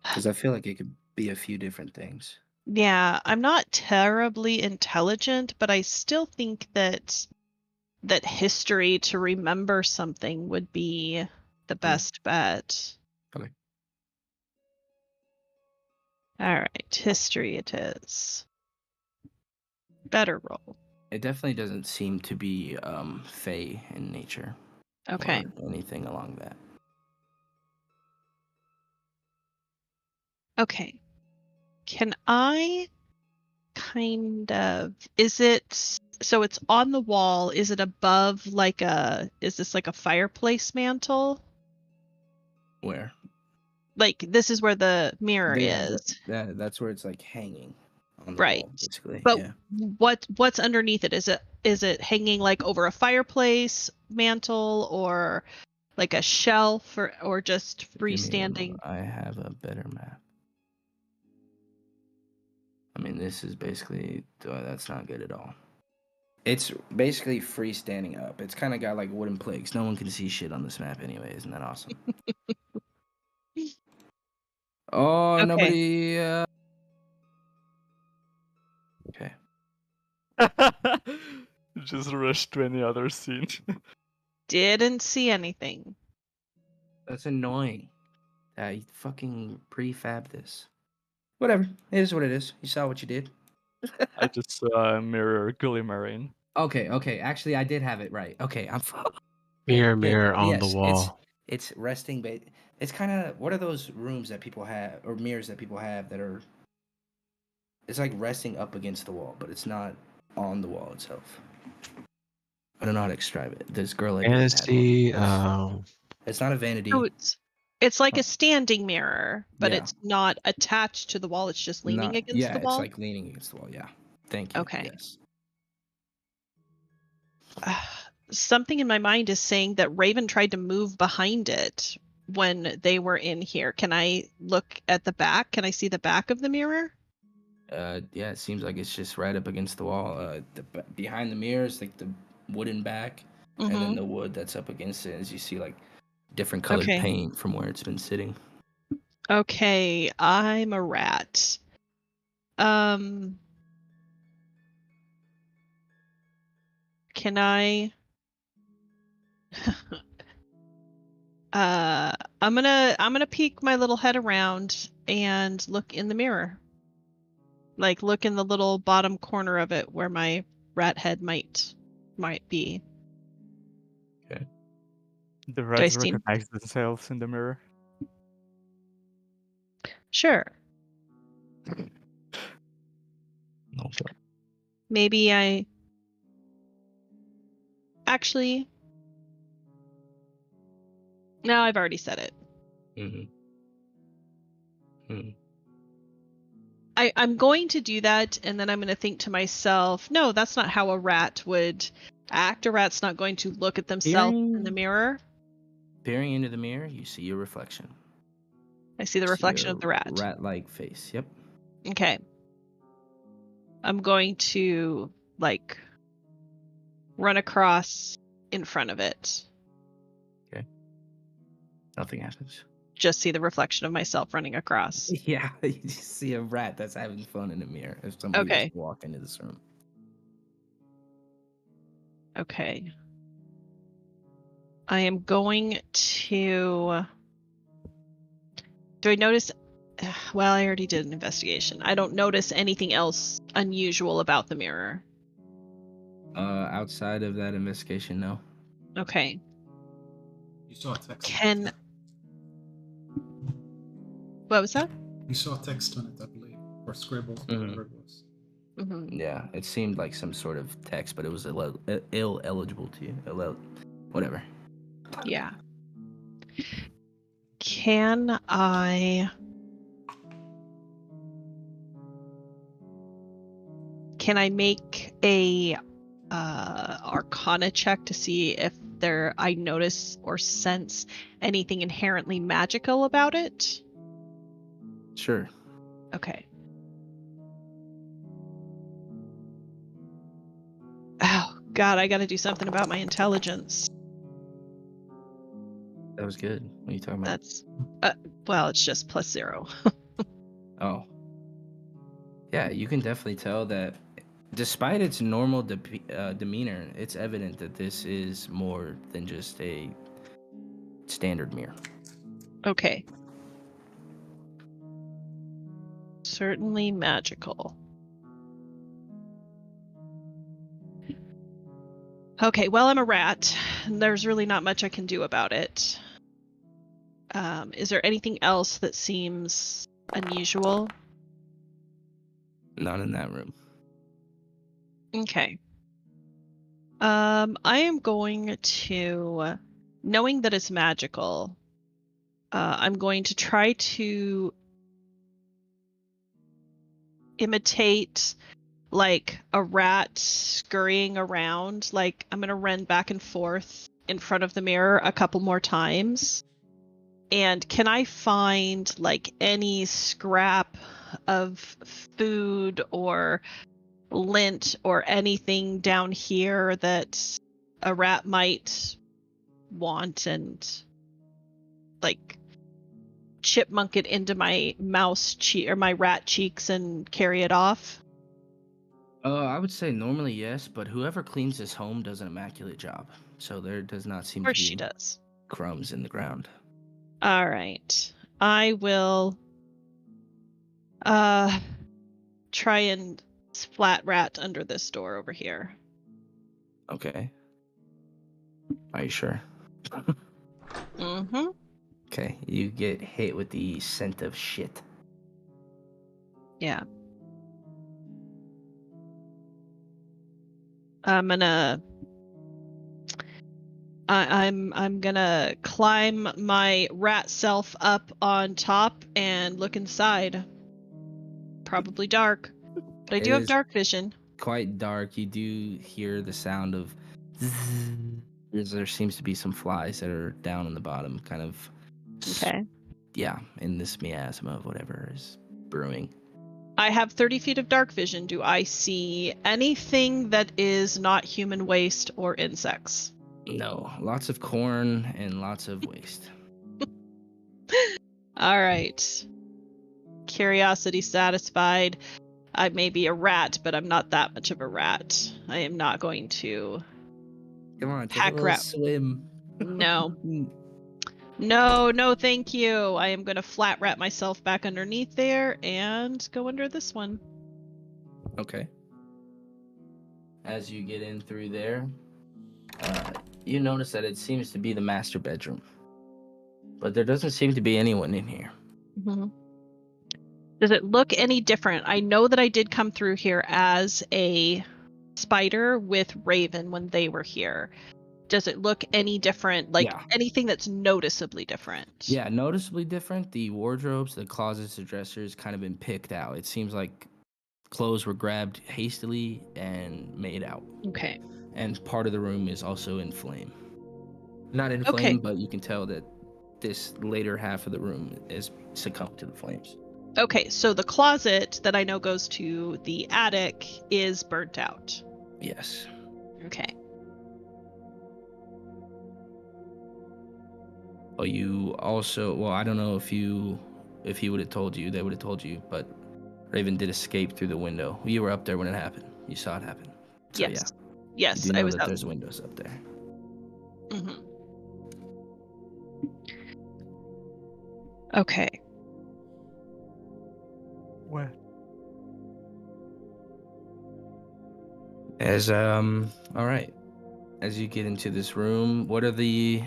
Because I feel like it could be a few different things. Yeah, I'm not terribly intelligent, but I still think that history to remember something would be the best bet. Okay. All right, history it is. Better roll. It definitely doesn't seem to be Fae in nature. Okay. Or anything along that. Okay. Can I kind of, so it's on the wall, is it above is this like a fireplace mantle? Where? Like this is where the mirror is. That's where it's like hanging on the Right. wall, basically. But yeah. what's underneath it? Is it hanging like over a fireplace mantle or like a shelf or just freestanding? I have a better map. I mean, this is basically that's not good at all. It's basically freestanding up. It's kind of got like wooden plates. No one can see shit on this map anyway. Isn't that awesome? Oh, Okay. nobody. Okay. Just rush to any other scene. Didn't see anything. That's annoying. You fucking prefab this. Whatever. It is what it is. You saw what you did. I just saw a mirror glimmering. Okay. Actually, I did have it right. Okay, I'm. Mirror on the wall. It's resting. It's kind of. What are those rooms that people have, or mirrors that people have that are? It's like resting up against the wall, but it's not on the wall itself. I don't know how to describe it. This girl like Fantasy. It's not a vanity. So it's like a standing mirror, but it's not attached to the wall. It's just leaning against the wall. Yeah, it's like leaning against the wall. Yeah. Thank you. Okay. Yes. Something in my mind is saying that Raven tried to move behind it when they were in here. Can I look at the back? Can I see the back of the mirror? Yeah, it seems like it's just right up against the wall. Behind the mirror is like the wooden back, and then the wood that's up against it, as you see like different colored paint from where it's been sitting. Okay, I'm a rat. Can I? I'm gonna peek my little head around and look in the mirror. Like look in the little bottom corner of it where my rat head might be. Okay. The rats recognize themselves in the mirror. Sure. Okay. Maybe I actually. No, I've already said it. I'm going to do that, and then I'm going to think to myself, no, that's not how a rat would act. A rat's not going to look at themselves in the mirror. Peering into the mirror, you see your reflection. I see the reflection of the rat. Rat-like face, yep. Okay. I'm going to, like, run across in front of it. Okay. Nothing happens. Just see the reflection of myself running across. Yeah, you just see a rat that's having fun in the mirror if somebody was to walk into this room. Okay. I am going to... Do I notice... Well, I already did an investigation. I don't notice anything else unusual about the mirror. Outside of that investigation, no. Okay. You saw a text. What was that? You saw a text on it, I believe, or scribble, whatever it was. Mm-hmm. Yeah, it seemed like some sort of text, but it was ill-eligible to you. Whatever. Yeah. Can I make a Arcana check to see if I notice or sense anything inherently magical about it? Sure. Okay. Oh, God, I gotta do something about my intelligence. That was good. What are you talking about? That's, well, it's just +0. Oh. Yeah, you can definitely tell that despite its normal demeanor, it's evident that this is more than just a standard mirror. Okay. Certainly magical. Okay, well, I'm a rat, and there's really not much I can do about it. Is there anything else that seems unusual? Not in that room. Okay. I am going to, knowing that it's magical, I'm going to try to imitate like a rat scurrying around. Like, I'm gonna run back and forth in front of the mirror a couple more times. And can I find like any scrap of food or lint or anything down here that a rat might want, and like chipmunk it into my mouse cheek or my rat cheeks and carry it off? I would say normally yes, but whoever cleans this home does an immaculate job. So there does not seem Of course to be she does. crumbs in the ground. All right. I will try and flat rat under this door over here. Okay. Are you sure? Mm-hmm. Okay, you get hit with the scent of shit. Yeah. I'm gonna climb my rat self up on top and look inside. Probably dark, but I do have dark vision. Quite dark. You do hear the sound of there seems to be some flies that are down on the bottom, kind of Okay. Yeah, in this miasma of whatever is brewing. I have 30 feet of dark vision. Do I see anything that is not human waste or insects? No, lots of corn and lots of waste. All right. Curiosity satisfied. I may be a rat, but I'm not that much of a rat. I am not going to. Come on, take Pack a little rat. swim. No. No, thank you. I am going to flat wrap myself back underneath there and go under this one. Okay. As you get in through there, you notice that it seems to be the master bedroom. But there doesn't seem to be anyone in here. Mm-hmm. Does it look any different? I know that I did come through here as a spider with Raven when they were here. does it look any different? Like Yeah. anything that's noticeably different? Yeah, noticeably different. The wardrobes, the closets, the dressers kind of been picked out. It seems like clothes were grabbed hastily and made out. Okay. And part of the room is also in flame. Not in Okay. flame, but you can tell that this later half of the room is succumbed to the flames. Okay, so the closet that I know goes to the attic is burnt out. Yes. Okay. Well, you also, well, I don't know if he would have told you, they would have told you, but Raven did escape through the window. You were up there when it happened. You saw it happen. So, Yes. yeah. Yes, You do know I was that out. there's windows up there. Mm-hmm. Okay. What? All right. As you get into this room, what are the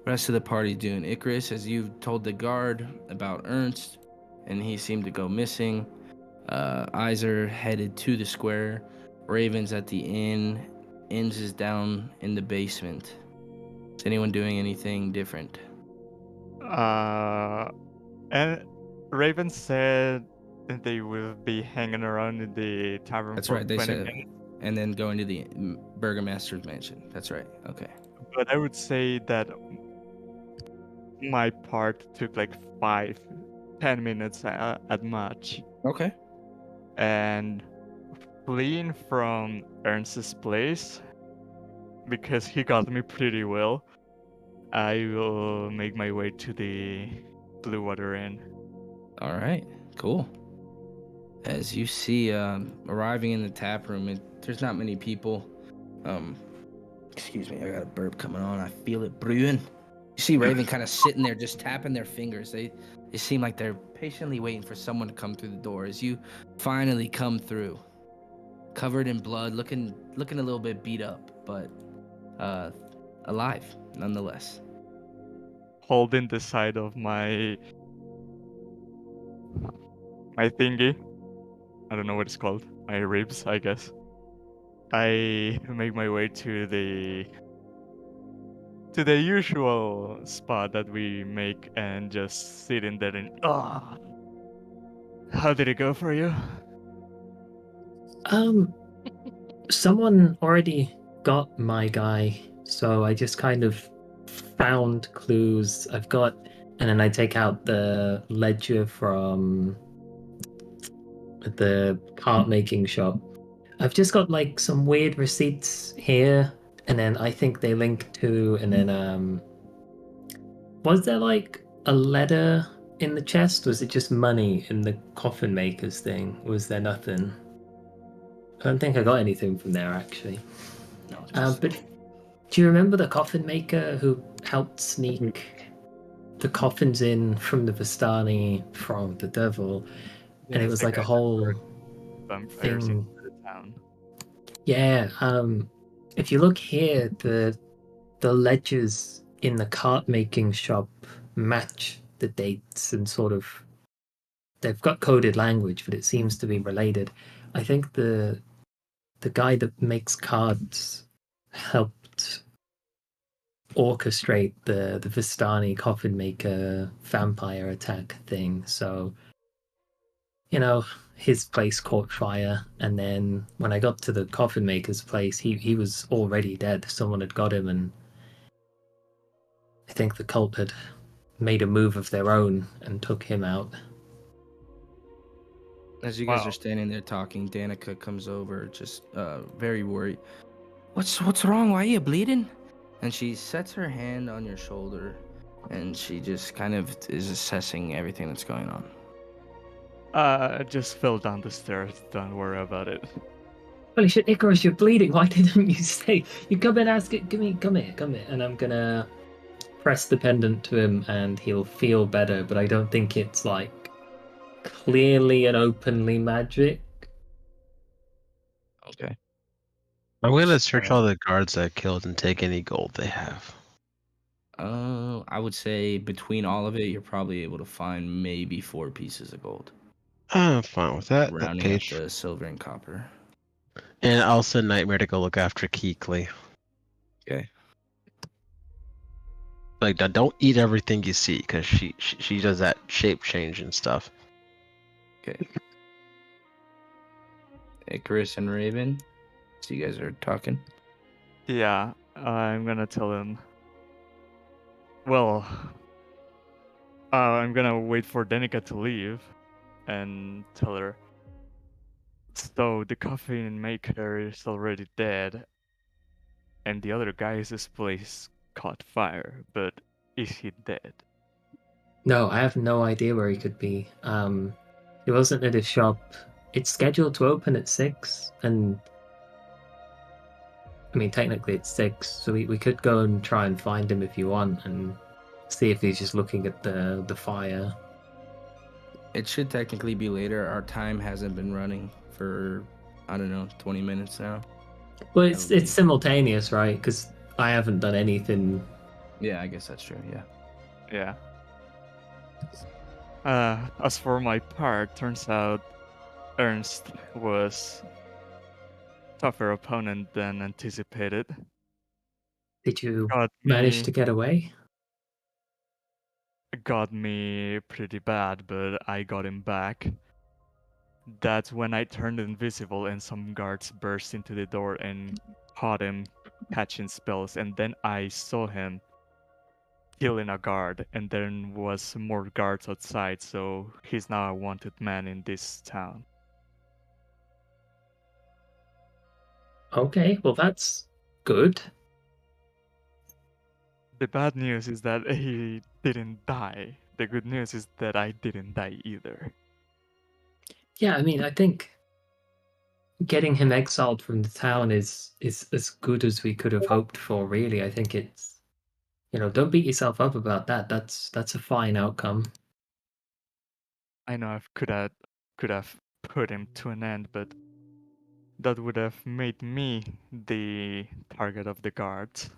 rest of the party doing? Icarus, as you've told the guard about Ernst, and he seemed to go missing. Iser headed to the square. Raven's at the inn. Inns is down in the basement. Is anyone doing anything different? And Raven said that they will be hanging around in the tavern That's for right. They 20 said, minutes. and then going to the Burgomaster's mansion. That's right. Okay. But I would say that my part took like 5-10 minutes at much. Okay. And fleeing from Ernst's place, because he got me pretty well, I will make my way to the Blue Water Inn. All right. Cool. As you see, arriving in the tap room, there's not many people. Excuse me, I got a burp coming on. I feel it brewing. You see Raven kind of sitting there, just tapping their fingers. They seem like they're patiently waiting for someone to come through the door. As you finally come through, covered in blood, looking a little bit beat up, but alive nonetheless. Holding the side of my thingy. I don't know what it's called. My ribs, I guess. I make my way to the usual spot that we make and just sitting there and how did it go for you? Someone already got my guy, so I just kind of found clues. And then I take out the ledger from the cart making shop. I've just got like some weird receipts here, and then I think they link to, and then was there like a letter in the chest? Was it just money in the coffin maker's thing? Was there nothing? I don't think I got anything from there actually. No, But do you remember the coffin maker who helped sneak the coffins in from the Vistani from the devil? And it was like a whole vampires thing. into the town. Yeah, if you look here, the ledgers in the cart making shop match the dates and sort of they've got coded language, but it seems to be related. I think the guy that makes cards helped orchestrate the Vistani coffin maker vampire attack thing. So, you know, his place caught fire, and then when I got to the coffin maker's place, he was already dead. Someone had got him, and I think the cult had made a move of their own and took him out. As you guys are standing there talking, Danica comes over, just very worried. What's wrong? Why are you bleeding? And she sets her hand on your shoulder, and she just kind of is assessing everything that's going on. Just fell down the stairs. Don't worry about it. Holy shit, Icarus, you're bleeding. Why didn't you say? You come and ask it. Come here. And I'm gonna press the pendant to him, and he'll feel better. But I don't think it's like clearly and openly magic. Okay. I'm gonna search all the guards that killed and take any gold they have. I would say between all of it, you're probably able to find maybe 4 pieces of gold. I'm fine with that. Rounding up the silver and copper. And I'll send Nightmare to go look after Keekly. Okay. Like, don't eat everything you see, because she does that shape change and stuff. Okay. Icarus and Raven. So you guys are talking. Yeah, I'm gonna tell him. Well, I'm gonna wait for Danica to leave and tell her. So the coffee maker is already dead, and the other guy's place caught fire, but is he dead? No, I have no idea where he could be. He wasn't at his shop. It's scheduled to open at 6, and I mean, technically it's 6, so we could go and try and find him if you want, and see if he's just looking at the fire. It should technically be later. Our time hasn't been running for, I don't know, 20 minutes now. Well, it's simultaneous, right? Because I haven't done anything. Yeah, I guess that's true. Yeah. Yeah. As for my part, turns out Ernst was tougher opponent than anticipated. Did you Got manage me, to get away? got me pretty bad, but I got him back. That's when I turned invisible and some guards burst into the door and caught him catching spells, and then I saw him killing a guard, and then was more guards outside, so he's now a wanted man in this town. Okay, well that's good. The bad news is that he didn't die. The good news is that I didn't die either. Yeah, I mean, I think getting him exiled from the town is as good as we could have hoped for. Really, I think it's, don't beat yourself up about that. That's a fine outcome. I know I could have put him to an end, but that would have made me the target of the guards.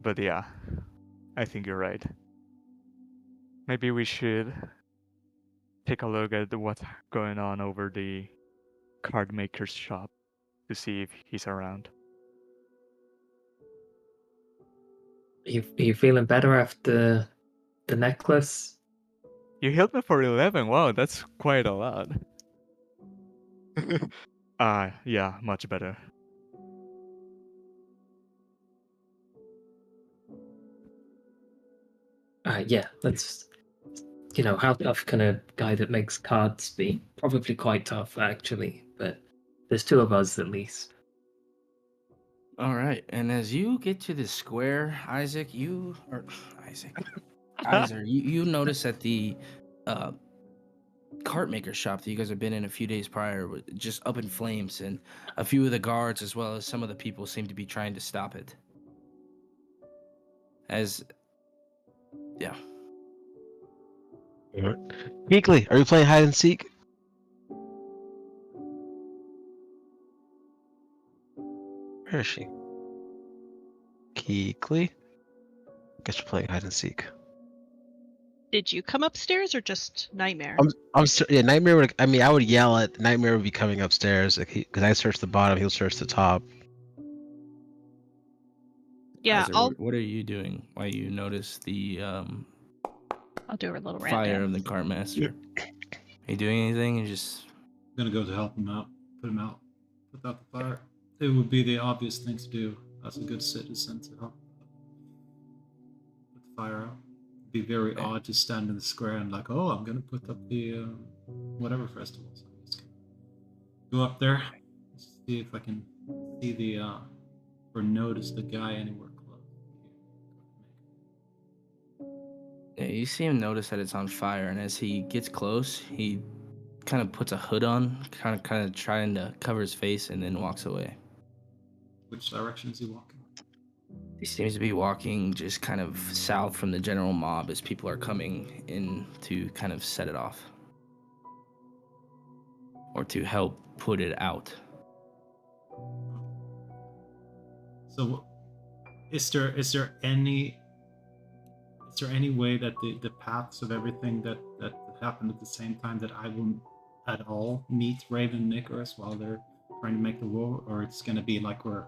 But yeah, I think you're right. Maybe we should take a look at what's going on over the card maker's shop to see if he's around. Are you feeling better after the necklace? You healed me for 11. Wow, that's quite a lot. Yeah, much better. Yeah, let's. How tough can a guy that makes cards be? Probably quite tough, actually. But there's 2 of us at least. All right. And as you get to the square, Isaac, you notice that the cart maker shop that you guys have been in a few days prior was just up in flames, and a few of the guards as well as some of the people seem to be trying to stop it. Yeah. Geekly, are you playing hide and seek? Where is she? Geekly? Guess you're playing hide and seek. Did you come upstairs or just Nightmare? Yeah, Nightmare would. I mean, I would yell at Nightmare would be coming upstairs because I searched the bottom, he'll search the top. Yeah, Isaac, what are you doing while you notice the I'll do a little fire random. of the cart master? Are you doing anything? You just I'm gonna go to help him out, put him out, put out the fire. It would be the obvious thing to do as a good citizen to help put the fire out. It'd be very odd to stand in the square and like, oh, I'm gonna put up the whatever festival. So I'm just gonna go up there, see if I can see the or notice the guy anywhere close. Yeah, you see him notice that it's on fire, and as he gets close, he kind of puts a hood on, kind of trying to cover his face, and then walks away. Which direction is he walking? He seems to be walking just kind of south from the general mob as people are coming in to kind of set it off. Or to help put it out. So, is there any way that the paths of everything that happened at the same time that I won't at all meet Raven and Icarus while they're trying to make the war, or it's gonna be like we're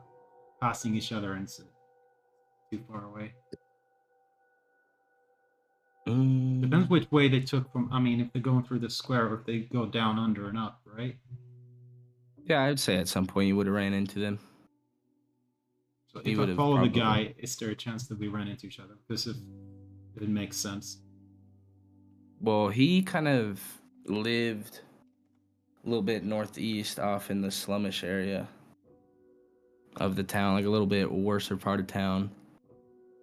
passing each other and too far away. Mm, Depends which way they took from. I mean, if they're going through the square, or if they go down, under, and up, right? yeah, I'd say at some point you would have ran into them. So He if I would've follow the probably- guy, is there a chance that we run into each other? Because if it makes sense. Well, he kind of lived a little bit northeast off in the slummish area of the town, like a little bit worse part of town.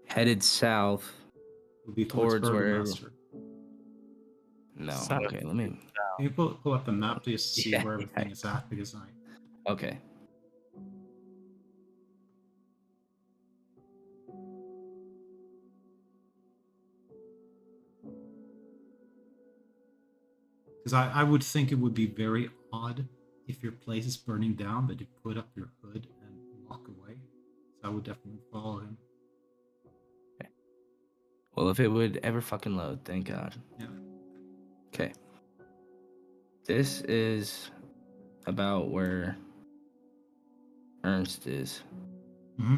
Headed south. It would be Towards wherever- Burgomaster. No, South. okay, let me. Can you pull up the map just to see Yeah, where yeah. everything is at? Because Okay. I would think it would be very odd if your place is burning down that you put up your hood and walk away. So I would definitely follow him. Well, if it would ever fucking load, thank God. Yeah. Okay. This is about where Ernst is. Mm-hmm.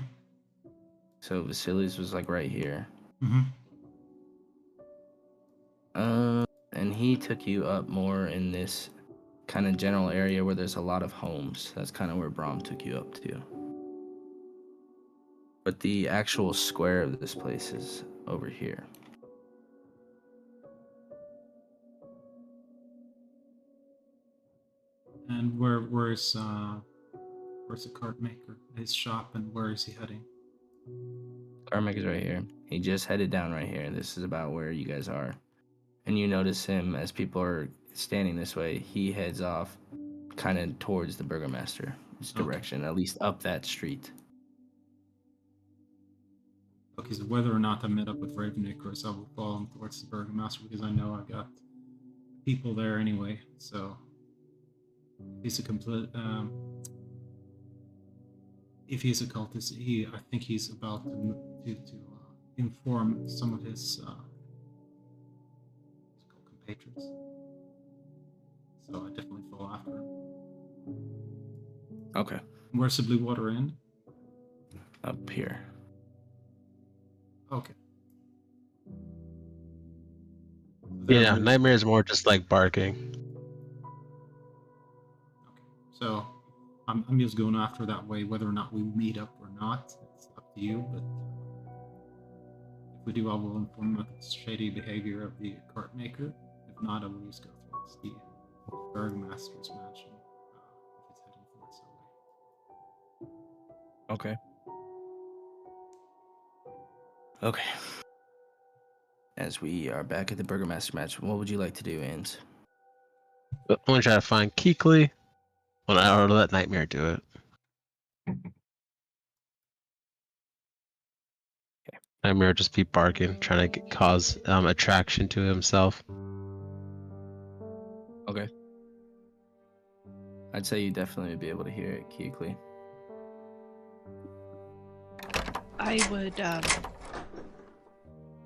So Vasilis was like right here. Mm-hmm. And he took you up more in this kind of general area where there's a lot of homes. That's kind of where Brahm took you up to. But the actual square of this place is over here. And where's the cart maker? His shop, and where is he heading? Carmack is right here. He just headed down right here. This is about where you guys are. And you notice him as people are standing this way. He heads off kind of towards the Burgomaster's direction, at least up that street. Okay, so whether or not I met up with Ravenacross, I will follow him towards the Burgomaster because I know I got people there anyway. So he's a complete. If he's a cultist, I think he's about to inform some of his compatriots. So I definitely follow after him. Okay. Where's the Blue Water Inn? Up here. Okay. Yeah, Nightmare is more just like barking. Okay. So I'm just going after that way, whether or not we meet up or not. It's up to you, but if we do, I will inform about the shady behavior of the cart maker. If not, I will just go towards the Burgomaster's mansion if it's heading towards that way. Okay. Okay. As we are back at the Burgomaster match, what would you like to do, Ains? I'm gonna try to find Keekly. Well, I'll let Nightmare do it. Okay. Nightmare will just be barking, trying to cause attraction to himself. Okay. I'd say you definitely would be able to hear it, Keekly. I would.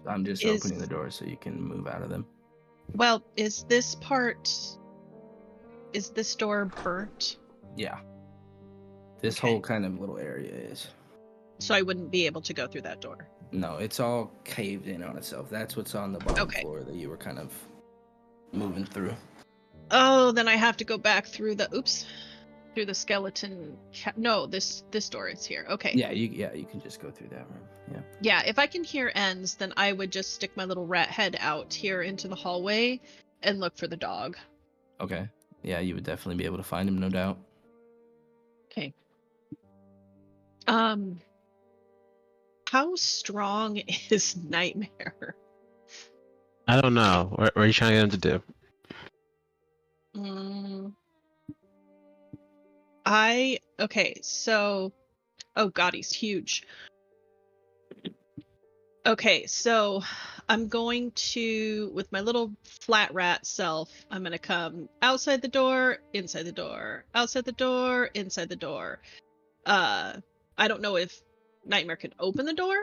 I'm just Is- opening the door so you can move out of them. Well, is this door burnt? Yeah. This Okay. whole kind of little area is. So I wouldn't be able to go through that door. No, it's all caved in on itself. That's what's on the bottom Okay. floor that you were kind of moving through. Oh, then I have to go back through the through the skeleton. No, this door is here. Okay. Yeah, you can just go through that room. Yeah. Yeah, if I can hear ends, then I would just stick my little rat head out here into the hallway and look for the dog. Okay. Yeah, you would definitely be able to find him, no doubt. Okay. How strong is Nightmare? I don't know. What are you trying to get him to do? Okay, so oh god, he's huge. Okay, so I'm going to, with my little flat rat self, I'm gonna come outside the door, inside the door, outside the door, inside the door. I don't know if Nightmare can open the door.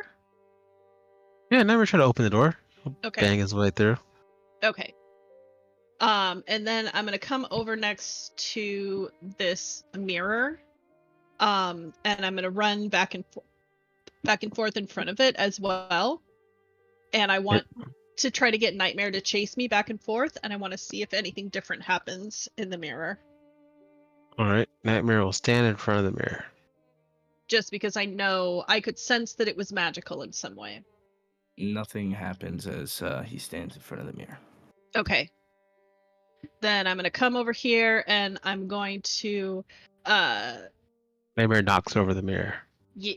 Yeah, Nightmare try to open the door. Okay. Bang his way through. Okay. And then I'm gonna come over next to this mirror. And I'm gonna run back and forth. back and forth in front of it as well. And I want to try to get Nightmare to chase me back and forth, and I want to see if anything different happens in the mirror. All right, Nightmare will stand in front of the mirror. Just because I know I could sense that it was magical in some way. Nothing happens as he stands in front of the mirror. Okay. Then I'm going to come over here and I'm going to Nightmare knocks over the mirror. yeah.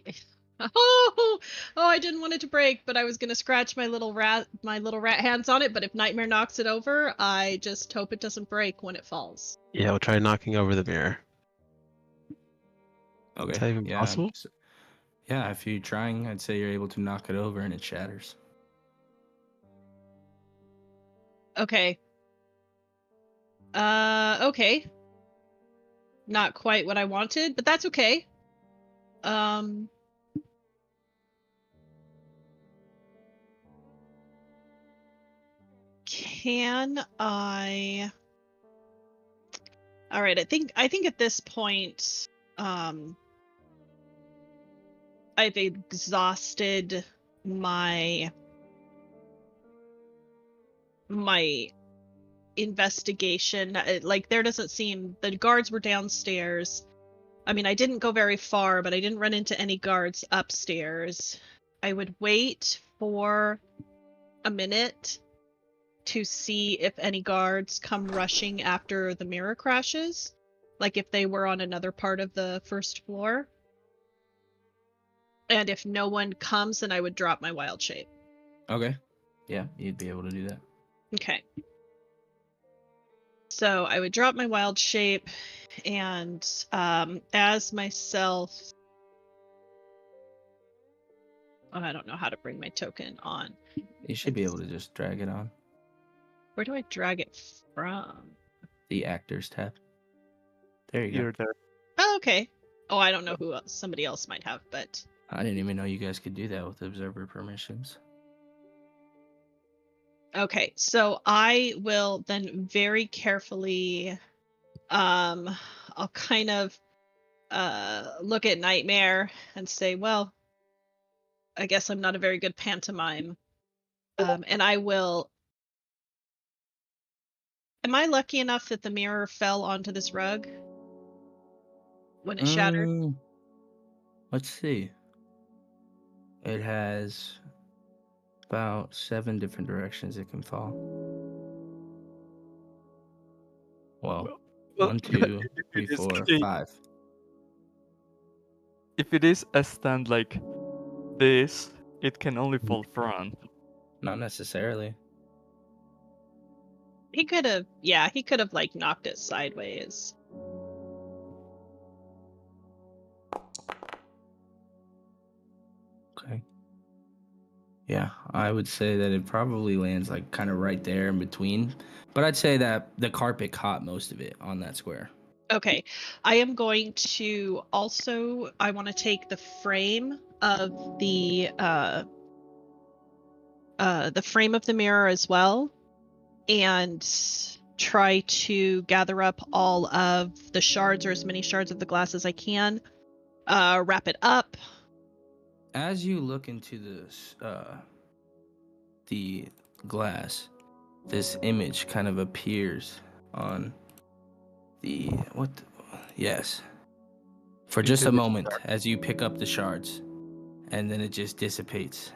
Oh, I didn't want it to break, but I was going to scratch my little rat hands on it, but if Nightmare knocks it over, I just hope it doesn't break when it falls. Yeah, we'll try knocking over the mirror. Okay. Is that even possible? Yeah, if you're trying, I'd say you're able to knock it over and it shatters. Okay. Okay. Not quite what I wanted, but that's okay. Can I... All right, I think at this point, I've exhausted my investigation. Like, there doesn't seem... The guards were downstairs. I mean, I didn't go very far, but I didn't run into any guards upstairs. I would wait for a minute to see if any guards come rushing after the mirror crashes, like if they were on another part of the first floor. And if no one comes, then I would drop my wild shape. Okay. Yeah, you'd be able to do that. Okay. So I would drop my wild shape, and as myself... Oh, I don't know how to bring my token on. You should be able to just drag it on. Where do I drag it from? The actors tab. There you go. You're there. Oh, okay. Oh, I don't know who else. Somebody else might have, but... I didn't even know you guys could do that with observer permissions. Okay, so I will then very carefully, I'll kind of look at Nightmare and say, well, I guess I'm not a very good pantomime. And I will... Am I lucky enough that the mirror fell onto this rug when it shattered? Let's see. It has about 7 different directions it can fall. Well, 1, 2, 3, 4, 5. If it is a stand like this, it can only fall front. Not necessarily. He could have, like, knocked it sideways. Okay. Yeah, I would say that it probably lands, like, kind of right there in between. But I'd say that the carpet caught most of it on that square. Okay. I am going to also... I want to take the frame of the frame of the mirror as well, and try to gather up all of the shards, or as many shards of the glass as I can, wrap it up. As you look into this, the glass, this image kind of appears on the yes, for just a moment as you pick up the shards, and then it just dissipates.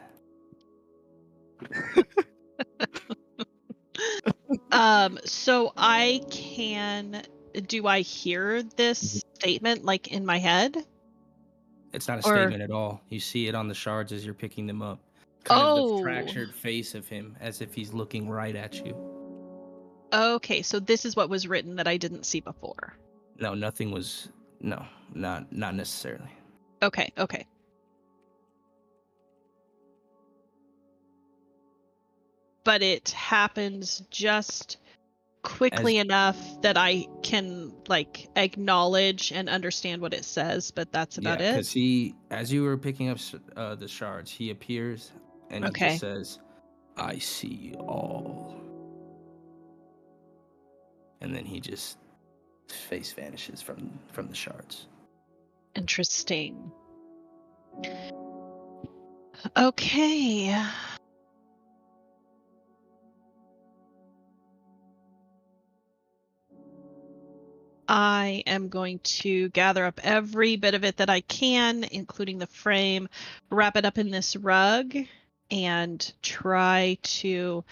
So I can... Do I hear this statement, like, in my head? It's not a statement at all. You see it on the shards as you're picking them up. Kind of the fractured face of him, as if he's looking right at you. Okay, so this is what was written that I didn't see before. No, nothing was... No, not necessarily. Okay. But it happens just quickly enough that I can, like, acknowledge and understand what it says, but that's about it. Because as you were picking up the shards, he appears and he just says, "I see all." And then he just... his face vanishes from the shards. Interesting. Okay. I am going to gather up every bit of it that I can, including the frame, wrap it up in this rug, and try to...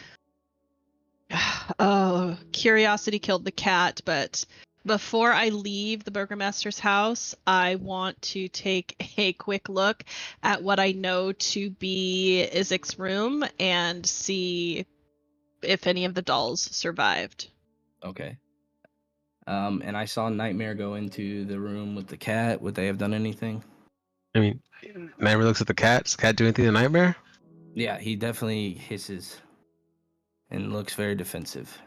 Oh, curiosity killed the cat, but before I leave the Burgomaster's house, I want to take a quick look at what I know to be Isaac's room and see if any of the dolls survived. Okay. And I saw Nightmare go into the room with the cat. Would they have done anything? I mean, Nightmare looks at the cat. Does the cat do anything to Nightmare? Yeah, he definitely hisses and looks very defensive.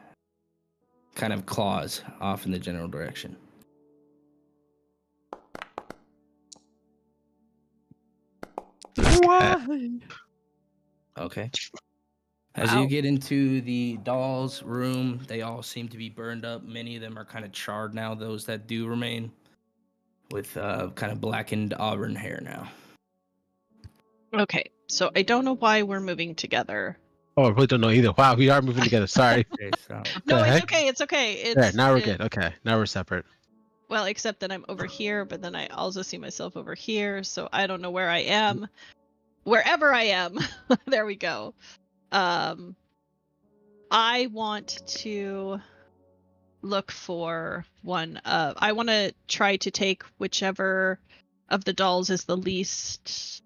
Kind of claws off in the general direction. Why? Okay. As Wow. you get into the doll's room, they all seem to be burned up. Many of them are kind of charred now, those that do remain, with kind of blackened auburn hair now. Okay, so I don't know why we're moving together. Oh, I really don't know either. Wow, we are moving together. Sorry. Okay, so No, The it's heck? okay. It's okay. It's All right, now we're good. Okay, now we're separate. Well, except that I'm over here, but then I also see myself over here, so I don't know where I am. Wherever I am, there we go. I want to look for one of... I want to try to take whichever of the dolls is the least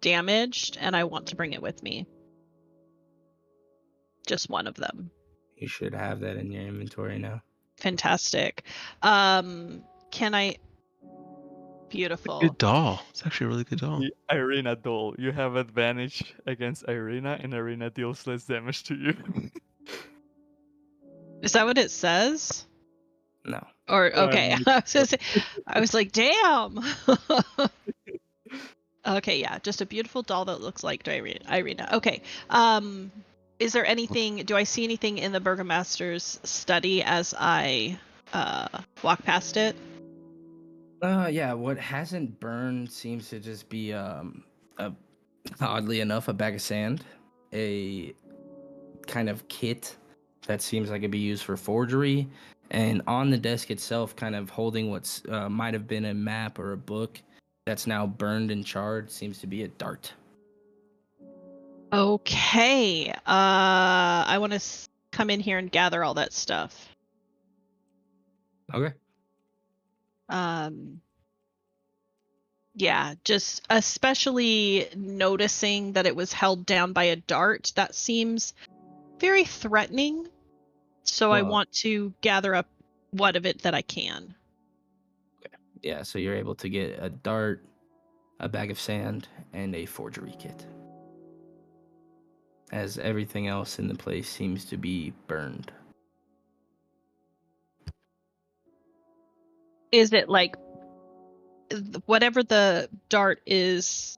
damaged, and I want to bring it with me. Just one of them. you should have that in your inventory now. Fantastic. Can I... Beautiful. Good doll. It's actually a really good doll. The Irina doll. You have advantage against Irina, and Irina deals less damage to you. Is that what it says? No. Or okay, I'm I was gonna say, I was like, damn. Okay, yeah, just a beautiful doll that looks like Irina. Okay, is there anything? Do I see anything in the Burgomaster's study as I walk past it? Yeah, what hasn't burned seems to just be oddly enough, a bag of sand, a kind of kit that seems like it'd be used for forgery, and on the desk itself, kind of holding what's might have been a map or a book that's now burned and charred, seems to be a dart. Okay, I want to come in here and gather all that stuff. Okay. Yeah, just especially noticing that it was held down by a dart. That seems very threatening. So I Well- want to gather up what of it that I can. Yeah, so you're able to get a dart, a bag of sand, and a forgery kit. As everything else in the place seems to be burned. Is it like whatever the dart is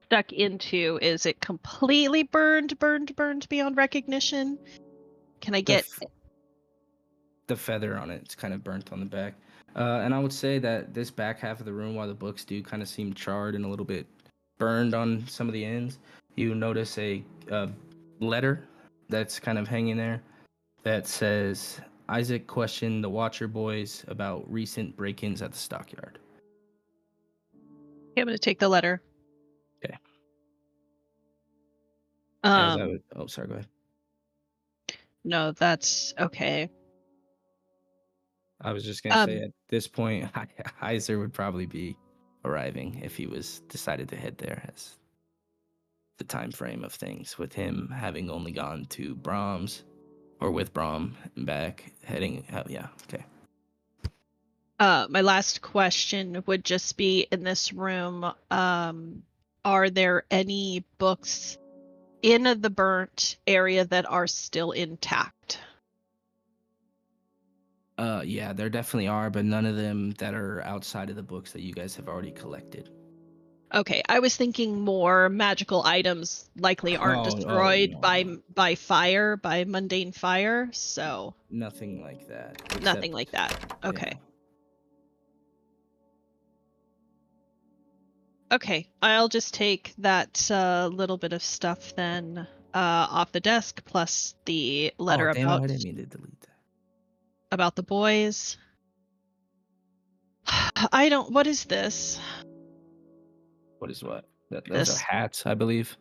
stuck into, is it completely burned beyond recognition? Can I get... The feather on it's kind of burnt on the back. And I would say that this back half of the room, while the books do kind of seem charred and a little bit burned on some of the ends, you notice a letter that's kind of hanging there that says, Isaac questioned the Watcher boys about recent break-ins at the stockyard. Okay, I'm going to take the letter. Okay. Oh, sorry, go ahead. No, that's okay. I was just gonna say at this point, Heiser would probably be arriving if he was decided to head there, as the time frame of things, with him having only gone to Brahms, or with Brahm and back, heading out. Yeah, okay. My last question would just be, in this room, are there any books in the burnt area that are still intact? Yeah, there definitely are, but none of them that are outside of the books that you guys have already collected. Okay, I was thinking more magical items likely aren't destroyed no. by fire, by mundane fire, so... Nothing like that. Nothing like that. Okay. Okay, I'll just take that little bit of stuff then off the desk, plus the letter Oh, damn it, about I didn't mean to delete that. about the boys. I don't. What is this? What is what? Those are This hats, I believe.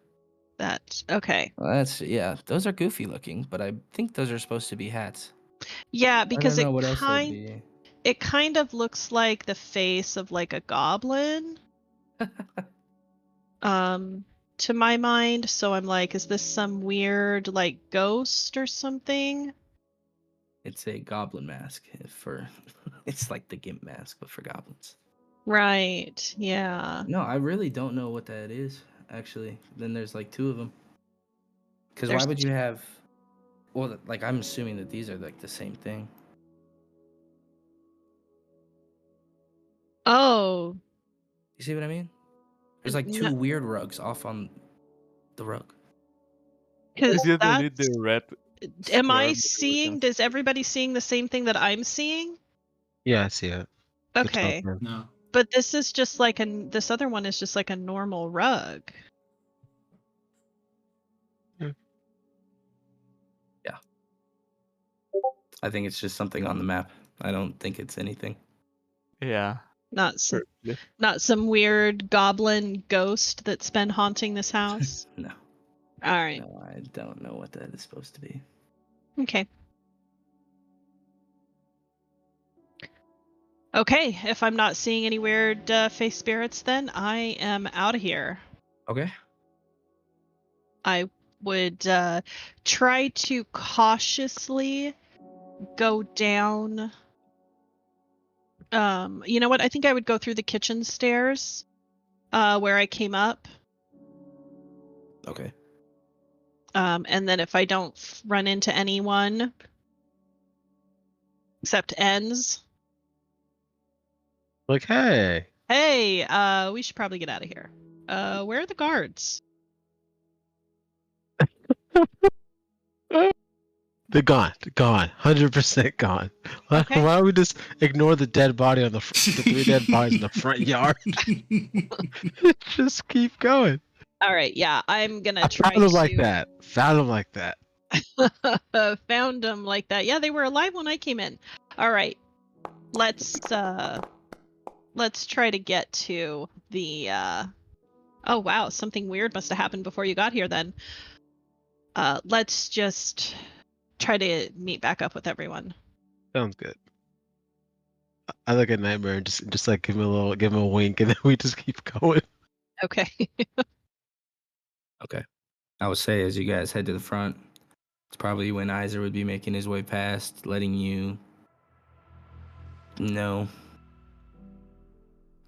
that. Okay. Well, yeah, those are goofy looking, but I think those are supposed to be hats. Yeah, I because don't know what else they'd be. it kind of looks like the face of like a goblin. To my mind, so I'm like, is this some weird like ghost or something? It's a goblin mask for. It's like the gimp mask, but for goblins. Right. Yeah. No, I really don't know what that is. Actually, then there's like two of them. Because why There's would you have? Well, like I'm assuming that these are like the same thing. Oh, You see what I mean? There's like no, two weird rugs off on the rug. because If you delete that's. the red Am square I with the seeing? Does everybody seeing the same thing that I'm seeing? Yeah, I see it. Good job, Okay, man. No. but this is just like this other one is just like a normal rug. I think it's just something on the map. I don't think it's anything. Yeah. Not some, Perfectly. not some weird goblin ghost that's been haunting this house. No. All right. No, I don't know what that is supposed to be. Okay. Okay, if I'm not seeing any weird face spirits, then I am out of here. Okay. I would try to cautiously go down. You know what? I think I would go through the kitchen stairs where I came up. Okay. And then if I don't run into anyone except ends, Like, hey, hey, we should probably get out of here. Where are the guards? they're gone, 100% gone. Okay. Why don't we just ignore the dead body on the 3 dead bodies in the front yard? Just keep going. All right, yeah, I'm gonna I try found them to like that. Found them like that. found them like that. Yeah, they were alive when I came in. All right, let's try to get to the. Oh wow, something weird must have happened before you got here. Then, let's just try to meet back up with everyone. Sounds good. I look at Nightmare and just like give him a wink, and then we just keep going. Okay. Okay. I would say as you guys head to the front, it's probably when Iser would be making his way past, letting you know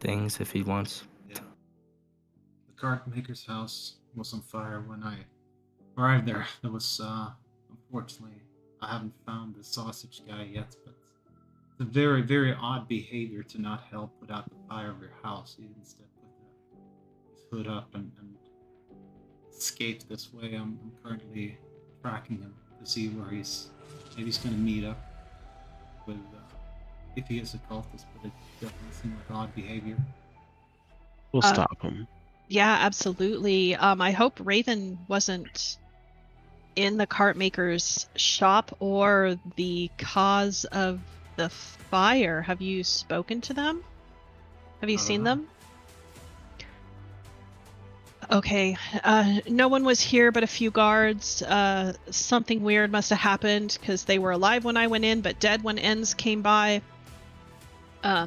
things if he wants. Yeah. The card maker's house was on fire when I arrived there. There was, unfortunately, I haven't found the sausage guy yet, but it's a very, very odd behavior to not help put out the fire of your house. You instead put his hood up and escape this way. I'm currently tracking him to see where maybe he's going to meet up with, if he is a cultist, but it definitely seemed like odd behavior. We'll stop him. Yeah, absolutely. I hope Raven wasn't in the cart maker's shop or the cause of the fire. Have you spoken to them? Have you seen them? Okay. No one was here but a few guards. Something weird must have happened because they were alive when I went in, but dead when ends came by.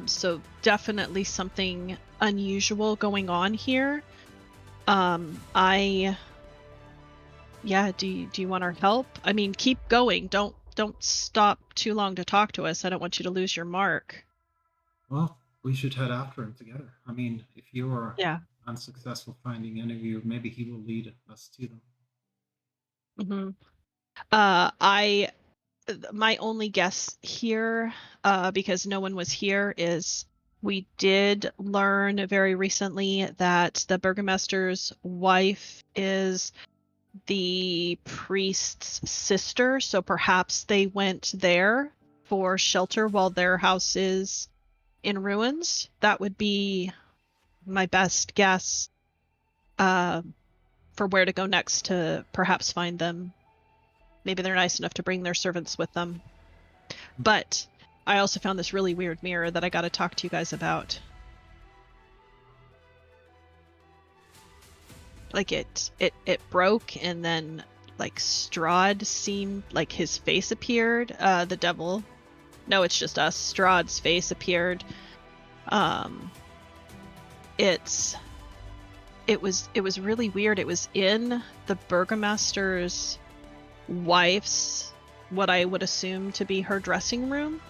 So definitely something unusual going on here. Yeah, do you want our help? I mean, keep going. Don't stop too long to talk to us. I don't want you to lose your mark. Well, we should head after him together. I mean, if you're unsuccessful finding any of you, maybe he will lead us to them. My only guess here, because no one was here, is we did learn very recently that the burgomaster's wife is the priest's sister, so perhaps they went there for shelter while their house is in ruins. That would be my best guess for where to go next to perhaps find them. Maybe they're nice enough to bring their servants with them. But I also found this really weird mirror that I got to talk to you guys about. Like it broke, and then like Strahd seemed like his face appeared. The devil. No, it's just us. Strahd's face appeared. It was really weird. It was in the burgomaster's wife's, what I would assume to be her dressing room.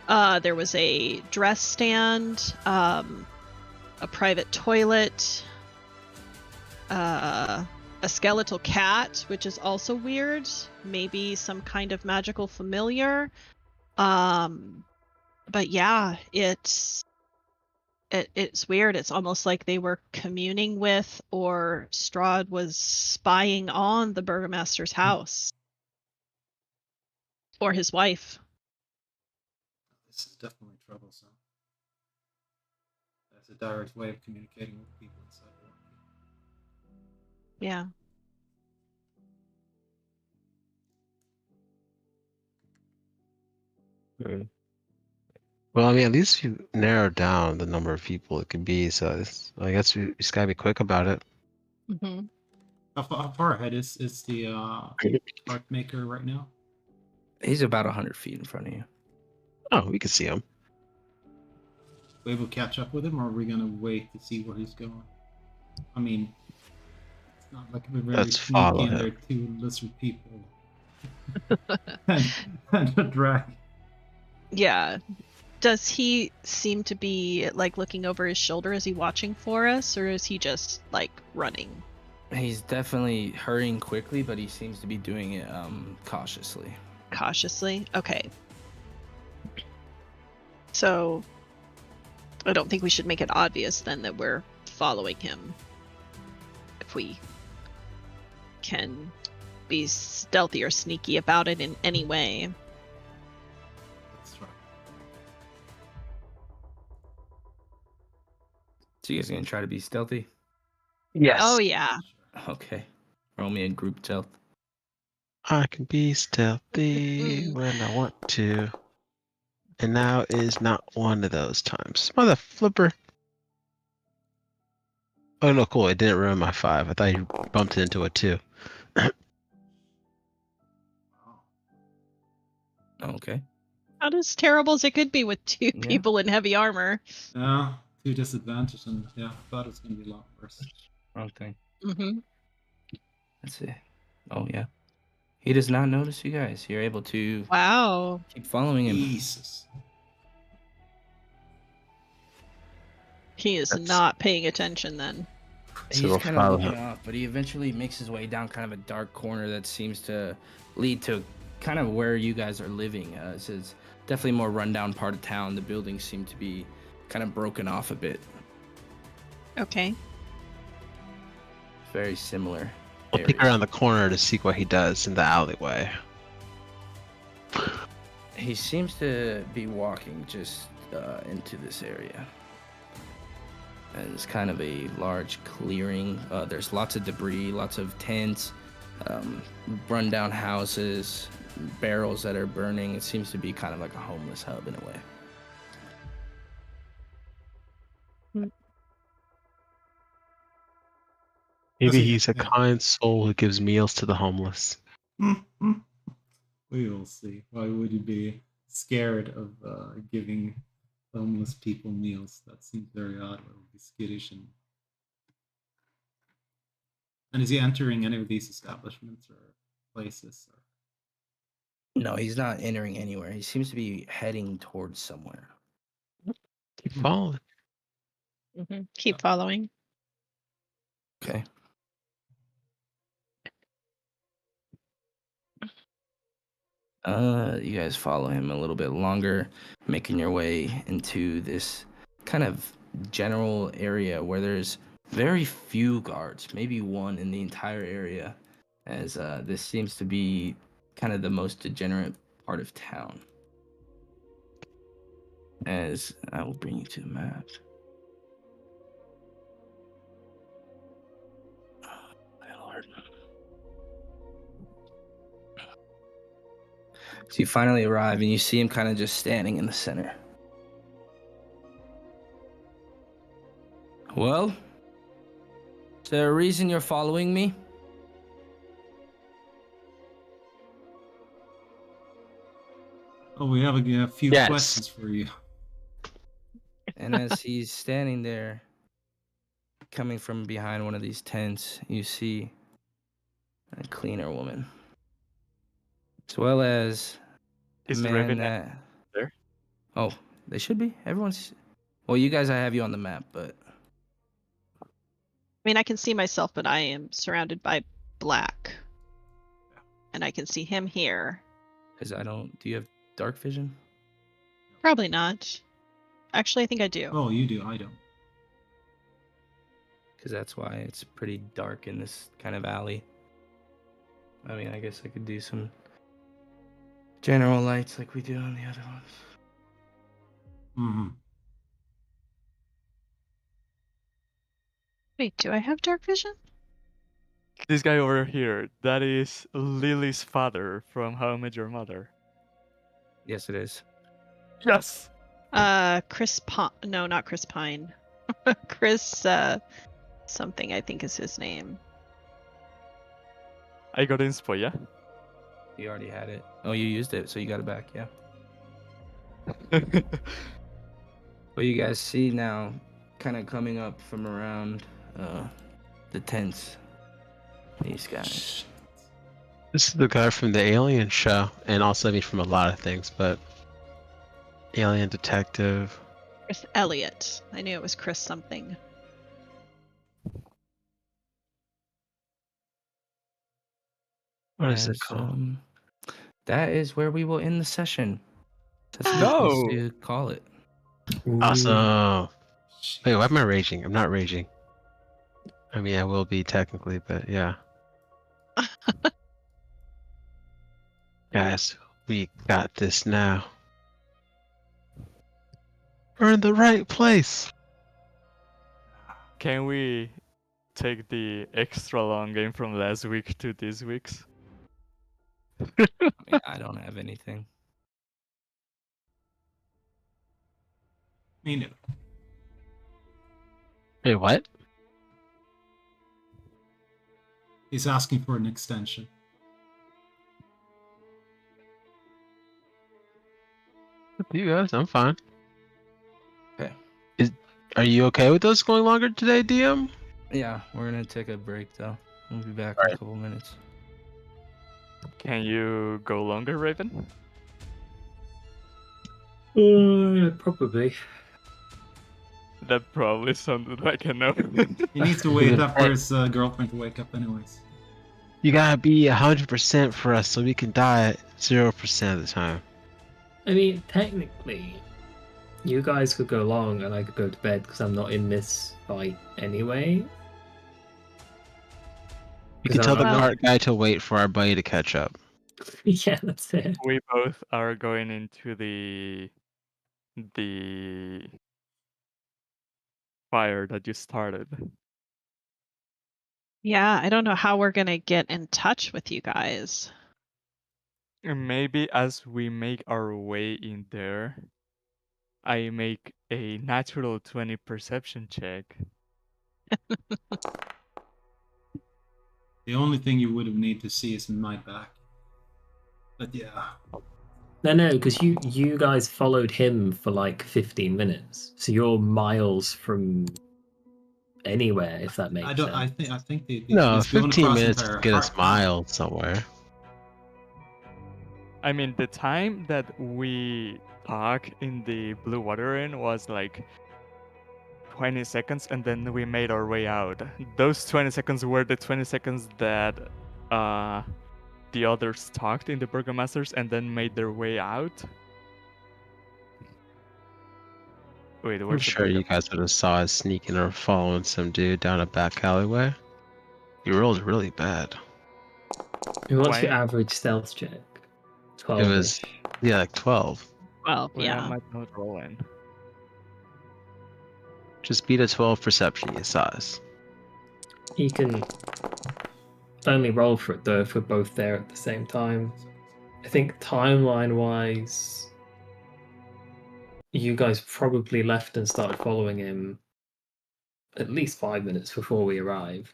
There was a dress stand, a private toilet, a skeletal cat, which is also weird. Maybe some kind of magical familiar. But yeah, it's weird. It's almost like they were communing with, or Strahd was spying on the burgomaster's house. Or his wife. This is definitely troublesome. That's a direct way of communicating with people inside the world. Yeah. Well, I mean, at least you narrowed down the number of people it could be, so I guess we just gotta be quick about it. Mm-hmm. How far ahead is the art maker right now? He's about 100 feet in front of you. Oh, we can see him. We able to catch up with him, or are we gonna wait to see where he's going? I mean, it's not like we're very Let's sneaky follow and him. there are two lizard people and a dragon. Yeah. Does he seem to be like looking over his shoulder? Is he watching for us, or is he just like running? He's definitely hurrying quickly, but he seems to be doing it cautiously. Cautiously? Okay. So I don't think we should make it obvious then that we're following him. If we can be stealthy or sneaky about it in any way. That's right. So you guys gonna try to be stealthy? Yes. Oh yeah. Okay. Roll me a group stealth. I can be stealthy when I want to. And now is not one of those times. Mother flipper. Oh no, cool. It didn't ruin my 5. I thought you bumped it into a 2. Wow. Okay. Not as terrible as it could be with two Yeah. people in heavy armor. Yeah, 2 disadvantages, and yeah, I thought it was gonna be a lot worse. Wrong thing. Mm-hmm. Let's see. Oh yeah. He does not notice you guys. You're able to Wow. keep following him. Jesus. He is That's- not paying attention then. So He's we'll kind of follow looking him. off, but he eventually makes his way down kind of a dark corner that seems to lead to kind of where you guys are living. This is definitely a more rundown part of town. The buildings seem to be kind of broken off a bit. Okay. Very similar. We'll peek areas. around the corner to see what he does in the alleyway. He seems to be walking just into this area. And it's kind of a large clearing. There's lots of debris, lots of tents, rundown houses, barrels that are burning. It seems to be kind of like a homeless hub in a way. Maybe he- he's a yeah. kind soul who gives meals to the homeless. We will see. Why would you be scared of giving homeless people meals? That seems very odd. Why would you be skittish? And is he entering any of these establishments or places? Or... No, he's not entering anywhere. He seems to be heading towards somewhere. Keep following. Mm-hmm. Keep following. Okay. You guys follow him a little bit longer, making your way into this kind of general area where there's very few guards, maybe one in the entire area, as this seems to be kind of the most degenerate part of town. As I will bring you to the map. So you finally arrive and you see him kind of just standing in the center. Well, is there a reason you're following me? Oh, we have a few Yes. questions for you. And as he's standing there, coming from behind one of these tents, you see a cleaner woman, as well as a Is man Raven that. there? Oh, they should be. Everyone's. Well, you guys, I have you on the map, but I mean, I can see myself, but I am surrounded by black. And I can see him here. because I don't. Do you have dark vision? Probably not. Actually, I think I do. Oh, you do. I don't. Because that's why it's pretty dark in this kind of alley. I mean, I guess I could do some general lights like we do on the other ones. Mm-hmm. Wait, do I have dark vision? This guy over here, that is Lily's father from How I Met Your Mother. Yes, it is. Yes! Chris Pine. No, not Chris Pine. Chris, something I think is his name. I got inspo, yeah? You already had it. Oh, you used it, so you got it back, yeah. What you guys see now, kind of coming up from around the tents. These guys. This is the guy from the Alien show, and also I mean from a lot of things, but Alien Detective. Chris Elliott. I knew it was Chris something. What is And it called? that is where we will end the session. That's what No! we're supposed to call it. Awesome. Wait, why am I raging? I'm not raging. I mean, I will be technically, but yeah. Guys, we got this now. We're in the right place. Can we take the extra long game from last week to this week's? I mean, I don't have anything. Me neither. Wait, what? He's asking for an extension. Up to you guys, I'm fine. Okay. Are you okay with us going longer today, DM? Yeah, we're gonna take a break though. We'll be back in Alright. a couple minutes. Can you go longer, Raven? Probably. That probably sounded like a no. He needs to wait up for his girlfriend to wake up anyways. You gotta be 100% for us so we can die at 0% of the time. I mean, technically, you guys could go long and I could go to bed because I'm not in this fight anyway. You can tell the Well- cart guy to wait for our buddy to catch up. Yeah, that's it. We both are going into the fire that you started. Yeah, I don't know how we're gonna get in touch with you guys. And maybe as we make our way in there, I make a natural 20 perception check. The only thing you would have need to see is my back. But yeah. No, because you guys followed him for like 15 minutes, so you're miles from anywhere. If that makes I don't. sense. I think they. No, he's going 15 across minutes entire to get us heart. miles somewhere. I mean, the time that we talk in the Blue Water Inn was like 20 seconds, and then we made our way out. Those 20 seconds were the 20 seconds that the others talked in the Burgomasters and then made their way out. Wait, I'm where's the sure you Burgomasters? guys would have saw us sneaking or following some dude down a back alleyway. You rolled really bad. What's your Why? average stealth check? 12. It was, yeah, like 12. Well, Why yeah. am I not rolling? Just beat a 12 perception, you saw us. You can. only roll for it though if we're both there at the same time. I think timeline-wise, you guys probably left and started following him at least 5 minutes before we arrive.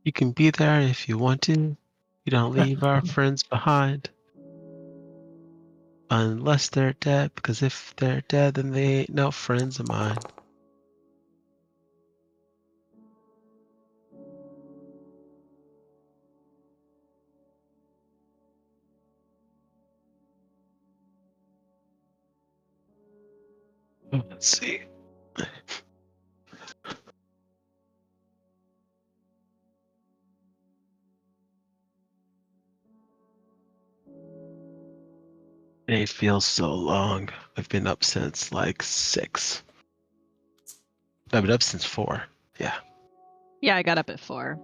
You can be there if you want to. You don't leave our friends behind. Unless they're dead, because if they're dead, then they ain't no friends of mine. Let's see. It feels so long. I've been up since like 6. I've been up since 4. Yeah. Yeah, I got up at 4.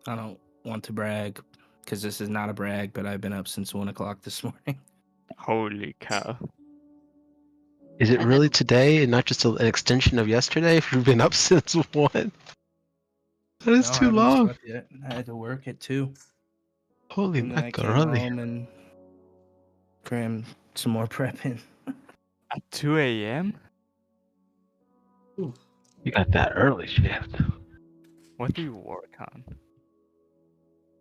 I don't want to brag because this is not a brag, but I've been up since 1 o'clock this morning. Holy cow. Is it And really then- today and not just an extension of yesterday if you've been up since 1? That is No, I too haven't long. slept yet. I had to work at 2. Holy And then I came macaroni. home and crammed some more prep in. At 2 a.m.? You got that early shift. What do you work on?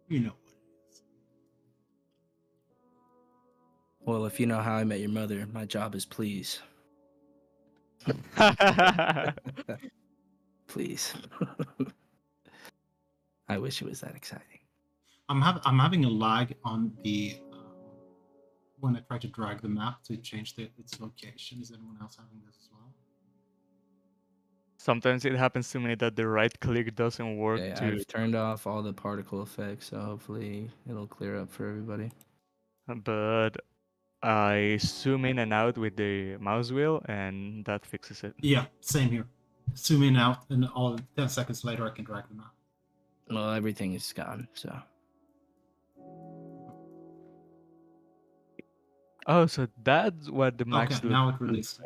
You know what it is. Well, if you know how I met your mother, my job is please. Please. I wish it was that exciting. I'm having a lag on the when I try to drag the map to change its location. Is anyone else having this as well? Sometimes it happens to me that the right click doesn't work Okay, to, I've turned off all the particle effects, so hopefully it'll clear up for everybody. but I zoom in and out with the mouse wheel and that fixes it. Yeah, same here. Zoom in out, and all 10 seconds later I can drag the map. Well, everything is gone, so. Oh, so that's what the max Okay, now it released.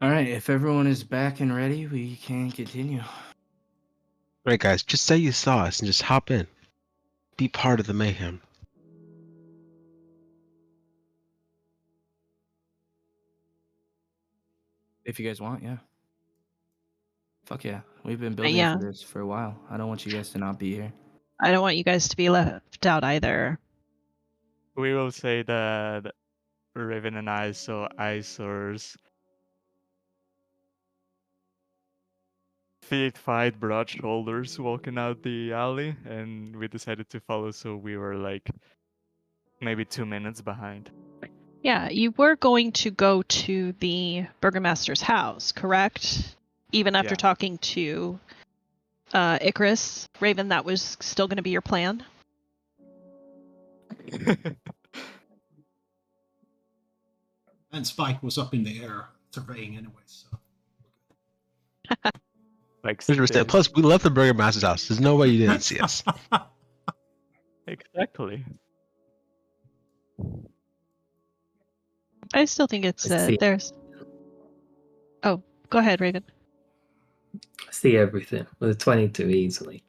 All right, if everyone is back and ready, we can continue. Right, guys, just say you saw us and just hop in. Be part of the mayhem. If you guys want, yeah. Fuck yeah. We've been building yeah. for this for a while. I don't want you guys to not be here. I don't want you guys to be left out either. We will say that Raven and I saw Isor's feet fight broad shoulders walking out the alley, and we decided to follow, so we were like maybe 2 minutes behind. Yeah, you were going to go to the burgomaster's house, correct? Even after Yeah. talking to Icarus, Raven, that was still going to be your plan? And Spike was up in the air surveying anyway, so. Like Plus, we left the Burgermaster's house. There's no way you didn't see us. Exactly. I still think it's See. there's. Oh, go ahead, Raven. I see everything with a 22 easily.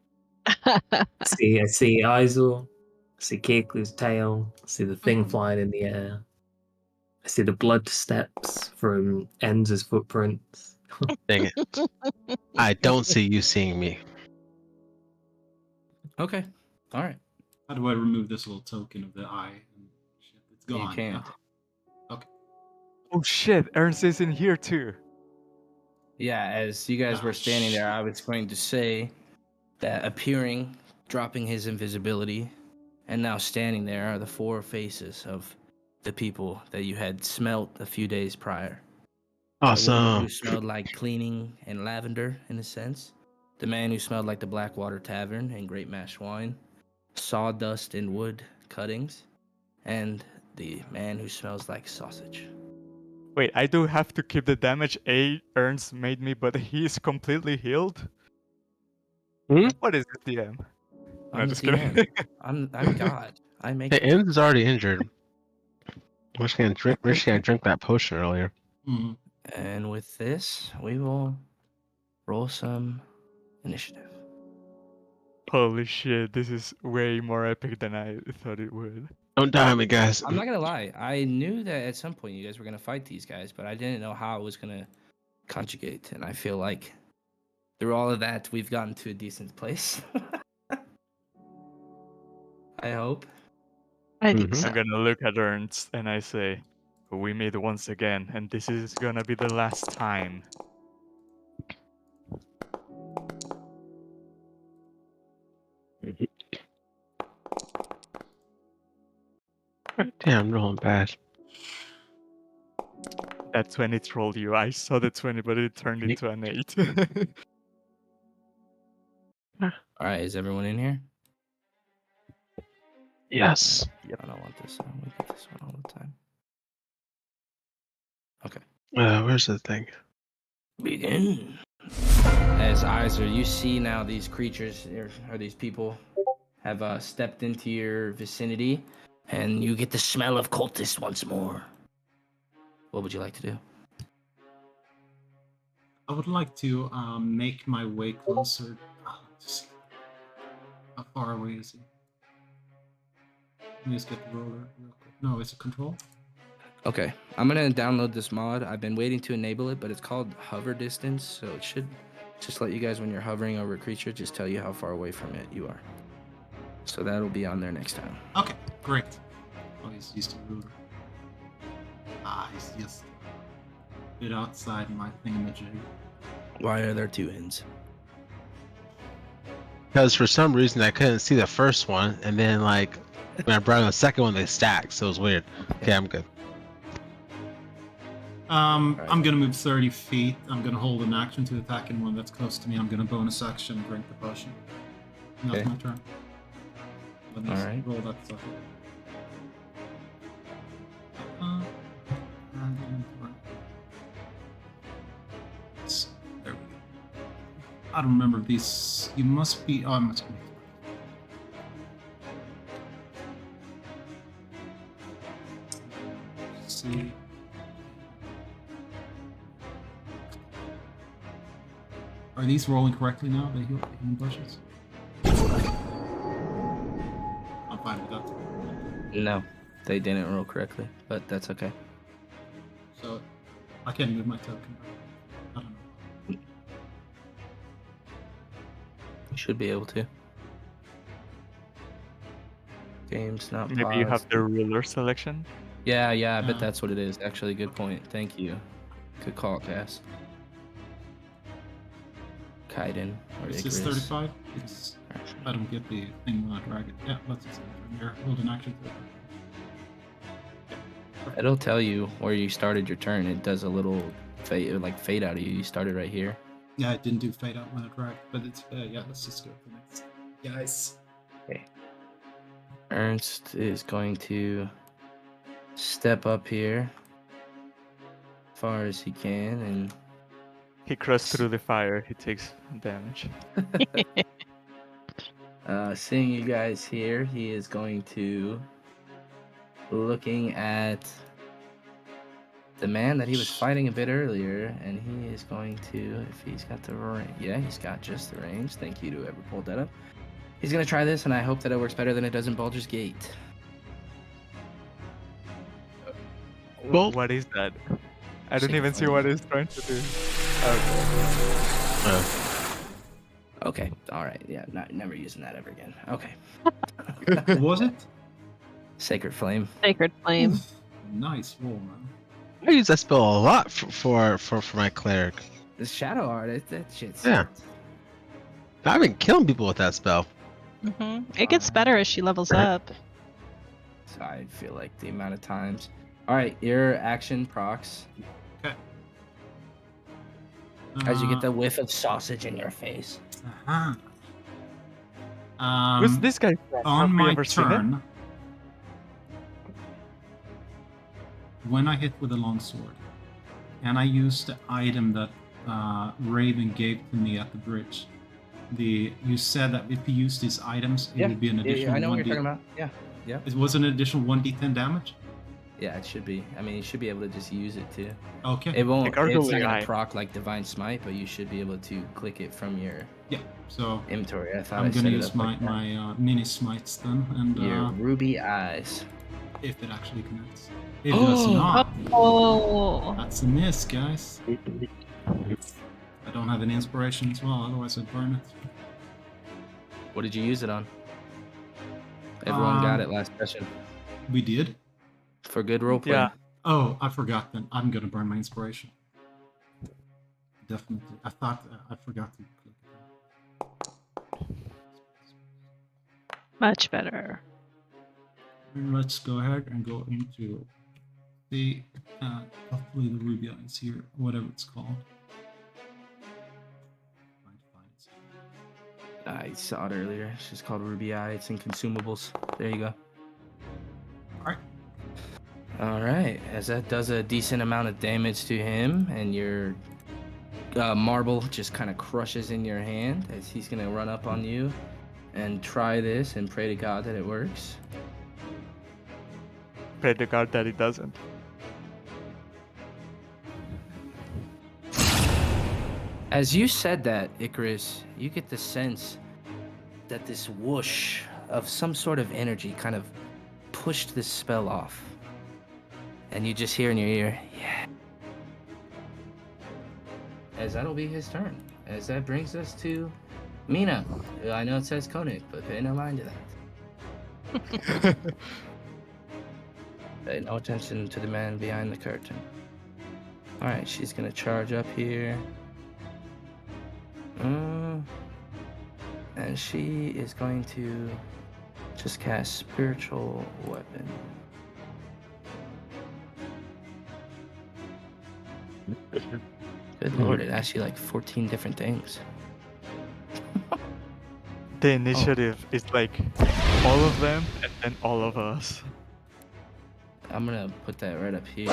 I see Isol, I see Keiklu's tail, I see the thing flying in the air. I see the blood steps from Enz's footprints. Dang it. I don't see you seeing me. Okay. All right. How do I remove this little token of the eye? And shit, it's gone. You can't. Okay. Oh shit, Ernst is in here too. Yeah, as you guys Oh, were standing there, shit. I was going to say that appearing, dropping his invisibility, and now standing there are the 4 faces of the people that you had smelt a few days prior. The woman Awesome. who smelled like cleaning and lavender, in a sense. The man who smelled like the Blackwater Tavern and great mashed wine. sawdust and wood cuttings, and the man who smells like sausage. Wait, I do have to keep the damage Ernst made me, but he's completely healed? Hmm? What is it, DM? No, I'm the just kidding. DM. I'm God. I make Hey, it. Ems is already injured. We're just gonna drink that potion earlier. Mhm. And with this, we will roll some initiative. Holy shit, this is way more epic than I thought it would. Don't die on me, guys. I'm not gonna lie. I knew that at some point you guys were gonna fight these guys, but I didn't know how it was gonna conjugate. And I feel like through all of that, we've gotten to a decent place. I hope. I think Mhm. so. I'm gonna look at Ernst and I say, we meet once again, and this is gonna be the last time. Damn, I'm rolling bad. That 20 trolled you. I saw the 20, but it turned into an 8. All right, is everyone in here? Yes. I don't want this. We get this one all the time. Okay. Where's the thing? Begin. As Iser, you see now these creatures or these people have stepped into your vicinity, and you get the smell of cultists once more. What would you like to do? I would like to make my way closer. Just, how far away is he? Let me just get the roller real quick. No, it's a control. Okay, I'm gonna download this mod. I've been waiting to enable it, but it's called hover distance, so it should just let you guys, when you're hovering over a creature, just tell you how far away from it you are. So that'll be on there next time. Okay, great. Oh, he's used to ruler. He's just a bit outside my thingamajig. Why are there two ends? Because for some reason I couldn't see the first one, and then like when I brought in the second one, they stacked, so it was weird. Okay, I'm good. I'm gonna move 30 feet. I'm gonna hold an action to attack anyone that's close to me. I'm gonna bonus action drink the potion. And that's Okay. my turn. Let me Alright. roll that stuff. There we go. I don't remember these. You must be. Oh, I must be. Let's see. Are these rolling correctly now? The healing bushes? I'm fine with that. No, they didn't roll correctly, but that's okay. So, I can't move my token. I don't know. You should be able to. Game's not Maybe you have paused. the ruler selection. Yeah, I bet Yeah. that's what it is. Actually, good point. Thank you. Good call, Cass. Kaiden or Is this Icarus. 35? Because I don't get the thing when I drag it. Yeah, let's just here. Hold an action. It'll tell you where you started your turn. It does a little fade out of you. You started right here. Yeah, I didn't do fade out when I dragged, but it's yeah. Let's just go for the next. Guys. Okay. Ernst is going to step up here as far as he can, and He crossed through the fire. He takes damage. seeing you guys here, he is going to looking at the man that he was fighting a bit earlier, and he is going to, if he's got the range, yeah, he's got just the range. Thank you to whoever pulled that up. He's gonna try this, and I hope that it works better than it does in Baldur's Gate. Well- What is that? I didn't Sacred even see Flame. what he's trying to do. Okay. Okay, all right, yeah, never using that ever again. Okay, What was it? Sacred Flame. Sacred flame. Oof, nice roll, man. I use that spell a lot for my cleric. The Shadow Art, that shit's. Yeah. I've been killing people with that spell. Hmm. It gets better as she levels up. So I feel like the amount of times. All right, your action procs as you get the whiff of sausage in your face. Uh-huh. Who's this guy from? On Have we my ever seen him? turn, when I hit with a longsword, and I use the item that Raven gave to me at the bridge. You said that if you use these items, it would be an additional I know what 1d. you're talking about. Yeah. It was an additional 1d10 damage? Yeah, it should be. I mean, you should be able to just use it too. Okay. It won't. The It's gargoyle not gonna eye. proc like Divine Smite, but you should be able to click it from your Yeah, so inventory. I thought I'm I gonna set it use up my, like that. my mini smites then, and Your ruby eyes. if it actually connects. It does not. Oh. That's a miss, guys. I don't have an inspiration as well, otherwise I'd burn it. What did you use it on? Everyone got Um, it last session We did? for good roleplay. Yeah. Oh, I forgot then. I'm gonna burn my inspiration. Definitely. I forgot to click it. Much better. And let's go ahead and go into the hopefully the ruby eyes here, whatever it's called. Trying to find it. I saw it earlier. It's just called Ruby Eye. It's in consumables. There you go. Alright. All right. As that does a decent amount of damage to him, and your marble just kind of crushes in your hand as he's gonna run up on you and try this and pray to God that it works. Pray to God that it doesn't. As you said that, Icarus, you get the sense that this whoosh of some sort of energy kind of pushed this spell off. And you just hear in your ear, yeah. As that'll be his turn. As that brings us to Mina. I know it says Koenig, but pay no mind to that. Pay no attention to the man behind the curtain. Alright, she's gonna charge up here. And she is going to just cast Spiritual Weapon. Good lord, it asks you like 14 different things. The initiative is like all of them and then all of us. I'm gonna put that right up here.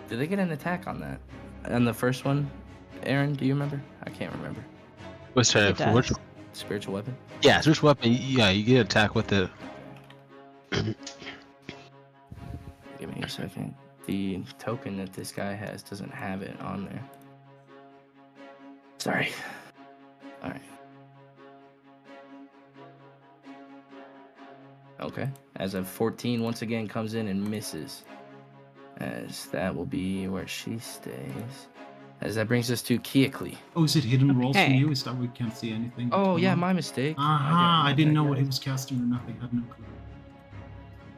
Did they get an attack on that? On the first one? Aaron, do you remember? I can't remember. What's that? It For which? does. Spiritual weapon? Yeah, spiritual weapon. Yeah, you get attack with it. Give me a second. The token that this guy has doesn't have it on there. Sorry. Alright. Okay. As a 14 once again comes in and misses. As that will be where she stays. As that brings us to Kiakli. Oh, is it hidden rolls for Okay. you? Is that we can't see anything? Oh yeah, my mistake. I didn't know what he he was casting or nothing. I had no clue.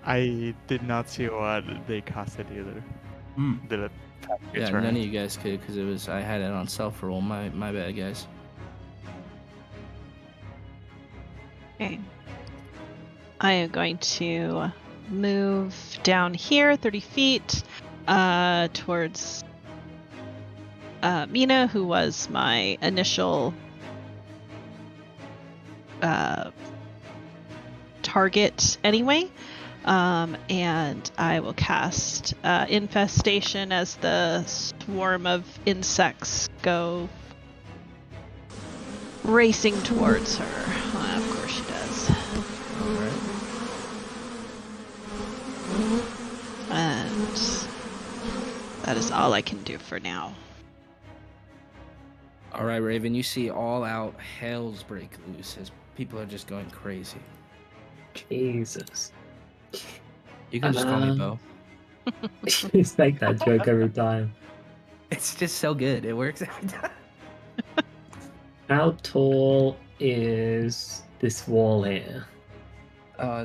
I did not see what they casted either. Did it? Yeah, none of you guys could because I had it on self roll. My bad, guys. Okay. I am going to move down here 30 feet towards Mina, who was my initial target anyway. And I will cast Infestation as the swarm of insects go racing towards her. Of course she does. And that is all I can do for now. All right, Raven, you see all out hells break loose as people are just going crazy. Jesus. You can just call me Bo. Just make that joke every time. It's just so good. It works every time. How tall is this wall here?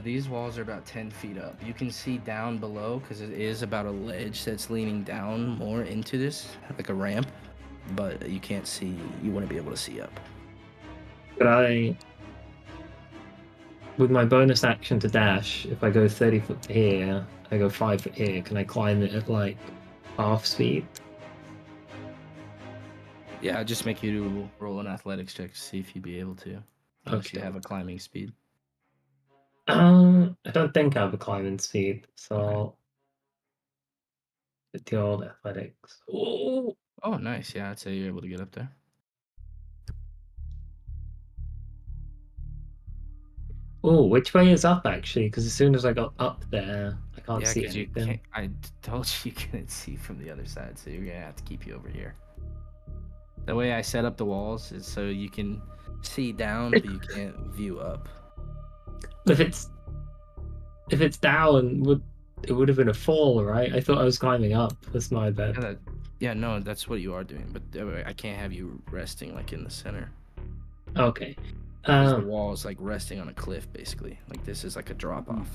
These walls are about 10 feet up. You can see down below because it is about a ledge that's leaning down more into this, like a ramp. But you can't see. You wouldn't be able to see up. Could I with my bonus action to dash, if I go 30 foot to here, I go 5 foot here. Can I climb it at like half speed? Yeah, just make you roll an athletics check to see if you'd be able to. Unless you Okay. have a climbing speed. I don't think I have a climbing speed, so Okay. the old athletics. Oh, Oh, nice. Yeah, I'd say you're able to get up there. oh, which way is up actually? Because as soon as I got up there, I can't Yeah, see because you anything. can't. I told you couldn't see from the other side, so you're gonna have to keep you over here. The way I set up the walls is so you can see down, but you can't view up. If it's down, it would have been a fall, right? I thought I was climbing up. That's my bad. Yeah, no, that's what you are doing, but I can't have you resting like in the center. Okay. Because the wall is like resting on a cliff, basically. Like this is like a drop off.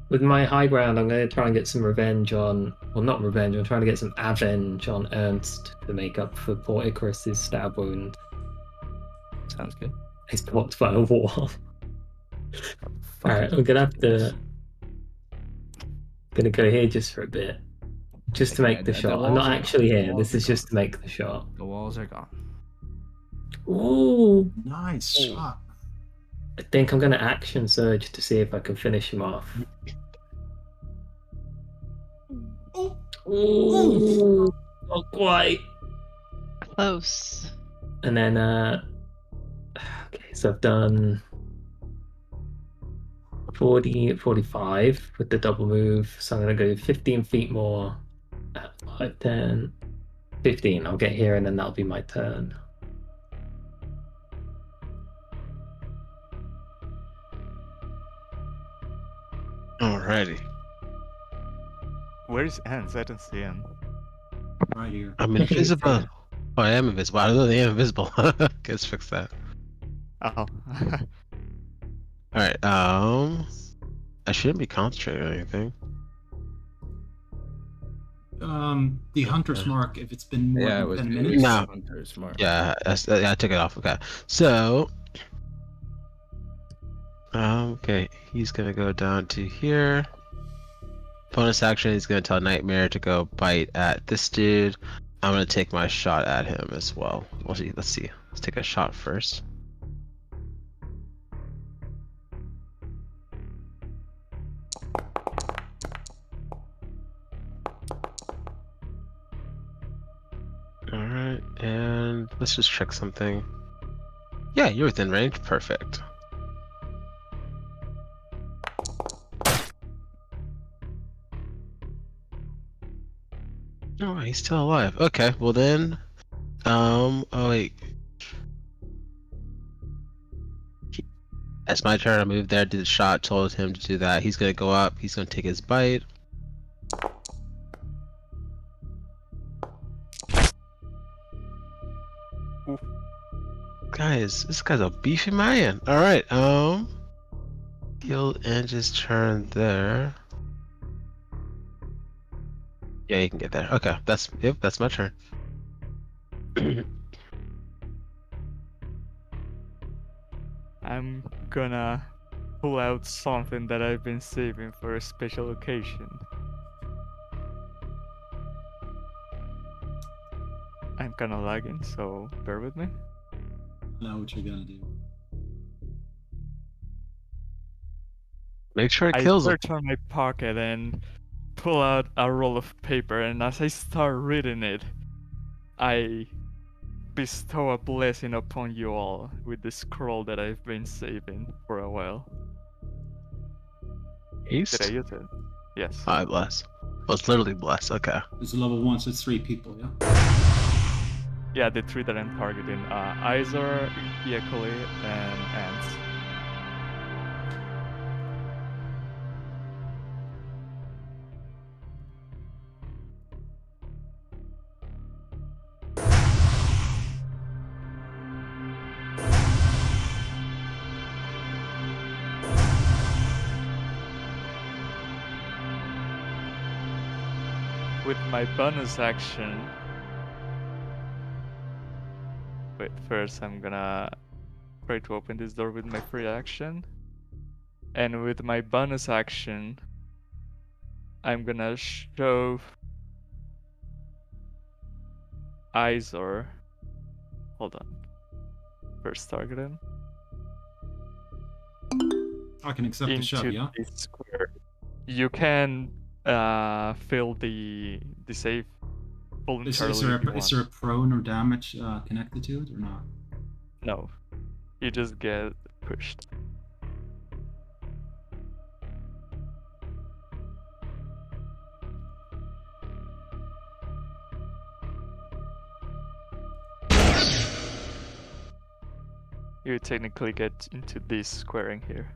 With my high ground, I'm going to try and get some revenge on... Well, not revenge, I'm trying to get some avenge on Ernst to make up for poor Icarus's stab wound. Sounds good. He's blocked by a wall. Fuck Alright, is I'm going to have this? to... Gonna go here just for a bit. Just to Okay, make the the shot. I'm walls not are actually gone. The here, walls this are is just to gone. make the shot. The walls are gone. Ooh! Nice shot. I think I'm going to action surge to see if I can finish him off. Oh, Ooh! Not quite. Close. And then, okay, so I've done 40, 45 with the double move. So I'm going to go 15 feet more at 5, 10, 15. I'll get here and then that'll be my turn. Alrighty. Where is Ants? I don't see him. right here. I'm invisible. Oh, I am invisible. I don't know I am invisible. Let's fix that. Oh. Alright, I shouldn't be concentrating on anything. The hunter's mark, if it's been more Yeah, than 10 it minutes. was No. Hunter's Mark. Yeah, I took it off. Okay. So, okay, he's gonna go down to here. Bonus action, he's gonna tell Nightmare to go bite at this dude. I'm gonna take my shot at him as well. Let's see. Let's take a shot first. Alright, and let's just check something. Yeah, you're within range. Perfect. Oh, he's still alive. Okay, well then, oh wait. That's my turn. I moved there, did the shot, told him to do that. He's gonna go up. He's gonna take his bite. Oof. Guys, this guy's a beefy man. All right, he'll end his turn there. Yeah, you can get there. Okay, that's my turn. I'm gonna pull out something that I've been saving for a special occasion. I'm kinda lagging, so bear with me. I know what you're gonna do. Make sure it I kills him. search on my pocket and pull out a roll of paper, and as I start reading it, I bestow a blessing upon you all with the scroll that I've been saving for a while. Did I Haste. use it? Yes. I bless. Well, it's literally bless. Okay. It's a level 1, so it's 3 people, yeah? Yeah, the three that I'm targeting: Izor, Iekoli, and Ants. With my bonus action. Wait, first I'm gonna try to open this door with my free action. And with my bonus action, I'm gonna show Izor. Hold on. First target him. I can accept the shove, Into yeah? this square. You can fill the save voluntarily Is there if you a, want. is there a prone or damage connected to it or not? No. You just get pushed. You technically get into this squaring here.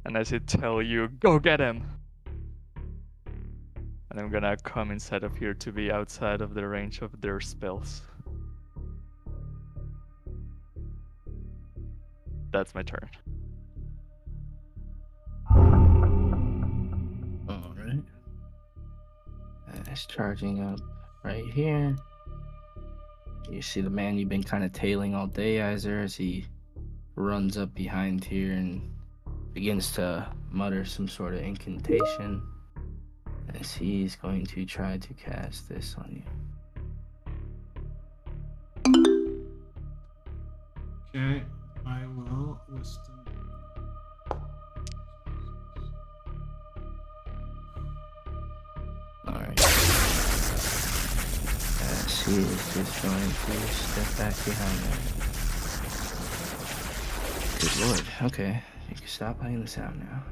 And as it tell you, go get him! And I'm gonna come inside of here to be outside of the range of their spells. That's my turn. Alright. That's charging up right here. You see the man you've been kind of tailing all day, Iser, as he runs up behind here and begins to mutter some sort of incantation as he's going to try to cast this on you. Okay, I will wisdom. Alright. As he is just going to step back behind him. Good lord. Okay, you can stop playing the sound now.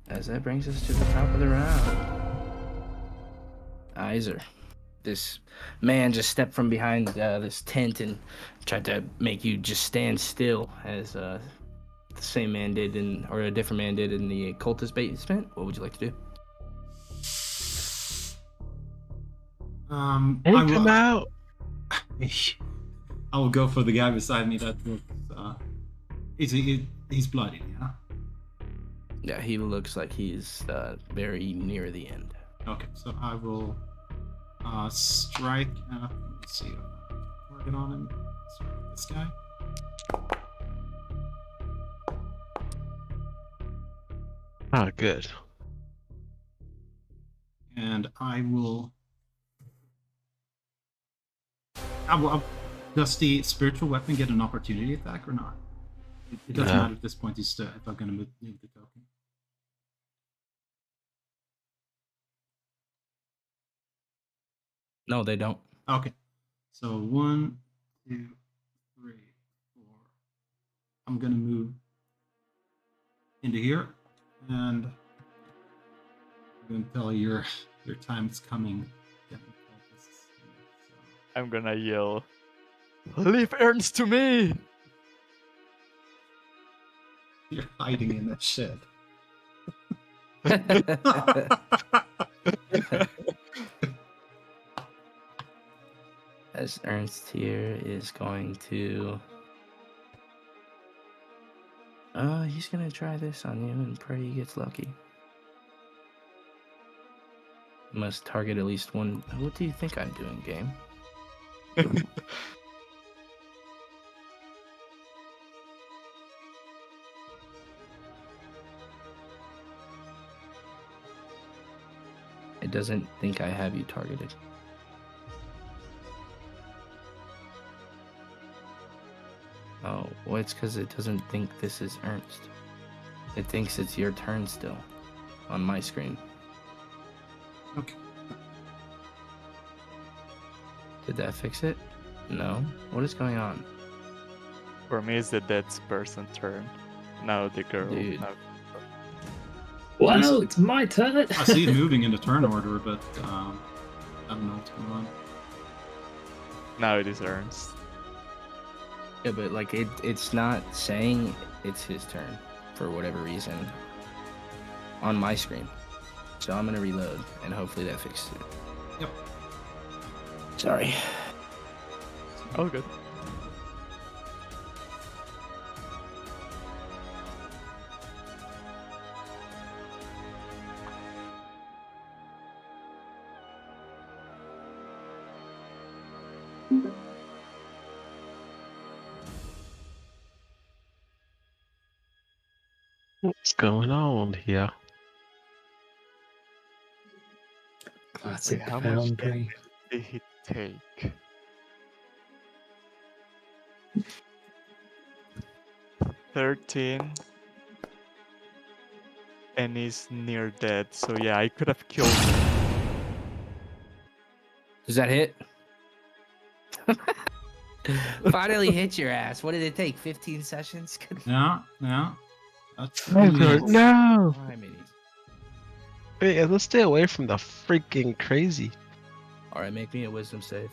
As that brings us to the top of the round. Iser. This man just stepped from behind this tent and tried to make you just stand still, as the same man did or a different man did in the cultist basement. What would you like to do? Take him out. I will go for the guy beside me. That looks. He's bloody, yeah. Yeah, he looks like he's very near the end. Okay, so I will strike. Let's see. Target on him. Strike this guy. Ah, good. And I will. Does the spiritual weapon get an opportunity attack or not? It doesn't No. matter at this point. If I'm going to move the token. No, they don't. Okay. So 1, 2, 3, 4. I'm going to move into here, and I'm going to tell you your time's coming. I'm gonna yell, leave Ernst to me! You're hiding in that shed. As Ernst here is going to... he's gonna try this on you and pray he gets lucky. Must target at least one... What do you think I'm doing, game? It doesn't think I have you targeted. Oh, well, it's because it doesn't think this is Ernst. It thinks it's your turn still on my screen. Okay. Did that fix it? No? What is going on? For me, it's the dead person's turn. Now the girl. Dude. Now... Well, it's my turn. I see it moving in the turn order, but I don't know what's going on. Now it is Ernst. Yeah, but like it's not saying it's his turn for whatever reason on my screen. So I'm gonna reload and hopefully that fixes it. Yep. Sorry. Oh, good. What's going on here? Classic How much foundry. did he take? 13. And he's near dead, so yeah, I could have killed him. Does that hit? Finally hit your ass. What did it take? 15 sessions? Yeah, yeah. That's No! Why, minis? Hey, let's stay away from the freaking crazy. All right, make me a wisdom save.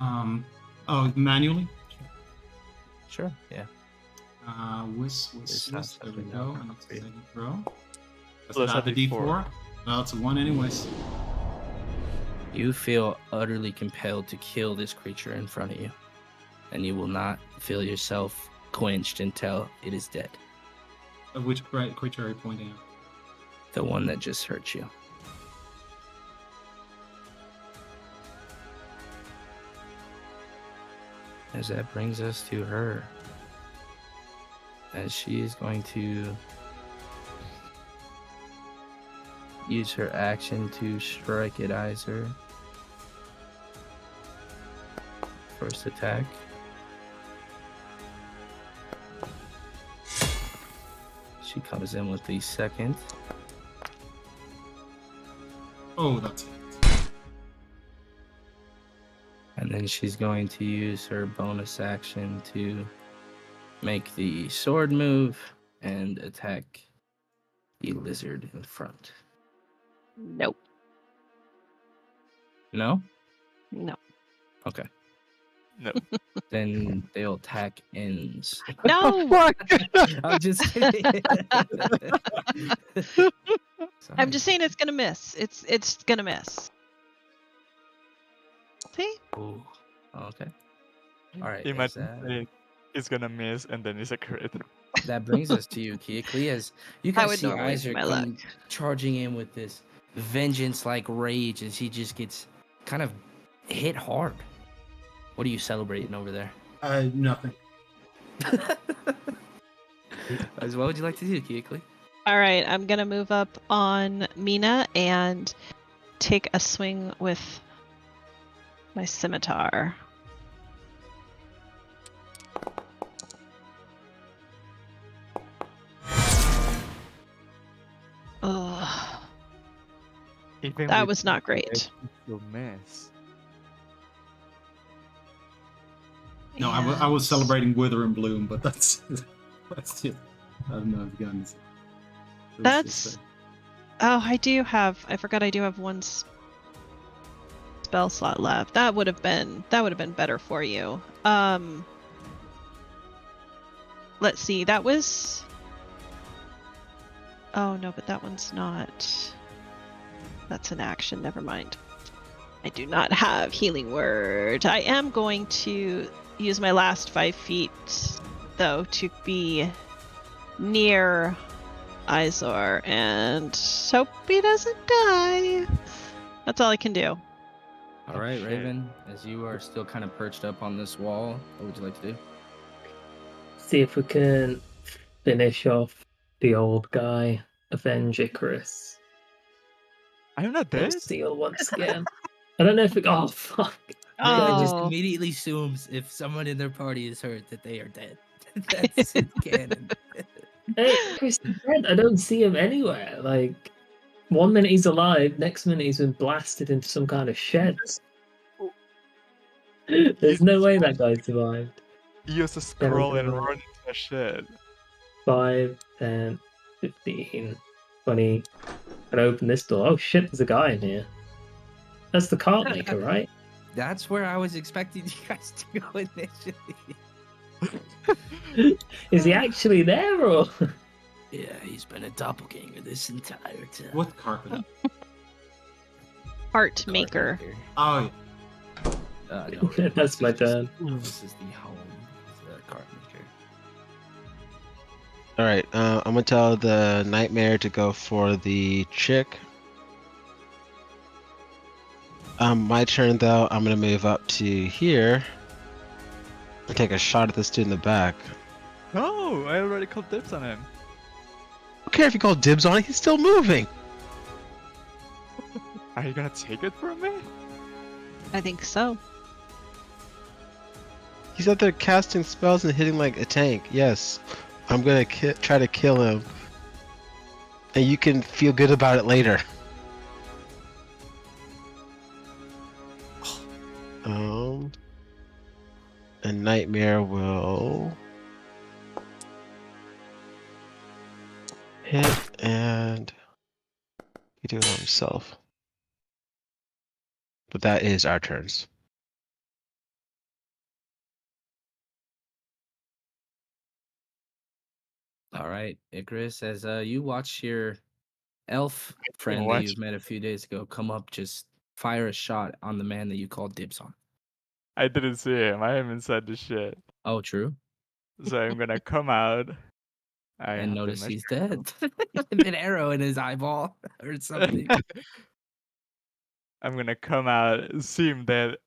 Oh, manually. Sure. Yeah. Whiz. It's There not we something go. now. And it's a second throw. Let's Add have the D4. D4. Well, it's a 1 anyways. You feel utterly compelled to kill this creature in front of you, and you will not feel yourself quenched until it is dead. Which creature are you pointing at? The one that just hurt you. As that brings us to her. As she is going to use her action to strike at Iser. First attack. She comes in with the second. Oh, that's it. And then she's going to use her bonus action to make the sword move and attack the lizard in front. Nope. No? No. Okay. No. Then the attack ends. No! I'm just kidding. I'm just saying it's gonna miss. It's gonna miss. See? Ooh. Okay. All right. Imagine it's gonna miss and then it's a crit. That brings us to you, Kiekli, as you That guys would see normally be Iser my come luck. charging in with this vengeance-like rage, and she just gets kind of hit hard. What are you celebrating over there? Nothing. As what would you like to do, Kiekli? All right, I'm gonna move up on Mina and take a swing with my scimitar. Ugh, Even that with was not the great. crit, you'll miss. No, I was celebrating Wither and Bloom, but that's it. I don't know if guns. That's. Oh, I forgot I do have one spell slot left. That would have been better for you. Let's see. That was. Oh no, but that one's not. That's an action. Never mind. I do not have healing word. I am going to use my last 5 feet, though, to be near Izor and hope he doesn't die. That's all I can do. All right, Okay. Raven, as you are still kind of perched up on this wall, what would you like to do? See if we can finish off the old guy, avenge Icarus. I'm not dead. Seal once again. I don't know if it. Oh fuck! Raven just Oh. immediately assumes if someone in their party is hurt that they are dead. That's canon. Hey, Chris is dead. I don't see him anywhere. Like, 1 minute he's alive, next minute he's been blasted into some kind of shed. There's no way that guy survived. Use a scroll and run into a shed. 5, 10, 15, 20. And open this door. Oh shit, there's a guy in here. That's the cart maker, right? That's where I was expecting you guys to go initially. Is he actually there or? Yeah, he's been a doppelganger this entire time. What carpet? Heart maker. Oh, No, That's my turn. This is the home of the card maker. All right, I'm gonna tell the nightmare to go for the chick. My turn though. I'm gonna move up to here and take a shot at this dude in the back. No, I already called dibs on him. care if you call dibs on it. He's still moving. Are you gonna take it from me? I think so. He's out there casting spells and hitting like a tank. Yes, I'm gonna try to kill him, and you can feel good about it later. A nightmare will hit and he do it on himself. But that is our turns. All right, Icarus, as you watch your elf friend that watch. you've met a few days ago come up, just fire a shot on the man that you called dibs on. I didn't see him. I haven't said the shit. Oh, true. So I'm gonna come out. I And have the notice he's measure. dead. An arrow in his eyeball or something. I'm gonna come out, see him dead,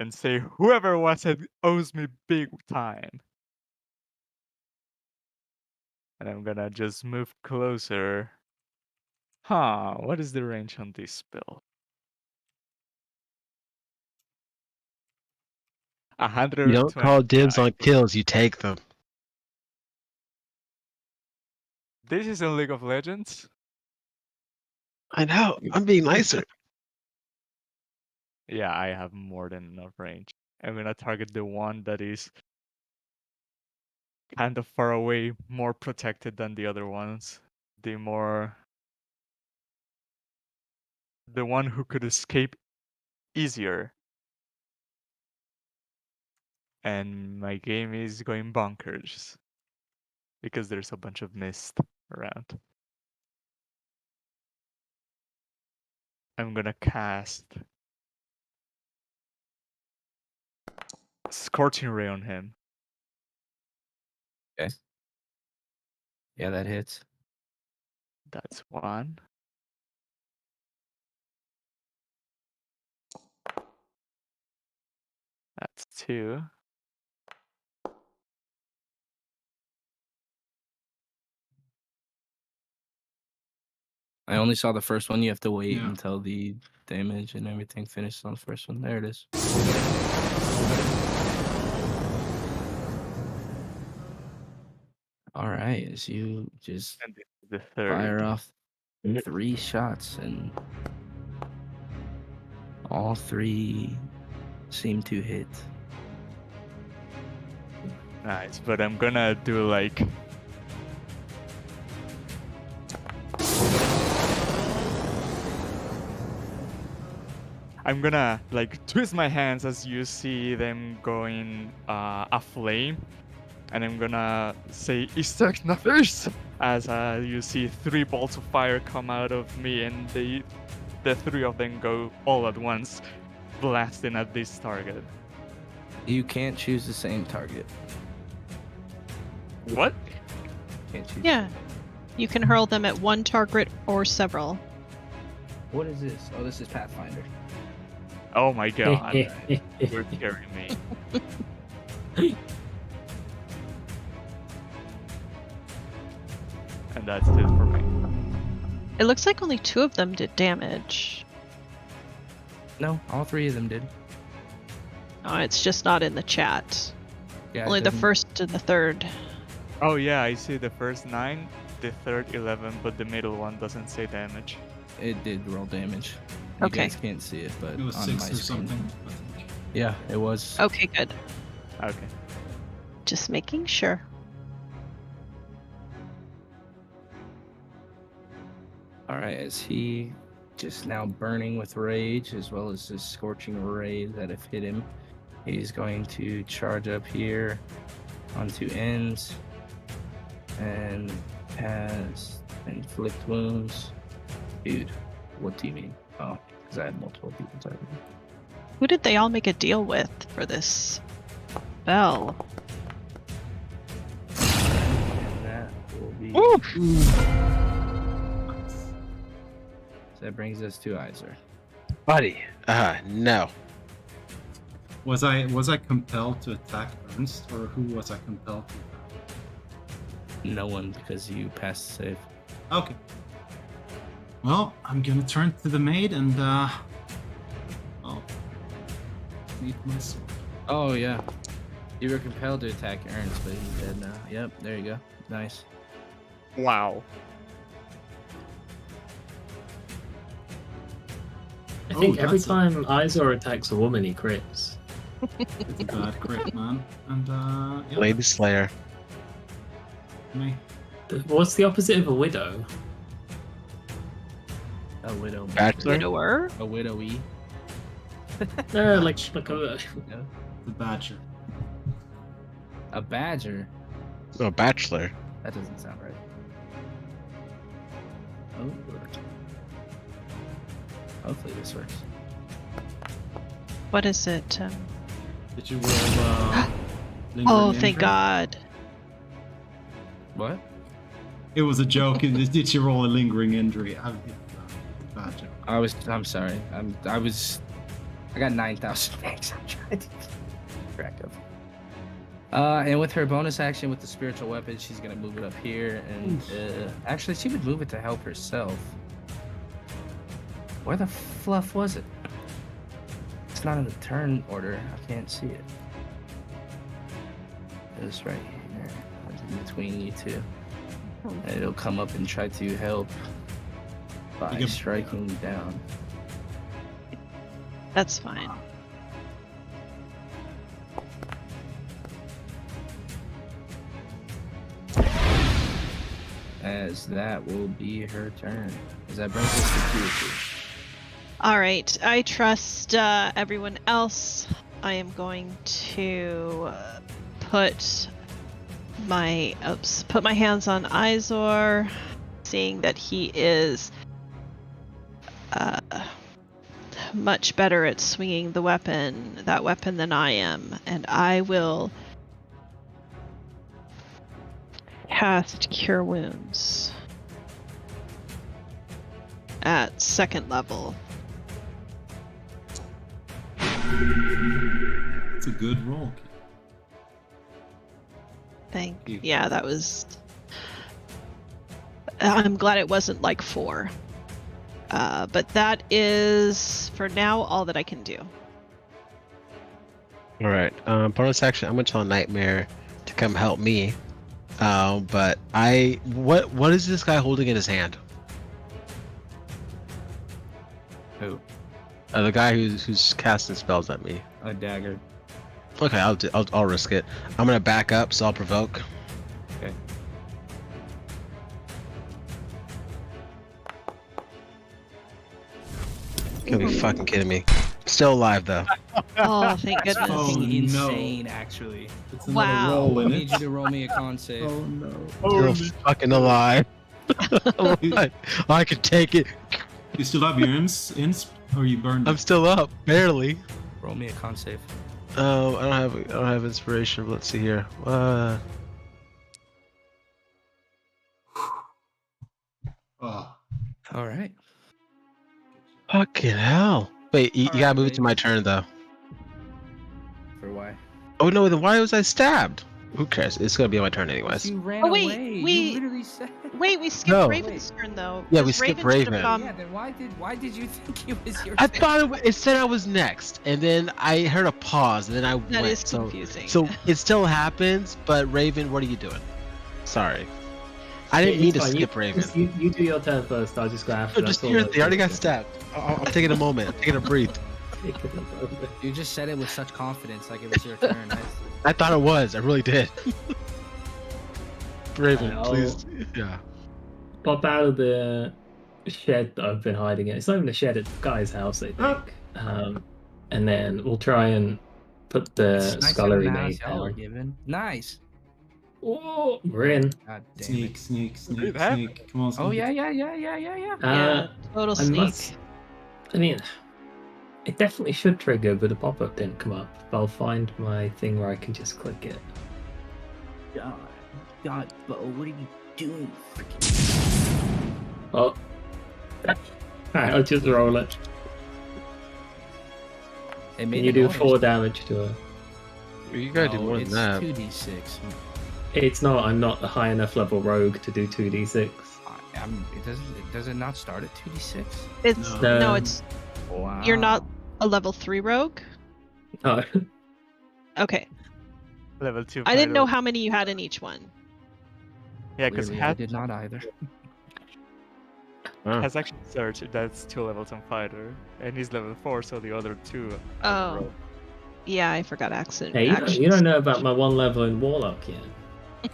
and say, whoever was it owes me big time. And I'm gonna just move closer. Huh, what is the range on this spell? 100. You don't call dibs on kills, you take them. This is in League of Legends? I know, I'm being nicer. Yeah, I have more than enough range. I'm gonna target the one that is kind of far away, more protected than the other ones. The one who could escape easier. And my game is going bonkers because there's a bunch of mist around. I'm gonna cast Scorching Ray on him. Okay. Yeah, that hits. That's one. That's two. I only saw the first one. You have to wait Yeah. until the damage and everything finishes on the first one. There it is. All right, as you just And this is the third. fire off 3 shots, and all 3 seem to hit. Nice, but I'm gonna do like I'm gonna like twist my hands as you see them going aflame, and I'm gonna say "Istagnafish" as you see 3 bolts of fire come out of me, and the 3 of them go all at once, blasting at this target. You can't choose the same target. What? Can't choose. Yeah. You can hurl them at one target or several. What is this? Oh, this is Pathfinder. Oh my god! You're scaring me. And that's it for me. It looks like only 2 of them did damage. No, all 3 of them did. Oh, it's just not in the chat. Yeah, Only it the doesn't- first and the third. Oh yeah, I see the first 9, the third 11, but the middle one doesn't say damage. It did roll damage. You Okay. guys can't see it, but It was on 6 my or screen. something. Yeah, it was. Okay, good. Okay. Just making sure. All right, as he just now burning with rage, as well as his scorching rays that have hit him, he's going to charge up here onto ends and cast inflict wounds. Dude, what do you mean? Oh, because I had multiple people targeted. Who did they all make a deal with for this spell? And that will be. So that brings us to Iser. Buddy. No. Was I compelled to attack Ernst, or who was I compelled to attack? No one, because you passed the save. Okay. Well, I'm gonna turn to the maid and need my sword. Oh yeah. You were compelled to attack Ernst, but he's dead now. Yep, there you go. Nice. Wow. I think every that's time Izor attacks a woman, he crits. It's a bad crit, man. And yeah, Lady Slayer. me. What's the opposite of a widow? A widow. Bachelor? Widower? A widowy. No, like a. The badger. A badger. No, Bachelor. That doesn't sound right. Oh. Hopefully this works. What is it? Did you roll? Lingering Oh, thank injury? God. What? It was a joke. Did you roll a lingering injury? Badger. I'm sorry. I got 9,000 thanks. I'm trying to keep track of. And with her bonus action with the spiritual weapon, she's gonna move it up here, and actually, she would move it to help herself. Where the fluff was it? It's not in the turn order. I can't see it. It's right here. It's in between you two. And it'll come up and try to help by You can- striking down. That's fine. As that will be her turn. As that brings us to Q2. All right. I trust everyone else. I am going to put my hands on Izor, seeing that he is much better at swinging that weapon than I am, and I will cast Cure Wounds at 2nd level. It's a good roll. Thank You. Yeah, that was. I'm glad it wasn't like 4. But that is, for now, all that I can do. All right. Bonus action. I'm gonna tell Nightmare to come help me. But what is this guy holding in his hand? Who? The guy who's casting spells at me. A dagger. Okay, I'll risk it. I'm gonna back up, so I'll provoke. Okay. You gotta be fucking kidding me. Still alive though. Oh, thank goodness. Oh, Fucking no. insane, actually. It's Wow. roll I in need it. you to roll me a con save. Oh no. Still fucking alive. I can take it. You still have your insp, or you burned I'm it? still up, barely. Roll me a con save. I don't have inspiration. But let's see here. Oh. All right. Fucking hell. Wait, you gotta move it to my turn though. For why? Oh no, then why was I stabbed? Who cares? It's gonna be my turn anyways. You ran Oh, wait, away. we- You literally said. Wait, we skipped No. Raven's turn though. Yeah, we because skipped Raven should've Raven. gone- Yeah, then why did you think it was your I turn? thought it said I was next, and then I heard a pause, and then I That went. is confusing. So it still happens, but Raven, what are you doing? Sorry, I didn't mean to skip Raven. You do your turn first. I'll just go after. No, just hear they already got stabbed. I'm taking a moment. I'm taking a breathe. You just said it with such confidence, like it was your turn. I thought it was. I really did. Raven, I'll- please. Yeah. Pop out of the shed that I've been hiding in. It's not even a shed, it's the guy's house, I think. And then we'll try and put the It's nice scullery having the maid house y'all are down. given. Nice. Oh, we're in. God damn Sneak, it. sneak, sneak, It happened. sneak. Come on, sneak. Oh yeah. yeah, total I sneak. must. I mean, it definitely should trigger, but the pop-up didn't come up. But I'll find my thing where I can just click it. God, Bo, what are you doing? Oh. Alright, I'll just roll it. It made Can you the do noise. 4 damage to her? You gotta do No, more than it's that. 2d6. It's not, I'm not a high enough level rogue to do 2d6. Does it not start at 2d6? It's No. no, it's Wow. you're not a level 3 rogue. Oh, Okay, Level 2 I didn't know fighter. how many you had in each one. Yeah, because Clearly, I did not either. has actually searched that's 2 levels on fighter, and he's level 4, so the other 2 are Oh. rogue. Yeah, I forgot accident. hey, you don't know about my 1 level in Warlock yet.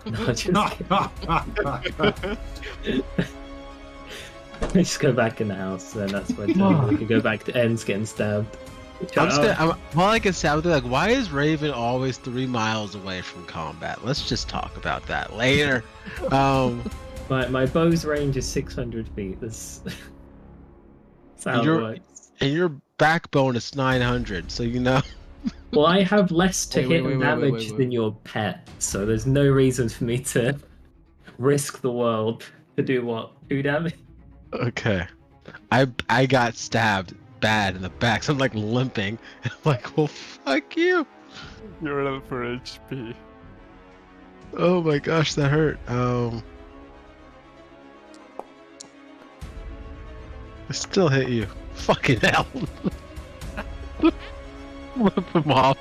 No, just kidding. Let's go back in the house, then that's when we can go back to Ends getting stabbed. While I get stabbed, like, why is Raven always 3 miles away from combat? Let's just talk about that later. My bow's range is 600 feet. That's how it works. And your backbone is 900, so you know. Well, I have less to Wait, hit and damage than your pet, so there's no reason for me to risk the world to do what? 2 damage? Okay. I got stabbed bad in the back, so I'm like limping. I'm like, well, fuck you. You're level 4 HP. Oh my gosh, that hurt. I still hit you. Fucking hell. Whip him off.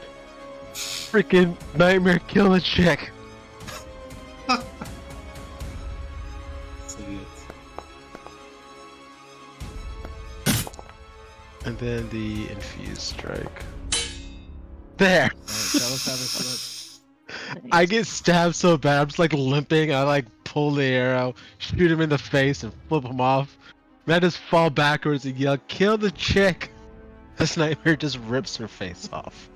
Freaking nightmare kill a chick. And then the infused strike. There! Alright, tell us how this looks. I get stabbed so bad, I'm just like limping. I like pull the arrow, shoot him in the face, and flip him off. And I just fall backwards and yell, "Kill the chick!" This nightmare just rips her face off.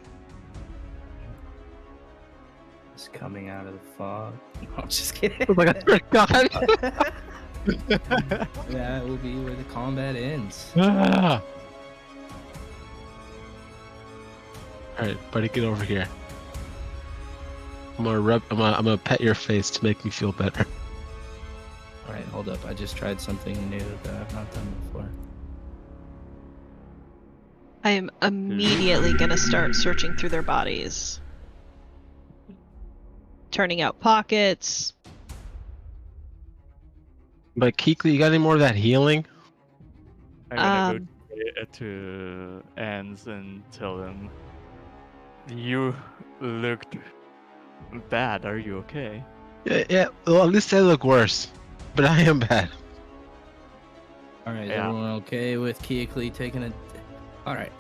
It's coming out of the fog. No, I'm just kidding. I was like, I swear to God. That will be where the combat ends. Ah. Alright, buddy, get over here. I'm gonna pet your face to make me feel better. Alright, hold up. I just tried something new that I've not done before. I am immediately gonna start searching through their bodies. Turning out pockets. But Keekly, you got any more of that healing? I'm gonna go to Ends and tell them, you looked bad, are you okay? Yeah, well, at least I look worse. But I am bad. Alright, Yeah. everyone okay with Keekly taking a... Alright,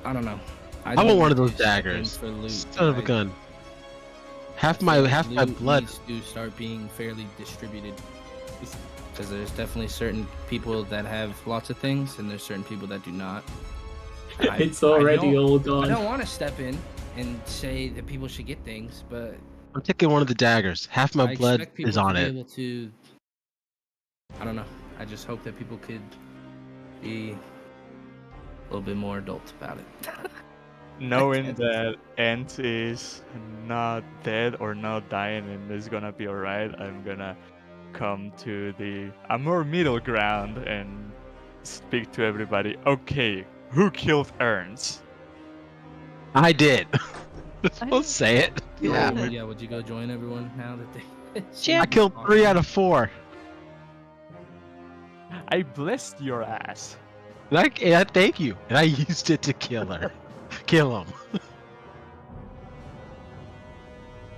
I don't know. I want one of those do step in daggers. For loot, Son of a right? gun. Half I my feel like loot blood. needs to start being fairly distributed. Because there's definitely certain people that have lots of things, and there's certain people that do not. And It's already all I gone. don't want to step in and say that people should get things, but I'm taking one of the daggers. Half my I blood expect people is on to be it. able to. I don't know. I just hope that people could be a little bit more adult about it. Knowing that Ent is not dead or not dying and is gonna be alright, I'm gonna come to a more middle ground and speak to everybody. Okay, who killed Ernst? I did. We'll say it. Yeah. Yeah, would you go join everyone now that they? Chip. I killed 3 out of 4. I blessed your ass. And I thank you. And I used it to kill her. Kill him.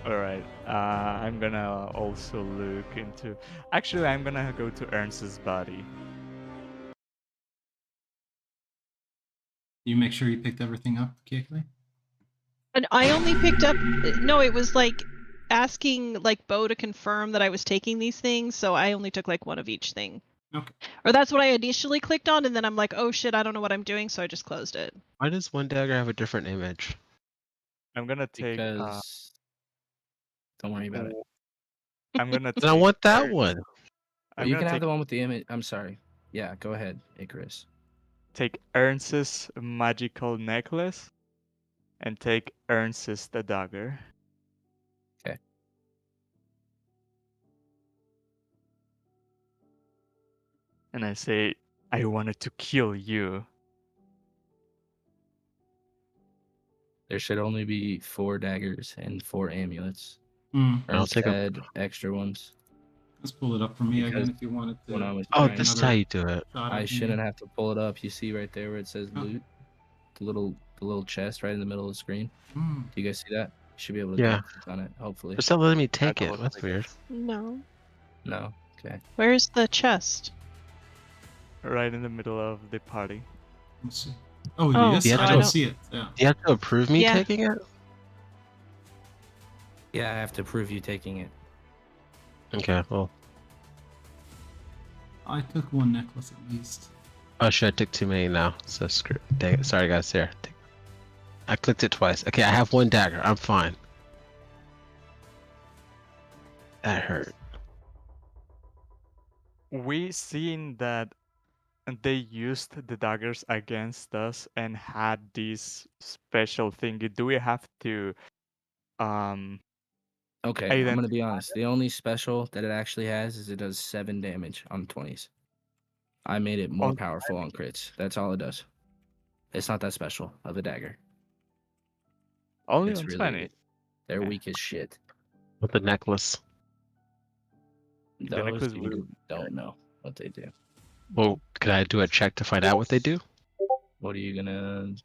Alright, I'm gonna also look into... Actually, I'm gonna go to Ernst's body. You make sure you picked everything up, Keekly? And I only picked up. No, it was like asking like Bo to confirm that I was taking these things, so I only took like one of each thing. Okay. Or that's what I initially clicked on, and then I'm like, oh shit, I don't know what I'm doing, so I just closed it. Why does one dagger have a different image? I'm gonna take... Because don't worry about it. I'm gonna And I take want that Ernst. one. I'm You gonna can have take, the one with the image. I'm sorry. Yeah, go ahead, Icarus. take Ernst's magical necklace and take Ernst's the dagger. Okay. And I say, I wanted to kill you. There should only be 4 daggers and 4 amulets. Mm. I'll Ernst take 'em. had extra ones. Let's pull it up for me Because again if you wanted to. when I was Oh, trying this is to- how you do it. shot I at shouldn't me. have to pull it up. You see right there where it says Oh. loot, the little chest right in the middle of the screen. Hmm. Do you guys see that? You should be able to Yeah. click on it. Hopefully. It's not letting me take that it. was That's like- weird. No. No. Okay. Where's the chest? Right in the middle of the party. Let's see. Oh, Oh, yes, yeah, I I don't don't- see it. Yeah. Do you have to approve me Yeah. taking it? Yeah, I have to prove you taking it. Okay, well. I took one necklace at least. Oh shit, I took too many now. So screw. Dang it. Sorry guys, here. I clicked it twice. Okay, I have one dagger. I'm fine. That hurt. We seen that they used the daggers against us and had this special thing. Do we have to Okay, I'm gonna be honest. The only special that it actually has is it does 7 damage on 20s. I made it more On powerful on crits. That's all it does. It's not that special of a dagger. only It's on really 20? weak. They're Okay. weak as shit. With the necklace. The Those necklace you will- don't know what they do. Well, can I do a check to find out what they do? What are you gonna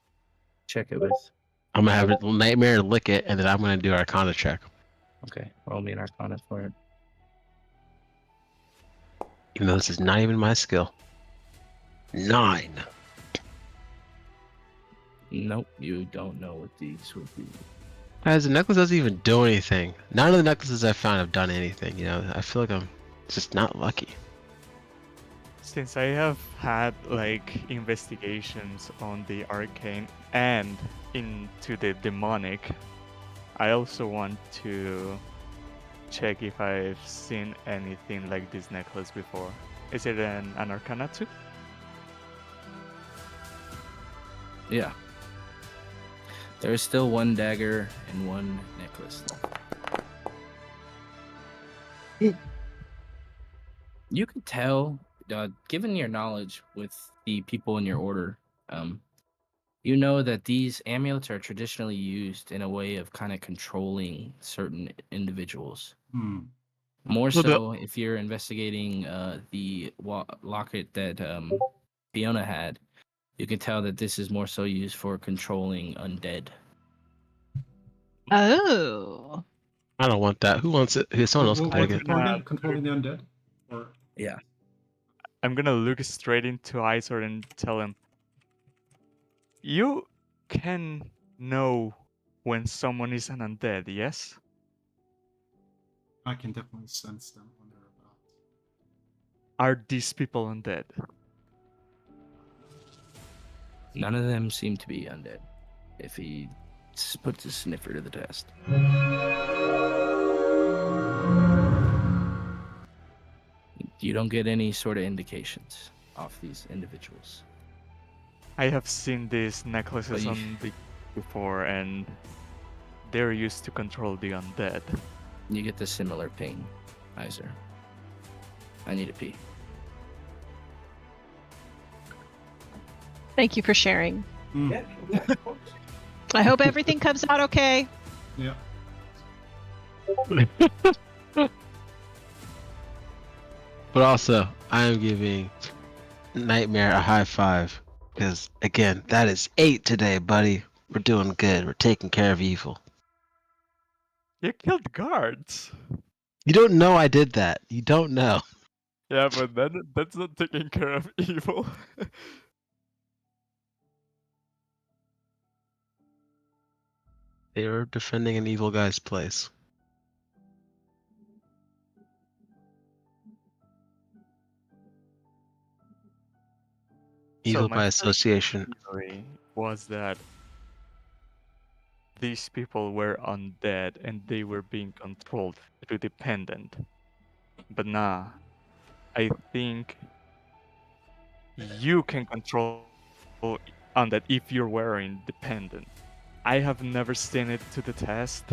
check it with? I'm gonna have a nightmare lick it, and then I'm gonna do an Arcana check. Okay, roll me an Arcana for it. Even though this is not even my skill. 9. Nope, you don't know what these would be. Guys, the necklace doesn't even do anything. None of the necklaces I found have done anything. You know, I feel like I'm just not lucky. Since I have had like investigations on the arcane and into the demonic, I also want to check if I've seen anything like this necklace before. Is it an Arcana too? Yeah. There is still one dagger and one necklace. You could tell, given your knowledge with the people in your order, you know that these amulets are traditionally used in a way of kind of controlling certain individuals. Hmm. More Well, so if you're investigating the locket that Fiona had, you can tell that this is more so used for controlling undead. Oh. I don't want that. Who wants it? Someone else can What's take it it. for again? Controlling the undead? Or Yeah. I'm gonna look straight into Isor and tell him, you can know when someone is an undead, yes? I can definitely sense them when they're about. Are these people undead? None of them seem to be undead. If he puts his sniffer to the test. You don't get any sort of indications off these individuals. I have seen these necklaces you- on the before, and they're used to control the undead. You get the similar ping, Iser. I need a pee. Thank you for sharing. Hmm. I hope everything comes out okay. Yeah. But also, I am giving Nightmare a high five. Because, again, that is 8 today, buddy. We're doing good. We're taking care of evil. You killed guards. You don't know I did that. You don't know. Yeah, but that's not taking care of evil. They were defending an evil guy's place. Evil my by first association. theory was that these people were undead and they were being controlled through the pendant. But nah, I think you can control undead if you're wearing the pendant. I have never seen it to the test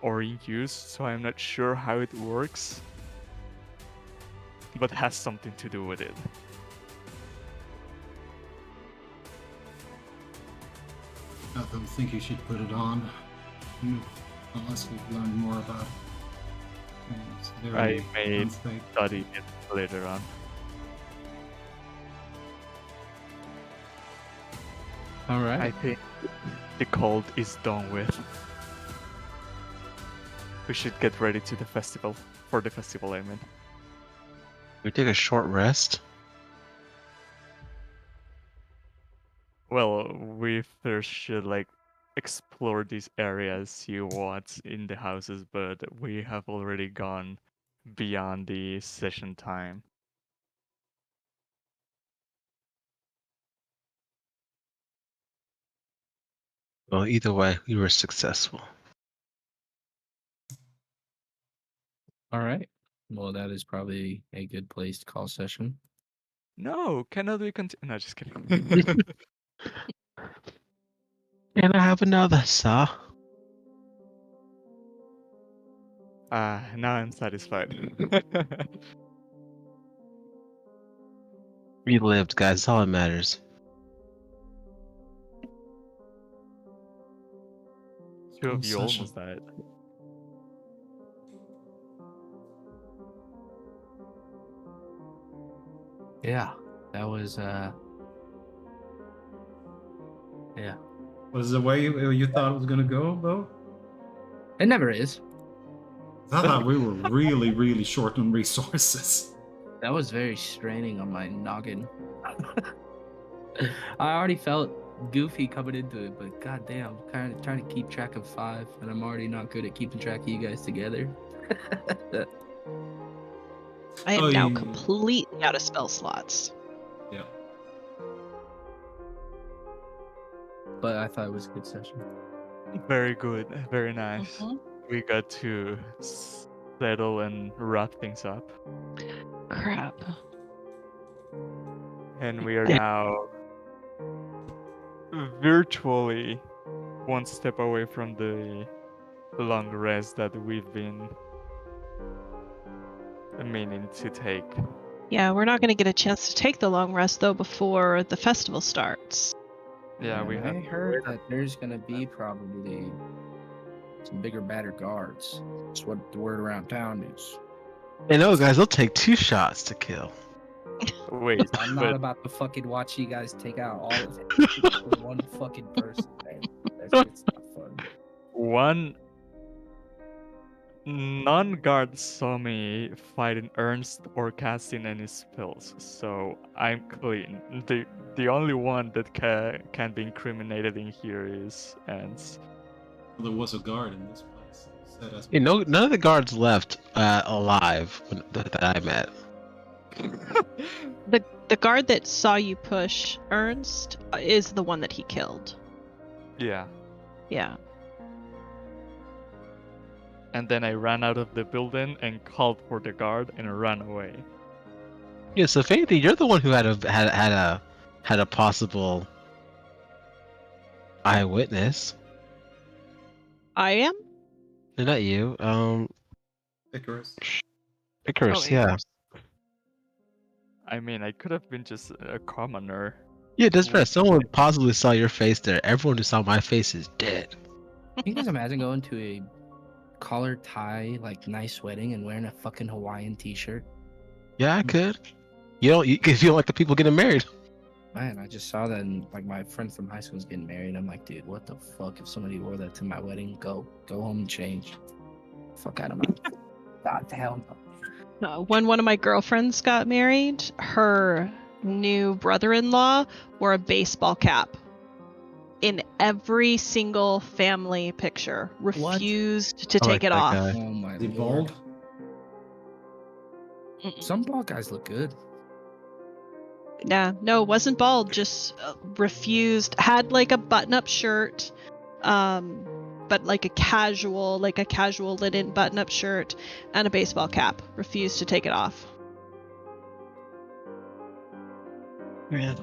or in use, so I'm not sure how it works, but has something to do with it. I don't think you should put it on. Unless we've learned more about it. I may unstable. study it later on. All right. I think the cold is done with. We should get ready to the festival. For the festival, I mean. We take a short rest. Well, we first should explore these areas, see what's in the houses, but we have already gone beyond the session time. Well, either way, we were successful. All right. Well, that is probably a good place to call session. No, cannot we continue? No, just kidding. And I have another, sir. Now I'm satisfied. We lived, guys. That's all that matters. Two of COS you Session. almost died. Yeah, that was yeah. Was the way you thought it was gonna go, though? It never is. I thought we were really, really short on resources. That was very straining on my noggin. I already felt goofy coming into it, but goddamn, kind of trying to keep track of 5, and I'm already not good at keeping track of you guys together. I am Oh, now you- completely out of spell slots. Yeah. But I thought it was a good session. Very good, very nice. Mhm. We got to settle and wrap things up. Crap. And we are now virtually one step away from the long rest that we've been meaning to take. Yeah, we're not going to get a chance to take the long rest though before the festival starts. Yeah, we I have. heard that there's gonna be probably some bigger, badder guards. That's what the word around town is. I know, guys. It'll take 2 shots to kill. Wait, I'm not but about to fucking watch you guys take out all of it for one fucking person, man. It's not fun. one non-guard saw me fighting Ernst or casting any spells, so I'm clean. The only one that can be incriminated in here is Ernst. There was a guard in this place. Said as You know, none of the guards left alive that I met. The guard that saw you push Ernst is the one that he killed. Yeah. Yeah. And then I ran out of the building and called for the guard and ran away. Yeah, so if anything, you're the one who had a possible eyewitness. I am? No, not you. Icarus. Icarus, Oh, yeah. Icarus. I mean, I could have been just a commoner. Yeah, that's right. Someone possibly saw your face there. Everyone who saw my face is dead. Can you guys imagine going to a collar tie, nice wedding and wearing a fucking Hawaiian t-shirt? Yeah, I could. You don't like the people getting married. Man, I just saw that, and my friend from high school is getting married. I'm like, dude, what the fuck? If somebody wore that to my wedding, go home and change. Fuck out of my. God, hell no. When one of my girlfriends got married, her new brother-in-law wore a baseball cap in every single family picture. Refused to I take like it that off. guy. Oh my The lord. bald? Some bald guys look good. Yeah, no, wasn't bald, just refused. Had a button-up shirt, but a casual linen button-up shirt and a baseball cap. Refused to take it off. Man.